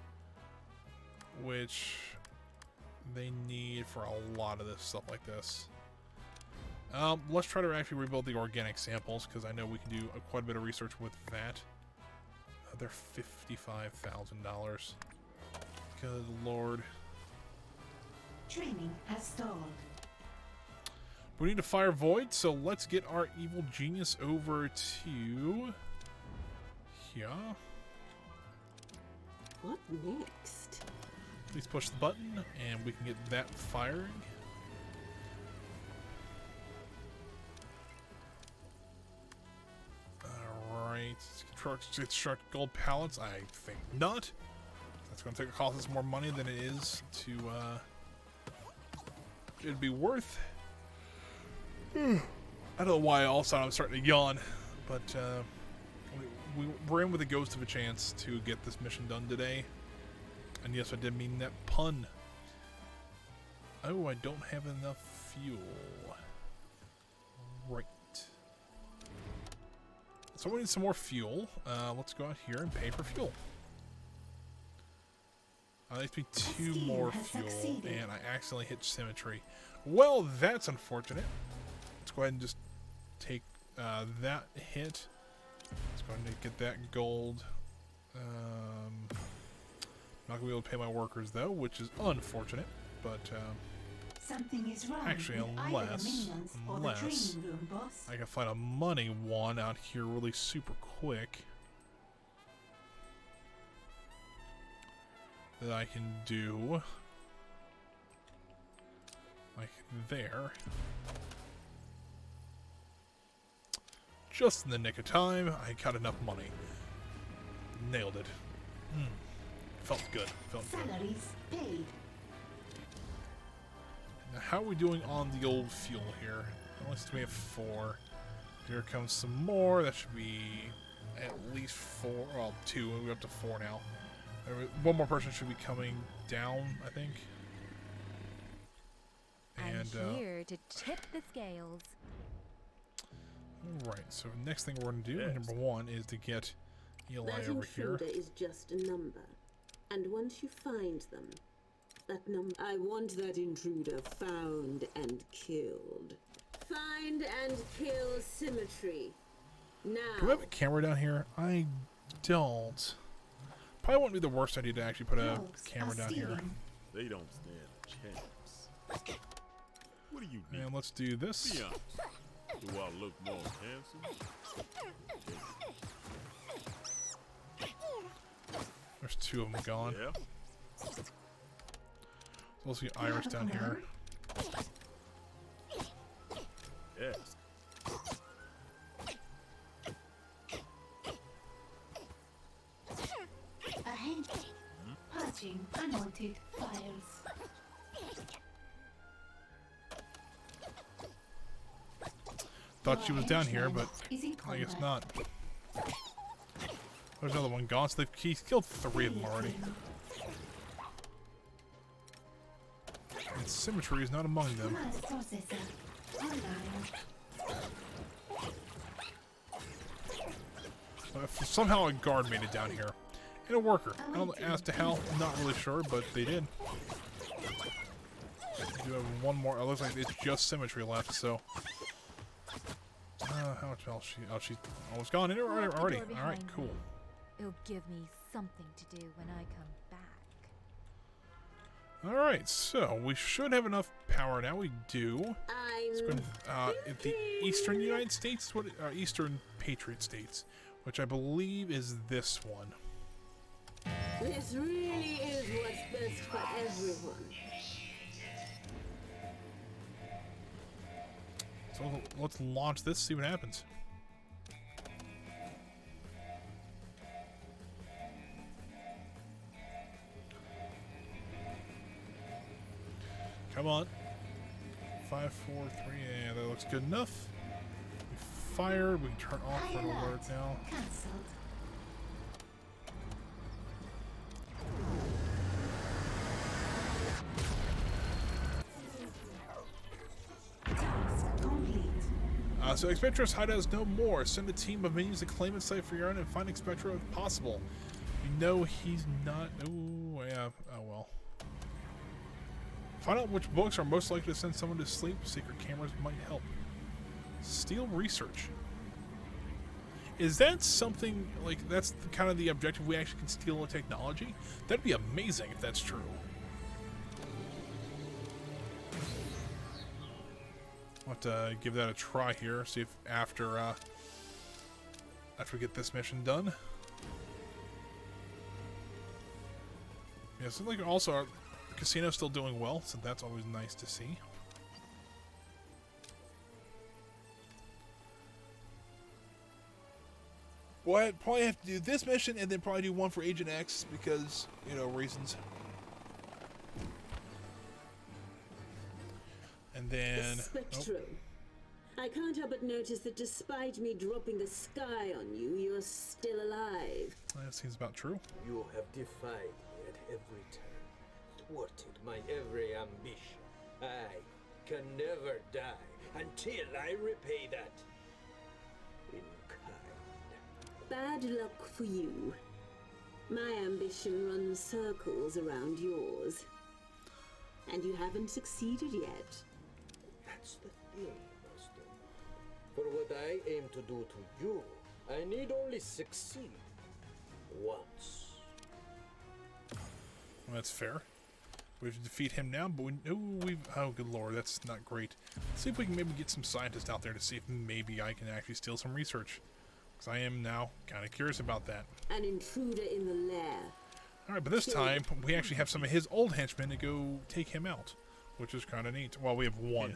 which they need for a lot of this stuff like this. Let's try to actually rebuild the organic samples, because I know we can do quite a bit of research with that. They're $55,000. Good lord. Training has stalled. We need to fire Void, so let's get our evil genius over to here. What next? Please push the button, and we can get that firing. Alright, construct gold pallets. I think not. That's going to cost us more money than it is to, it'd be worth. I don't know why all of a sudden I'm starting to yawn, but we're in with a ghost of a chance to get this mission done today. And yes, I did mean that pun. Oh, I don't have enough fuel. Right. So we need some more fuel. Let's go out here and pay for fuel. Needs to be 2 more fuel, and I accidentally hit symmetry. Well, that's unfortunate. Let's go ahead and just take that hit. Let's go ahead and get that gold. Not gonna be able to pay my workers though, which is unfortunate. But something is wrong. Actually, unless I can find a money one out here really super quick that I can do like there. Just in the nick of time, I got enough money. Nailed it. Felt good. Felt good. Salaries paid. Now, how are we doing on the old fuel here? At least we have 4. Here comes some more. That should be at least 4. Well, 2. We're up to 4 now. One more person should be coming down, I think. And, I'm here to tip the scales. Alright, so next thing we're going to do, number 1, is to get Eli that over here. That intruder is just a number. And once you find them, that number... I want that intruder found and killed. Find and kill symmetry. Now. Do we have a camera down here? I don't. Probably wouldn't be the worst idea to actually put a camera down here. They don't stand a chance. What do you need? And let's do this. Be honest. Do I look more handsome? There's 2 of them gone. Yeah. So let's get Iris down here. Yes. Ahead. Purging unwanted files. Thought she was down here, but Is in I guess combat. not. There's another one gone. So he's killed 3 of them already. And symmetry is not among them. Command processor online. If somehow a guard made it down here. And a worker. I don't know as to how, I'm not really sure, but they did. We do have one more. It looks like it's just symmetry left, so. How much else she? Oh, she's almost gone in already. Lock the door Alright, behind cool. me. It'll give me something to do when I come back. Alright, so we should have enough power now. We do. It's going the Eastern United States, Eastern Patriot States, which I believe is this one. This really is what's best for everyone. So let's launch this, see what happens. Come on. 5, 4, 3. Yeah, that looks good enough. We fired. We can turn off that alert now. Cancelled. Task complete. So Expectro's hideout is no more. Send a team of minions to claim its site for your own and find Expectro if possible. You know he's not. Oh yeah. Oh well. Find out which books are most likely to send someone to sleep. Secret cameras might help. Steal research. Is that something like that's kind of the objective? We actually can steal a technology. That'd be amazing if that's true. I'll have to give that a try here. See if after we get this mission done. Yeah, so like also our casino's still doing well, so that's always nice to see. Well, I'd probably have to do this mission and then probably do one for Agent X because, you know, reasons. And then... Spectrum. I can't help but notice that despite me dropping the sky on you, you're still alive. That seems about true. You have defied me at every turn, thwarted my every ambition. I can never die until I repay that in kind. Bad luck for you. My ambition runs circles around yours. And you haven't succeeded yet. That's the thing, Master. For what I aim to do to you, I need only succeed once. Well, that's fair. We have to defeat him now, but oh, good lord, that's not great. Let's see if we can maybe get some scientists out there to see if maybe I can actually steal some research. Because I am now kind of curious about that. An intruder in the lair. Alright, but this time, we actually have some of his old henchmen to go take him out. Which is kind of neat. Well, we have one.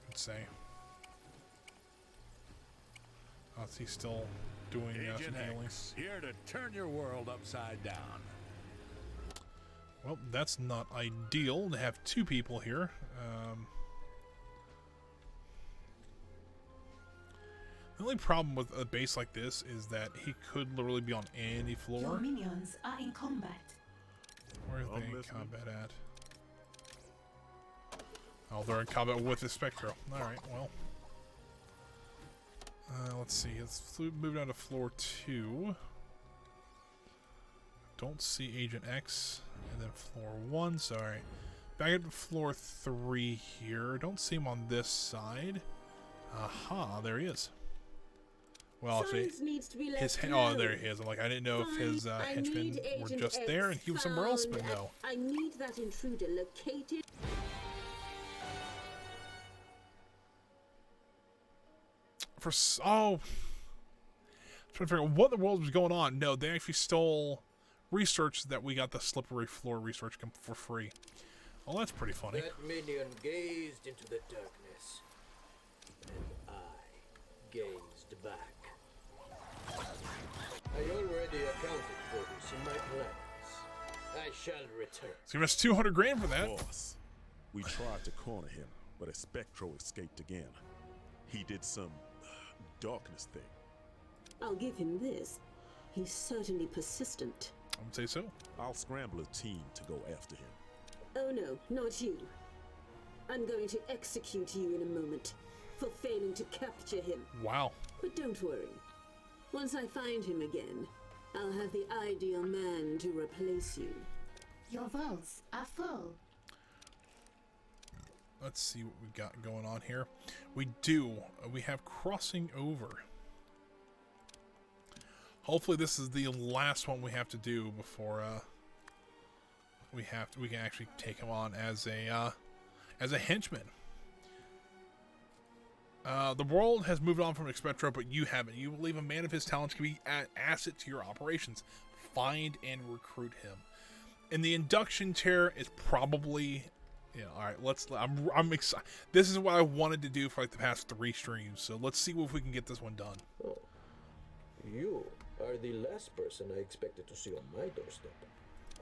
Let's say. Oh, is he still doing some Agent healing? X, here to turn your world upside down. Well, that's not ideal to have 2 people here. The only problem with a base like this is that he could literally be on any Your floor. minions are in combat. Where are I'm they in listening. combat at? Oh, they're in combat with the Spectro. Alright, well. Let's see. Let's move down to floor 2. Don't see Agent X. And then floor 1. Sorry. Back up to floor 3 here. Don't see him on this side. Aha, there he is. Well, actually, Science needs to be his left oh, there alone. he is. I'm like, I didn't know if his Fine, I henchmen need were Agent just X there and he was somewhere else, but found. no. I need that intruder located. I'm trying to figure out what in the world was going on. No, they actually stole research that we got the slippery floor research for free. Oh, that's pretty funny. That minion gazed into the darkness, and I gazed back. I already accounted for this in my plans. I shall return. So you missed 200 grand for that. Boss, we tried to corner him, but a Spectro escaped again. He did some darkness thing. I'll give him this. He's certainly persistent. I would say so. I'll scramble a team to go after him. Oh no, not you. I'm going to execute you in a moment for failing to capture him. Wow. But don't worry. Once I find him again, I'll have the ideal man to replace you. Your vaults are full. Let's see what we got going on here. We have crossing over. Hopefully this is the last one we have to do before we can actually take him on as a henchman. The world has moved on from Expectro, but you haven't. You believe a man of his talents can be an asset to your operations. Find and recruit him. And the induction chair is probably, all right. I'm excited. This is what I wanted to do for like the past 3 streams. So let's see if we can get this one done. Oh, you are the last person I expected to see on my doorstep.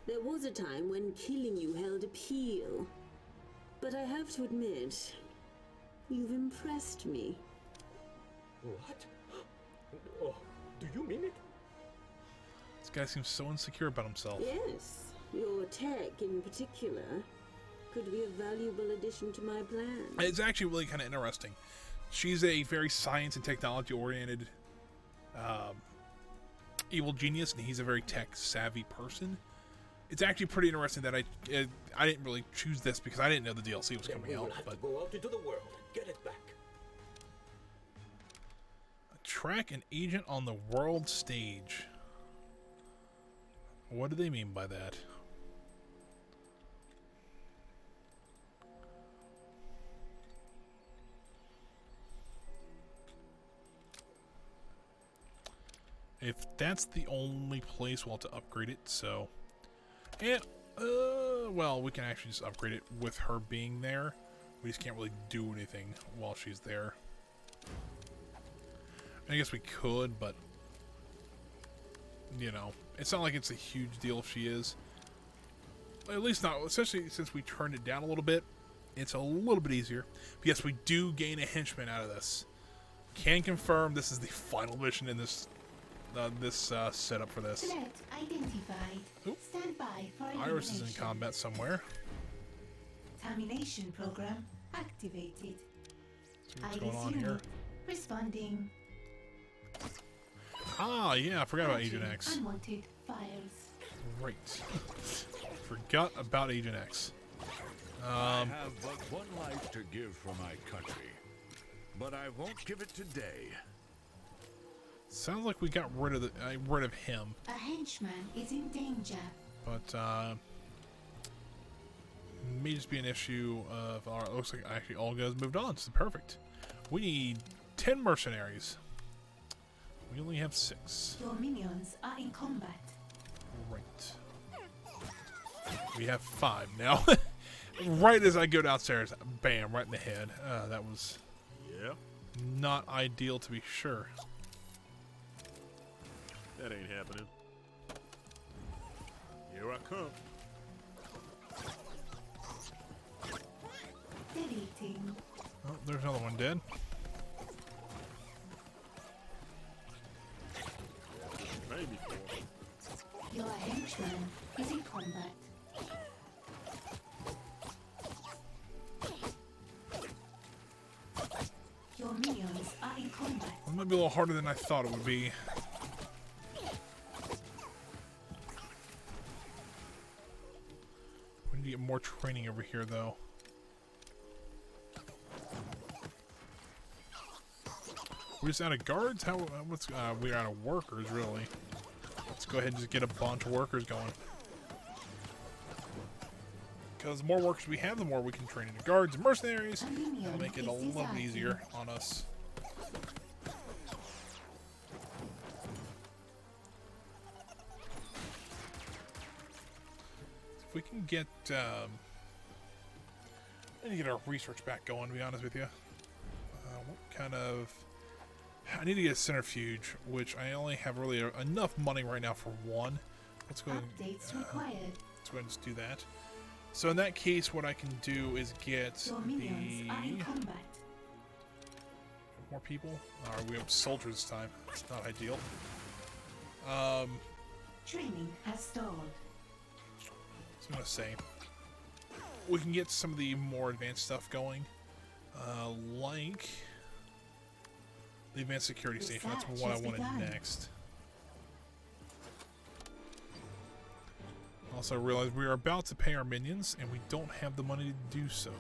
There was a time when killing you held appeal. But I have to admit, you've impressed me. What? Oh, do you mean it? This guy seems so insecure about himself. Yes, your tech in particular could be a valuable addition to my plan. It's actually really kind of interesting. She's a very science and technology oriented evil genius, and he's a very tech savvy person. It's actually pretty interesting that I didn't really choose this because I didn't know the DLC was coming out. But go out into the world, get it back. Track an agent on the world stage. What do they mean by that? If that's the only place, we'll have to upgrade it, so... And, well, we can actually just upgrade it with her being there. We just can't really do anything while she's there. I guess we could, but... You know, it's not like it's a huge deal if she is. At least not, especially since we turned it down a little bit. It's a little bit easier. But yes, we do gain a henchman out of this. Can confirm this is the final mission in this setup for this. Threat identified. Oop. Stand by for Iris is in elimination. combat somewhere. Termination program activated. See what's Iris going on unit here. responding. Ah, yeah, I forgot about Agent X. Unwanted files. Great. Forgot about Agent X. I have but one life to give for my country, but I won't give it today. Sounds like we got rid of him, A henchman is in danger. but may just be an issue of our. Looks like actually Olga's moved on, so perfect. We need 10 mercenaries. We only have 6. Your minions are in combat. Right. We have 5 now. Right as I go downstairs, bam, right in the head. That was not ideal, to be sure. That ain't happening. Here I come. Deleting. Oh, there's another one dead. Maybe 4. Your henchman is in combat. Your minions are in combat. It might be a little harder than I thought it would be. We need to get more training over here, though. We're just out of guards? We're out of workers, really. Let's go ahead and just get a bunch of workers going. Because the more workers we have, the more we can train into guards and mercenaries. That'll make it a little bit easier on us. If we can get I need to get our research back going, to be honest with you. What kind of... I need to get a centrifuge, which I only have really enough money right now for one. Let's go ahead and, Updates required. let's go ahead and just do that. So in that case, what I can do is get Your minions are in the... combat. More people? We have soldiers this time. That's not ideal. Training has stalled. I was gonna say, we can get some of the more advanced stuff going, like the advanced security station. That's what I wanted next. Also, I realized we are about to pay our minions, and we don't have the money to do so.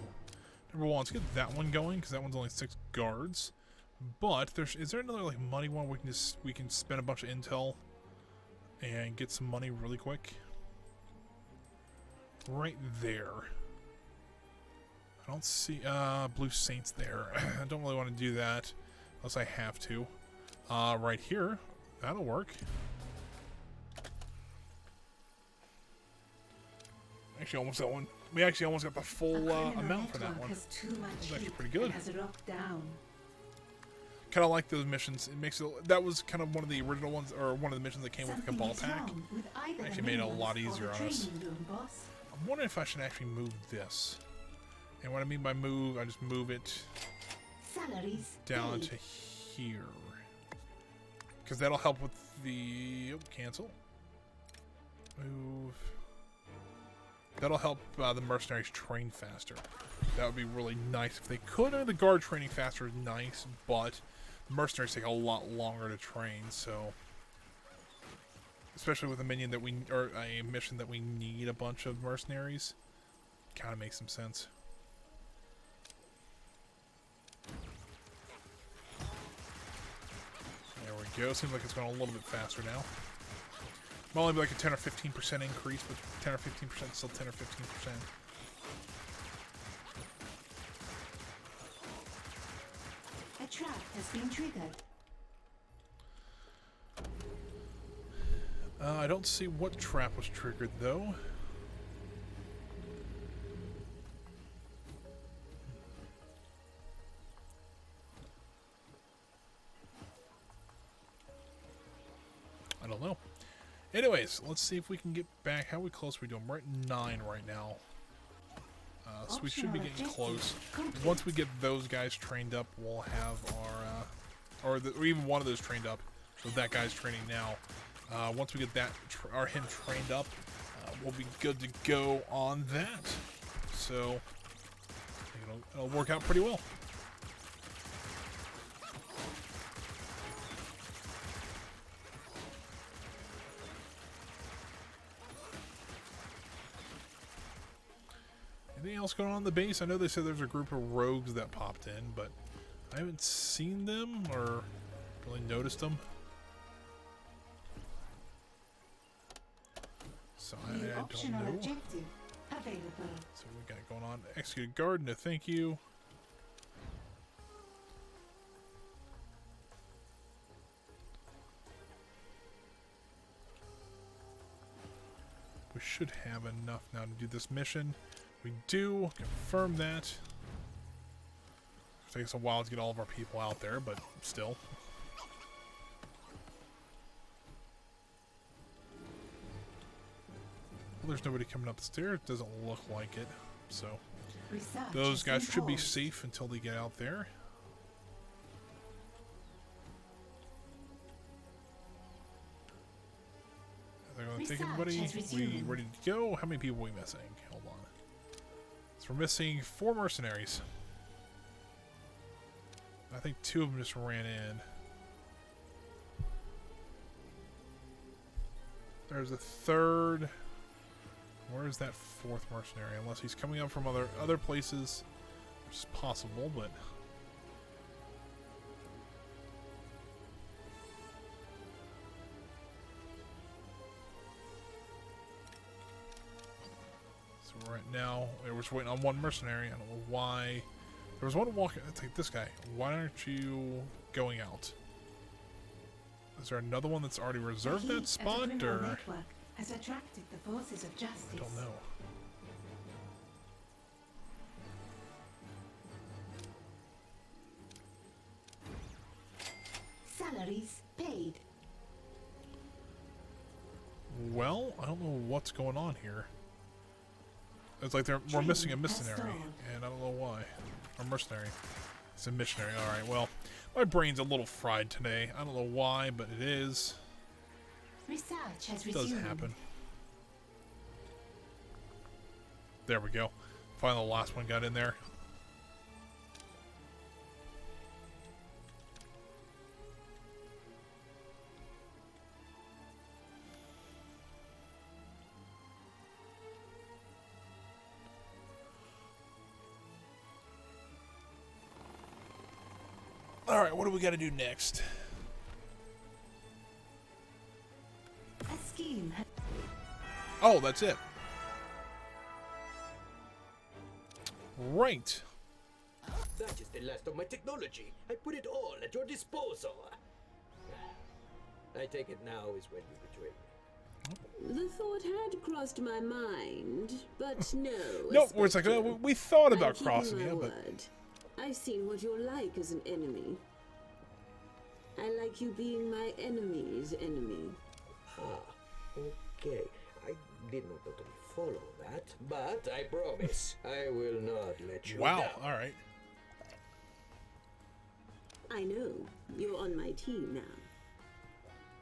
Number one, let's get that one going because that one's only 6 guards. But is there another like money one we can spend a bunch of intel and get some money really quick? Right there. I don't see Blue Saints there. I don't really want to do that unless I have to. Right here, that'll work. Actually, almost that one. We actually almost got the full amount for that one. That's actually pretty good. Kind of like those missions. It makes it. That was kind of one of the original ones, or one of the missions that came with the Cabal pack. Actually made it a lot easier on us. I'm wondering if I should actually move this. And what I mean by move, I just move it down to here. Because that'll help with the... Oh, cancel. Move. That'll help the mercenaries train faster. That would be really nice if they could. The guard training faster is nice, but the mercenaries take a lot longer to train, so... Especially with a minion that or a mission that we need a bunch of mercenaries. Kind of makes some sense. There we go. Seems like it's going a little bit faster now. Might only be like a 10 or 15% increase, but 10 or 15% is still 10 or 15%. A trap has been triggered. I don't see what trap was triggered, though. I don't know. Anyways, let's see if we can get back. How close are we doing? We're at 9 right now. So we should be getting close. Once we get those guys trained up, we'll have our... or even one of those trained up. So that guy's training now. Once we get that, him trained up, we'll be good to go on that. So, I think it'll work out pretty well. Anything else going on in the base? I know they said there's a group of rogues that popped in, but I haven't seen them or really noticed them. So I don't know. So we got going on. Execute guard, no thank you. We should have enough now to do this mission. We do. Confirm that. It'll take us a while to get all of our people out there, but still. There's nobody coming up the stairs. Doesn't look like it. So those guys should be safe until they get out there. They're going to take everybody. We ready to go? How many people are we missing? Hold on. So we're missing 4 mercenaries. I think 2 of them just ran in. There's a 3rd. Where is that 4th mercenary? Unless he's coming up from other places, which is possible, but... So right now, we're just waiting on 1 mercenary. I don't know why. There was one walking... Let's take this guy. Why aren't you going out? Is there another one that's already reserved that spot, or... Has attracted the forces of justice. I don't know. salaries paid. Well, I don't know what's going on here. It's like we're missing a missionary, and I don't know why. Or mercenary. It's a missionary. Alright, well, my brain's a little fried today. I don't know why, but it is. Research has It does resumed. happen. There we go. Finally, the last one got in there. Alright, what do we got to do next? A scheme. Oh, that's it. Right. That is the last of my technology. I put it all at your disposal. I take it now is when you betray me. The thought had crossed my mind, but no. No, it's like, we thought I'm about keeping crossing my it, but... word. I've seen what you're like as an enemy. I like you being my enemy's enemy. Ah, okay. I did not totally follow that, but I promise I will not let you Wow, down. alright. I know. You're on my team now.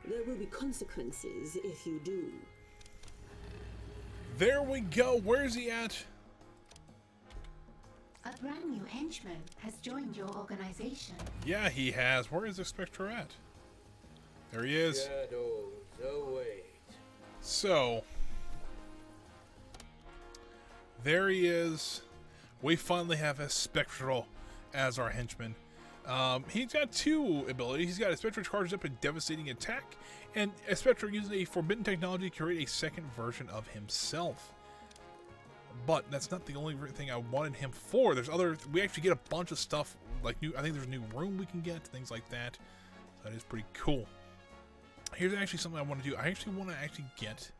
There will be consequences if you do. There we go. Where's he at? A brand new henchman has joined your organization. Yeah, he has. Where is the Spectre at? There he is. Shadows await. So, there he is. We finally have a Spectral as our henchman. He's got two abilities. He's got a Spectre charged up a devastating attack, and a Spectre uses a forbidden technology to create a second version of himself. But that's not the only thing I wanted him for. There's other. We actually get a bunch of stuff like new. I think there's a new room we can get, things like that. So that is pretty cool. Here's actually something I want to do. I actually want to get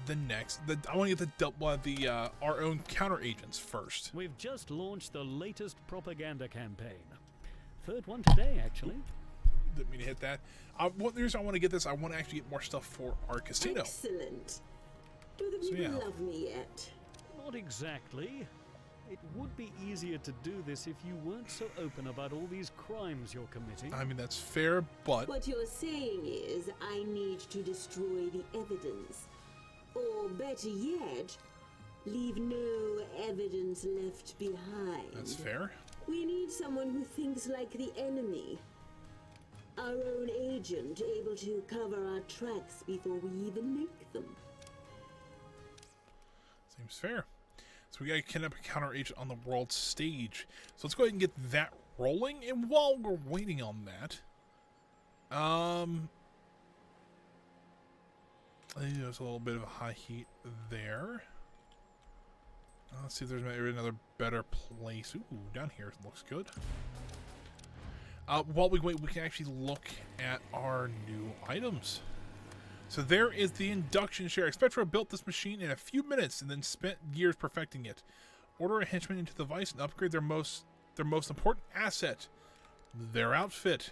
the next. I want to get the our own counter agents first. We've just launched the latest propaganda campaign. Third one today, actually. Didn't mean to hit that. The reason I want to get this, I want to actually get more stuff for our casino. Excellent. Do the So, people yeah. love me yet? Not exactly. It would be easier to do this if you weren't so open about all these crimes you're committing. I mean, that's fair, but... What you're saying is I need to destroy the evidence. Or better yet, leave no evidence left behind. That's fair. We need someone who thinks like the enemy. Our own agent, able to cover our tracks before we even make them. Seems fair. So we gotta kidnap a counter agent on the world stage. So let's go ahead and get that rolling. And while we're waiting on that, there's a little bit of a high heat there. Let's see if there's maybe another better place. Ooh, down here looks good. While we wait, we can actually look at our new items. So there is the induction chair. Spectra built this machine in a few minutes and then spent years perfecting it. Order a henchman into the device and upgrade their most important asset, their outfit.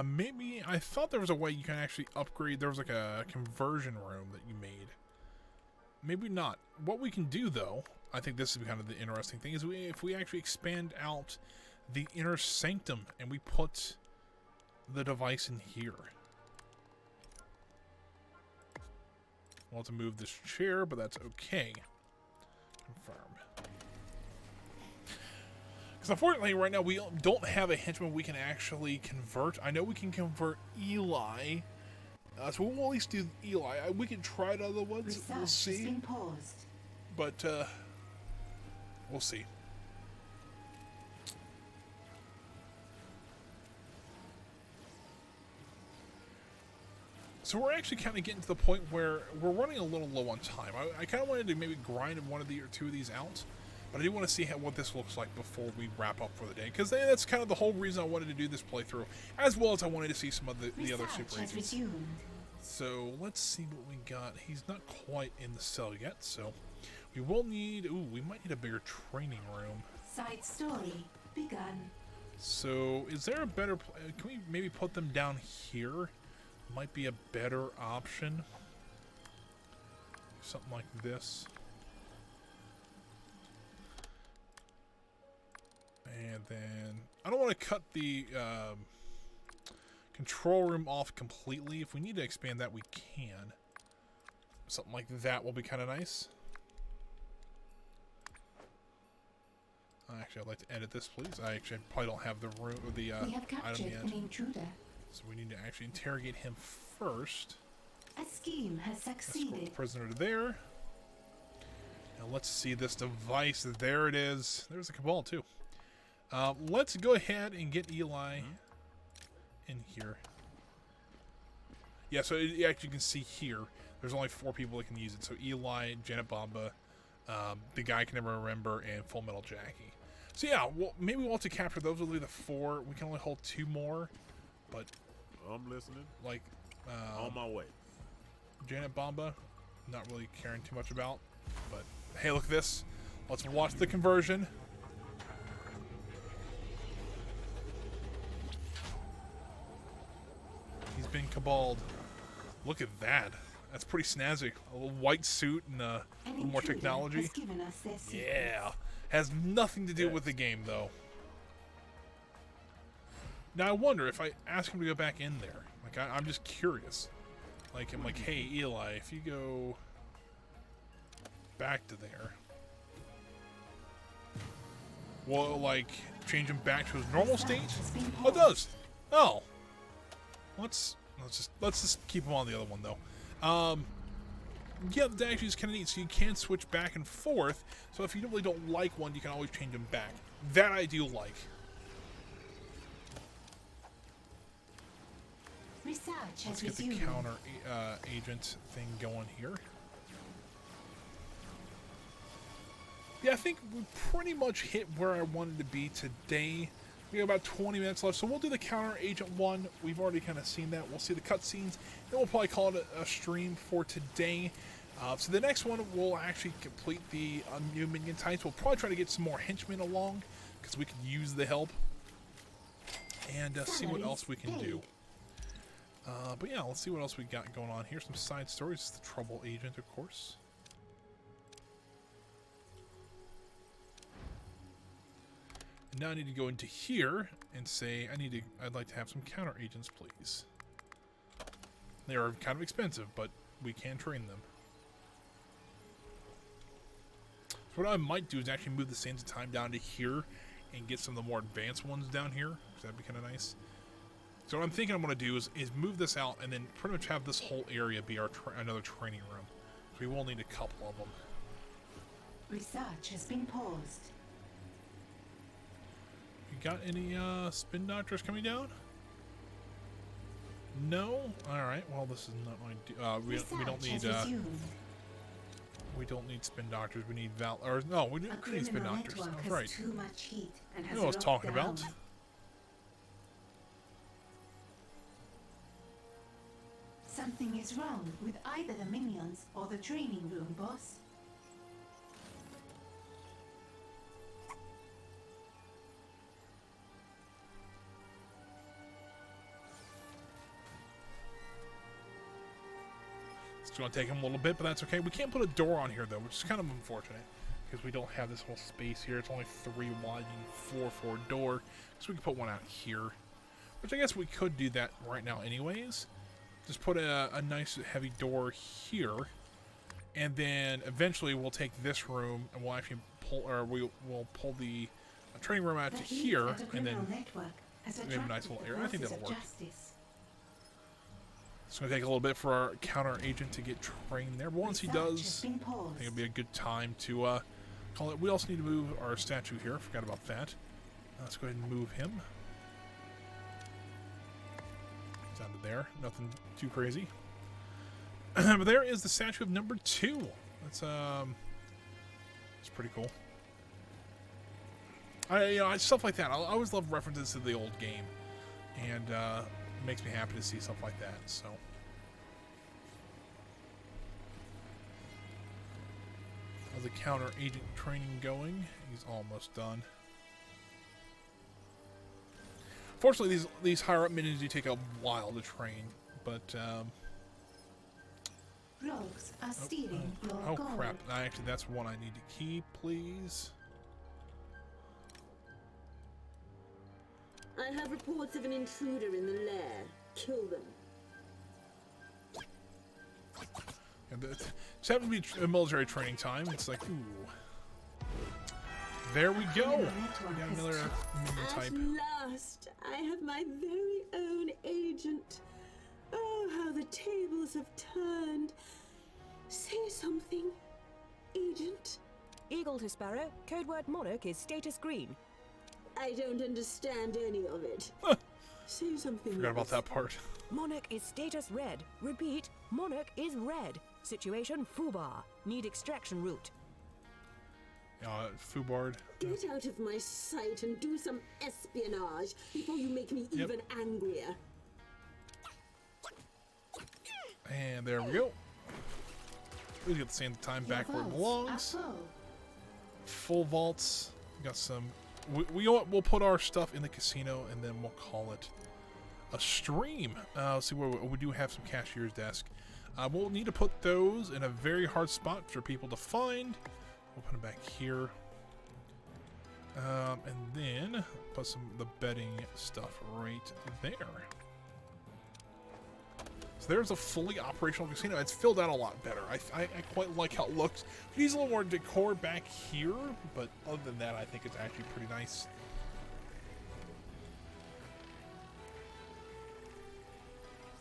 Maybe I thought there was a way you can actually upgrade. There was like a conversion room that you made. Maybe not. What we can do though, I think this is kind of the interesting thing, is if we actually expand out the inner sanctum and we put the device in here. We'll have to move this chair, but that's okay. Confirm. Because unfortunately, right now, we don't have a henchman we can actually convert. I know we can convert Eli. So we'll at least do Eli. We can try it other ones. Research We'll see. has been paused. But, we'll see. So we're actually kind of getting to the point where we're running a little low on time. I kind of wanted to maybe grind one of the or two of these out, but I do want to see what this looks like before we wrap up for the day, because that's kind of the whole reason I wanted to do this playthrough, as well as I wanted to see some of the other super has agents. resumed. So let's see what we got. He's not quite in the cell yet, so we will need. Ooh, we might need a bigger training room. Side story begun. So, is there a better... Can we maybe put them down here? Might be a better option. Something like this. And then... I don't want to cut the control room off completely. If we need to expand that, we can. Something like that will be kind of nice. Actually, I'd like to edit this, please. I actually probably don't have the room or the We have item captured yet. an intruder. So we need to actually interrogate him first. A scheme has Escort the succeeded. prisoner to there. Now let's see this device. There it is. There's a Cabal too. Let's go ahead and get Eli in here. Yeah, so actually you can see here, there's only 4 people that can use it. So Eli, Janet Bamba, the guy I can never remember, and Full Metal Jackie. So yeah, well, maybe we'll have to capture those. Will be the 4. We can only hold 2 more, but I'm listening. like On my way. Janet Bamba, not really caring too much about. But hey, look at this. Let's watch the conversion. He's been cabaled. Look at that. That's pretty snazzy. A little white suit and a little more technology. Has given us their secrets. Yeah. Has nothing to do with the game, though. Now, I wonder if I ask him to go back in there. Like, I'm just curious. Like, I'm like, hey, Eli, if you go back to there, will it, like, change him back to his normal state? Oh, it does. Oh. Let's just keep him on the other one, though. Yeah, that actually is kind of neat. So you can switch back and forth. So if you really don't like one, you can always change them back. That I do like. Research has Let's get the resumed. counter agent thing going here. Yeah, I think we pretty much hit where I wanted to be today. We have about 20 minutes left, so we'll do the counter agent one. We've already kind of seen that. We'll see the cutscenes, then we'll probably call it a stream for today. So the next one, we'll actually complete the new minion types. We'll probably try to get some more henchmen along, because we could use the help. And see what else we can do. But yeah, let's see what else we got going on here. Some side stories. The Trouble Agent, of course. And now I need to go into here and say I'd like to have some counter agents, please. They are kind of expensive, but we can train them. So what I might do is actually move the sands of time down to here and get some of the more advanced ones down here, because that'd be kind of nice. So what I'm thinking I'm going to do is move this out and then pretty much have this whole area be our another training room. So we will need a couple of them. Research has been paused. You got any spin doctors coming down? No? Alright, well this is not my... we don't need... we don't need spin doctors, we need we need spin doctors. That's right. Too much heat and has You know what I was talking about. down. Something is wrong with either the minions or the training room, boss. It's going to take him a little bit, but that's okay. We can't put a door on here, though, which is kind of unfortunate, because we don't have this whole space here. It's only 3 wide and 4 for a door, so we can put one out here, which I guess we could do that right now anyways. Just put a nice heavy door here, and then eventually we'll take this room and we'll actually pull, or we'll pull the training room out to here, and then we have a nice little area. I think that'll work. It's going to take a little bit for our counter agent to get trained there, but once he does, I think it'll be a good time to call it. We also need to move our statue here. I forgot about that. Let's go ahead and move him. Down to there. Nothing too crazy. But there is the statue of number 2. That's it's pretty cool. Stuff like that. I always love references to the old game, and it makes me happy to see stuff like that. So, how's the counter agent training going? He's almost done. Fortunately, these higher up minions do take a while to train, but Rogues are stealing your oh gold. crap! Actually, that's one I need to keep, please. I have reports of an intruder in the lair. Kill them. And it's happened to be a military training time. It's like, ooh. There we go. We got another minion type. At last, I have my very own agent. Oh, how the tables have turned. Say something, agent. Eagle to Sparrow, code word Monarch is status green. I don't understand any of it. Say something. Forgot about that part. Monarch is status red. Repeat, Monarch is red. Situation Fubar. Need extraction route. Fubard. Get out of my sight and do some espionage before you make me even angrier. And there we go. We get the same time back where it belongs. Full vaults. Got some. We'll put our stuff in the casino and then we'll call it a stream. Let's see where we do have some cashier's desk. We'll need to put those in a very hard spot for people to find. We'll put them back here. And then put the betting stuff right there. So there's a fully operational casino. It's filled out a lot better. I quite like how it looks. Needs a little more decor back here, but other than that, I think it's actually pretty nice.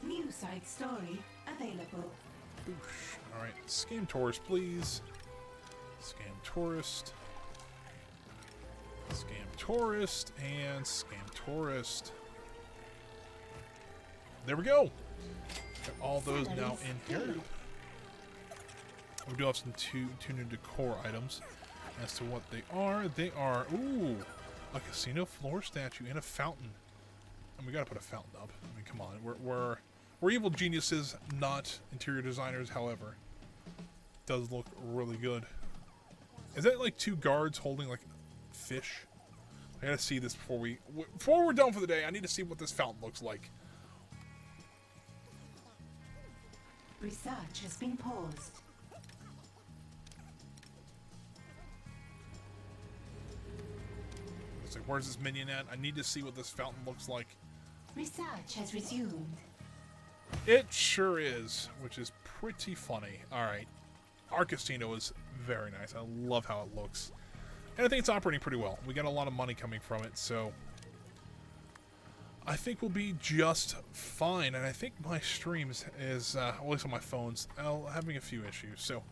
New side story available. Oosh. All right, scam tourist, please. Scam tourist. Scam tourist and scam tourist. There we go. Got all those now in here. We do have some two new decor items. As to what they are, ooh, a casino floor statue and a fountain. And we gotta put a fountain up. I mean, come on, we're evil geniuses, not interior designers. However, it does look really good. Is that like two guards holding like fish? I gotta see this before we're done for the day. I need to see what this fountain looks like. Research has been paused. It's like, where's this minion at? I need to see what this fountain looks like. Research has resumed. It sure is, which is pretty funny. Alright. Our casino is very nice. I love how it looks. And I think it's operating pretty well. We got a lot of money coming from it, so I think we'll be just fine. And I think my streams is, at least on my phones, having a few issues. So,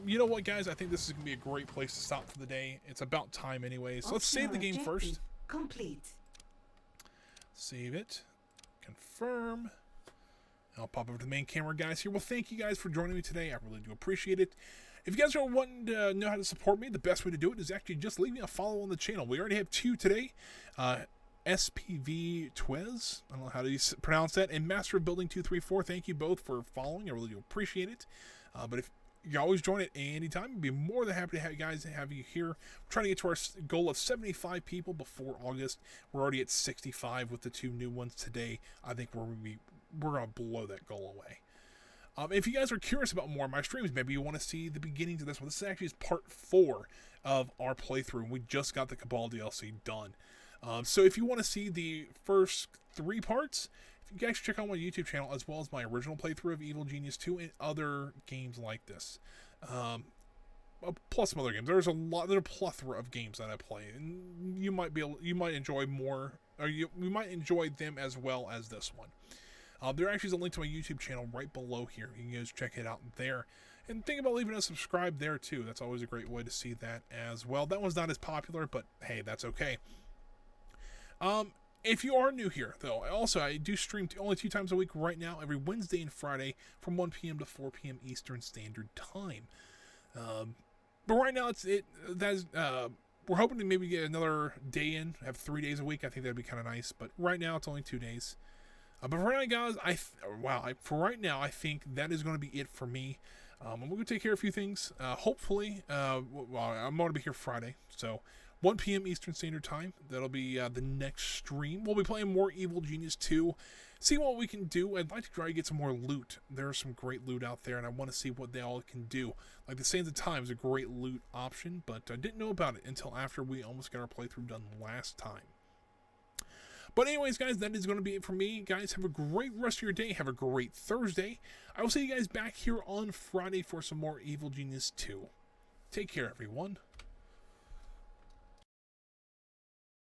you know what, guys? I think this is going to be a great place to stop for the day. It's about time anyway. So let's save the game first. Complete. Save it. Confirm. I'll pop over to the main camera, guys, here. Well, thank you guys for joining me today. I really do appreciate it. If you guys are wanting to know how to support me, the best way to do it is actually just leave me a follow on the channel. We already have 2 today. SPV Twez, I don't know how to pronounce that, and Master of Building 234. Thank you both for following. I really do appreciate it. But if you always join at any time, I'd be more than happy to have you here. We're trying to get to our goal of 75 people before August. We're already at 65 with the 2 new ones today. I think we're going to blow that goal away. If you guys are curious about more of my streams, maybe you want to see the beginnings of this one. This actually is part 4 of our playthrough, and we just got the Cabal DLC done. So if you want to see the first 3 parts, you guys check out my YouTube channel as well as my original playthrough of Evil Genius 2 and other games like this. Plus some other games. There's a plethora of games that I play, and you might enjoy more, or you might enjoy them as well as this one. There actually is a link to my YouTube channel right below here. You can guys check it out there. And think about leaving a subscribe there too. That's always a great way to see that as well. That one's not as popular, but hey, that's okay. If you are new here, though, I do stream only 2 times a week right now, every Wednesday and Friday from 1 p.m. to 4 p.m. Eastern Standard Time. But right now, we're hoping to maybe get another day in, have 3 days a week. I think that'd be kind of nice. But right now, it's only 2 days. But for right now, guys, for right now, I think that is going to be it for me. I'm going to take care of a few things. Hopefully, I'm going to be here Friday, so 1 p.m. Eastern Standard Time. That'll be the next stream. We'll be playing more Evil Genius 2. See what we can do. I'd like to try to get some more loot. There's some great loot out there, and I want to see what they all can do. Like the Sands of Time is a great loot option, but I didn't know about it until after we almost got our playthrough done last time. But anyways, guys, that is going to be it for me. Guys, have a great rest of your day. Have a great Thursday. I will see you guys back here on Friday for some more Evil Genius 2. Take care, everyone.